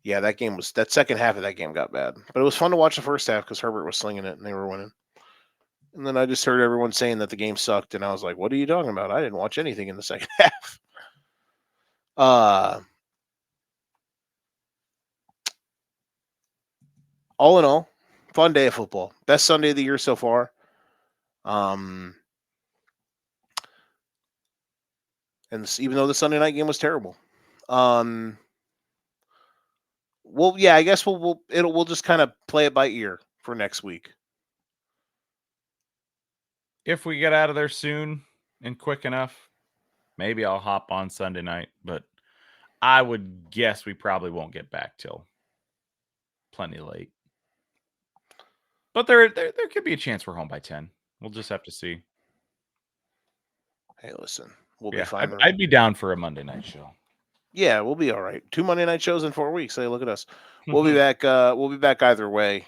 yeah, that second half of that game got bad. But it was fun to watch the first half because Herbert was slinging it and they were winning. And then I just heard everyone saying that the game sucked, and I was like, "What are you talking about? I didn't watch anything in the second half." Uh, all in all, fun day of football. Best Sunday of the year so far. Um, even though the Sunday night game was terrible. Um, well, yeah, I guess we'll just kind of play it by ear for next week. If we get out of there soon and quick enough, maybe I'll hop on Sunday night, but I would guess we probably won't get back till plenty late. But there could be a chance we're home by 10. We'll just have to see. Hey, listen, we'll be Yeah, fine. I'd be down for a Monday night show. Yeah, we'll be all right. 2 Monday night shows in 4 weeks. Hey, look at us. We'll be back. We'll be back either way.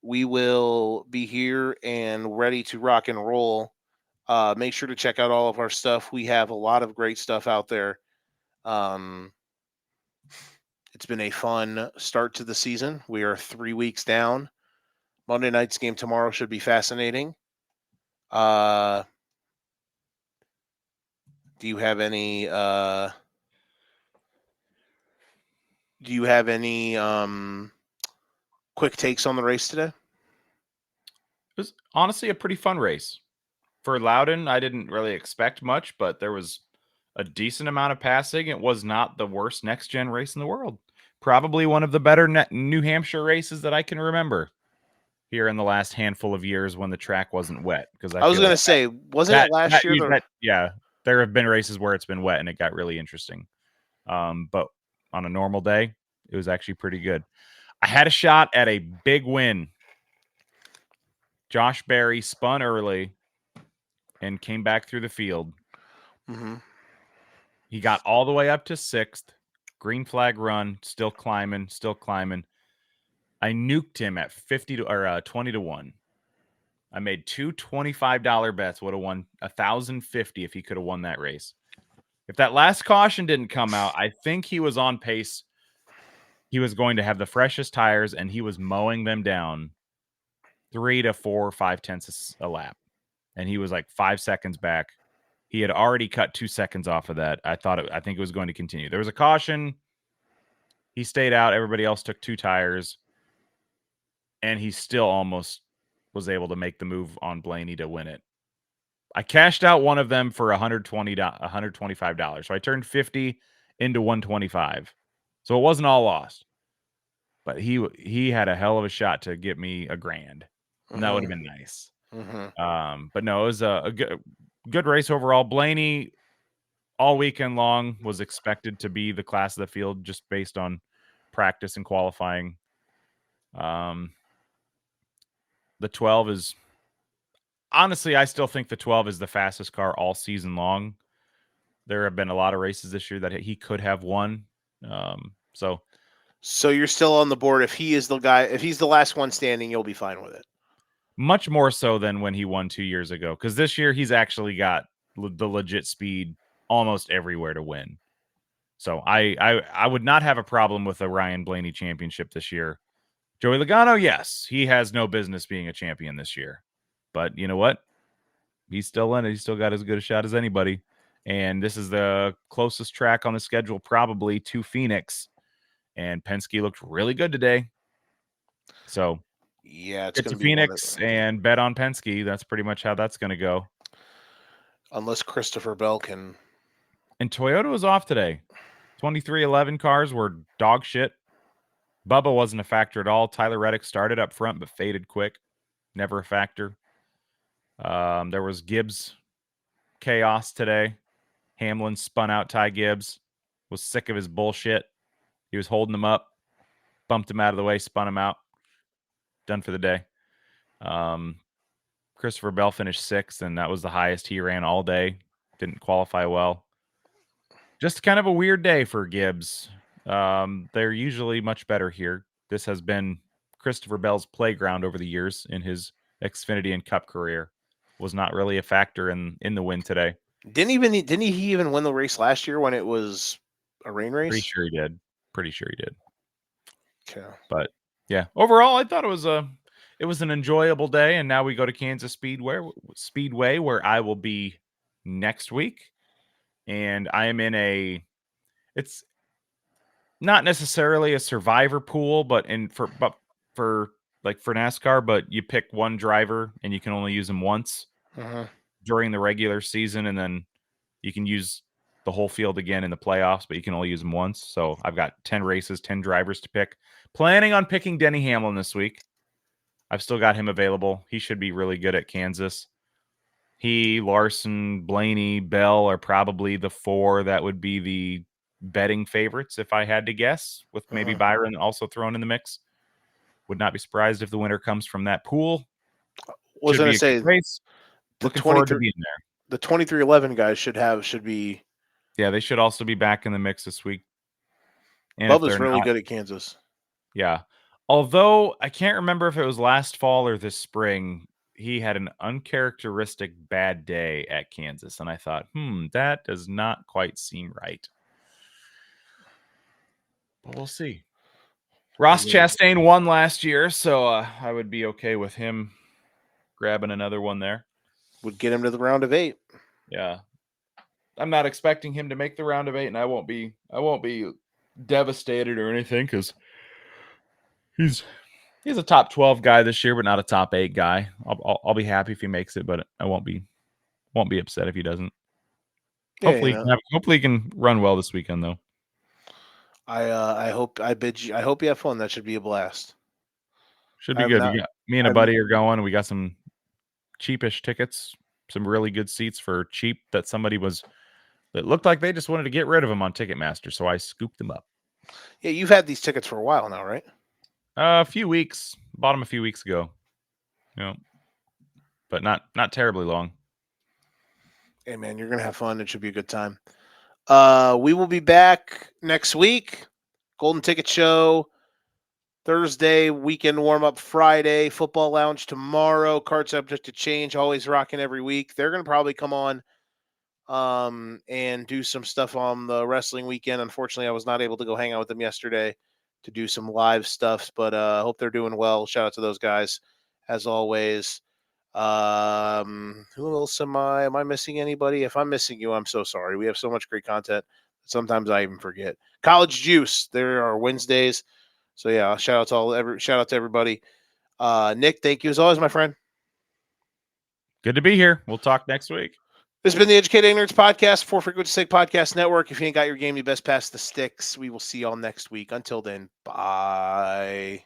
We will be here and ready to rock and roll. Make sure to check out all of our stuff. We have a lot of great stuff out there. It's been a fun start to the season. We are 3 weeks down. Monday night's game tomorrow should be fascinating. Do you have any quick takes on the race today? It was honestly a pretty fun race. For Loudon, I didn't really expect much, but there was a decent amount of passing. It was not the worst next gen race in the world. Probably one of the better New Hampshire races that I can remember here in the last handful of years when the track wasn't wet. Because I was going to say, wasn't it last year? Yeah, there have been races where it's been wet and it got really interesting. But on a normal day, it was actually pretty good. I had a shot at a big win. Josh Berry spun early and came back through the field. Mm-hmm. He got all the way up to 6th. Green flag run, still climbing. I nuked him at 20 to 1. I made two $25 bets. Would have won $1,050 if he could have won that race. If that last caution didn't come out, I think he was on pace. He was going to have the freshest tires, and he was mowing them down 3 to 4 or 5/10 a lap. And he was like 5 seconds back. He had already cut 2 seconds off of that. I think it was going to continue. There was a caution. He stayed out. Everybody else took 2 tires. And he still almost was able to make the move on Blaney to win it. I cashed out one of them for $125. So I turned 50 into 125. So it wasn't all lost. But he had a hell of a shot to get me $1,000. And that would have been nice. Mm-hmm. But no, it was a good race overall. Blaney all weekend long was expected to be the class of the field just based on practice and qualifying. The 12 is honestly, I still think the 12 is the fastest car all season long. There have been a lot of races this year that he could have won. So you're still on the board. If he is the guy, if he's the last one standing, you'll be fine with it. Much more so than when he won 2 years ago, because this year he's actually got the legit speed almost everywhere to win. So I would not have a problem with a Ryan Blaney championship this year. Joey Logano, yes, he has no business being a champion this year. But you know what? He's still in it. He's still got as good a shot as anybody. And this is the closest track on the schedule probably to Phoenix. And Penske looked really good today. So yeah, it's going to be Phoenix and bet on Penske. That's pretty much how that's going to go. Unless Christopher Bell can. And Toyota was off today. 2311 cars were dog shit. Bubba wasn't a factor at all. Tyler Reddick started up front but faded quick. Never a factor. There was Gibbs chaos today. Hamlin spun out Ty Gibbs. Was sick of his bullshit. He was holding him up. Bumped him out of the way. Spun him out. Done for the day. Christopher Bell finished 6th, and that was the highest he ran all day. Didn't qualify well. Just kind of a weird day for Gibbs. They're usually much better here. This has been Christopher Bell's playground over the years in his Xfinity and Cup career. Was not really a factor in the win today. Didn't he even win the race last year when it was a rain race? Pretty sure he did. Okay. But yeah, overall, I thought it it was an enjoyable day, and now we go to Kansas Speedway, where I will be next week. And I am in it's not necessarily a survivor pool, but for NASCAR, but you pick one driver and you can only use him once during the regular season, and then you can use the whole field again in the playoffs, but you can only use them once. So I've got 10 races, 10 drivers to pick. Planning on picking Denny Hamlin this week. I've still got him available. He should be really good at Kansas. He, Larson, Blaney, Bell are probably the four that would be the betting favorites if I had to guess, with maybe Byron also thrown in the mix. Would not be surprised if the winner comes from that pool. Was going to say, race. Looking forward to being there. The 2311 guys should be. Yeah, they should also be back in the mix this week. And Bubba's really good at Kansas. Yeah. Although I can't remember if it was last fall or this spring, he had an uncharacteristic bad day at Kansas. And I thought, that does not quite seem right. But we'll see. Ross Chastain won last year, so I would be okay with him grabbing another one there. Would get him to the round of 8. Yeah. I'm not expecting him to make the round of 8, and I won't be devastated or anything, because he's a top 12 guy this year, but not a top 8 guy. I'll be happy if he makes it, but I won't be upset if he doesn't. Hopefully he can run well this weekend, though. I hope you have fun. That should be a blast. Should be good. Me and a buddy are going. We got some cheapish tickets, some really good seats for cheap that it looked like they just wanted to get rid of them on Ticketmaster, so I scooped them up. Yeah, you've had these tickets for a while now, right? A few weeks. Bought them a few weeks ago. But not terribly long. Hey, man, you're going to have fun. It should be a good time. We will be back next week. Golden Ticket Show Thursday, weekend warm-up Friday, football lounge tomorrow, card subject to change, always rocking every week. They're going to probably come on and do some stuff on the wrestling weekend. Unfortunately, I was not able to go hang out with them yesterday to do some live stuff, but I hope they're doing well. Shout out to those guys, as always. Who else am I missing anybody? If I'm missing you, I'm so sorry. We have so much great content. Sometimes I even forget. College Juice. There are Wednesdays. So yeah, shout out to everybody. Nick, thank you as always, my friend. Good to be here. We'll talk next week. This has been the Educated Ignorance Podcast, For Frequency Sake Podcast Network. If you ain't got your game, you best pass the sticks. We will see y'all next week. Until then, bye.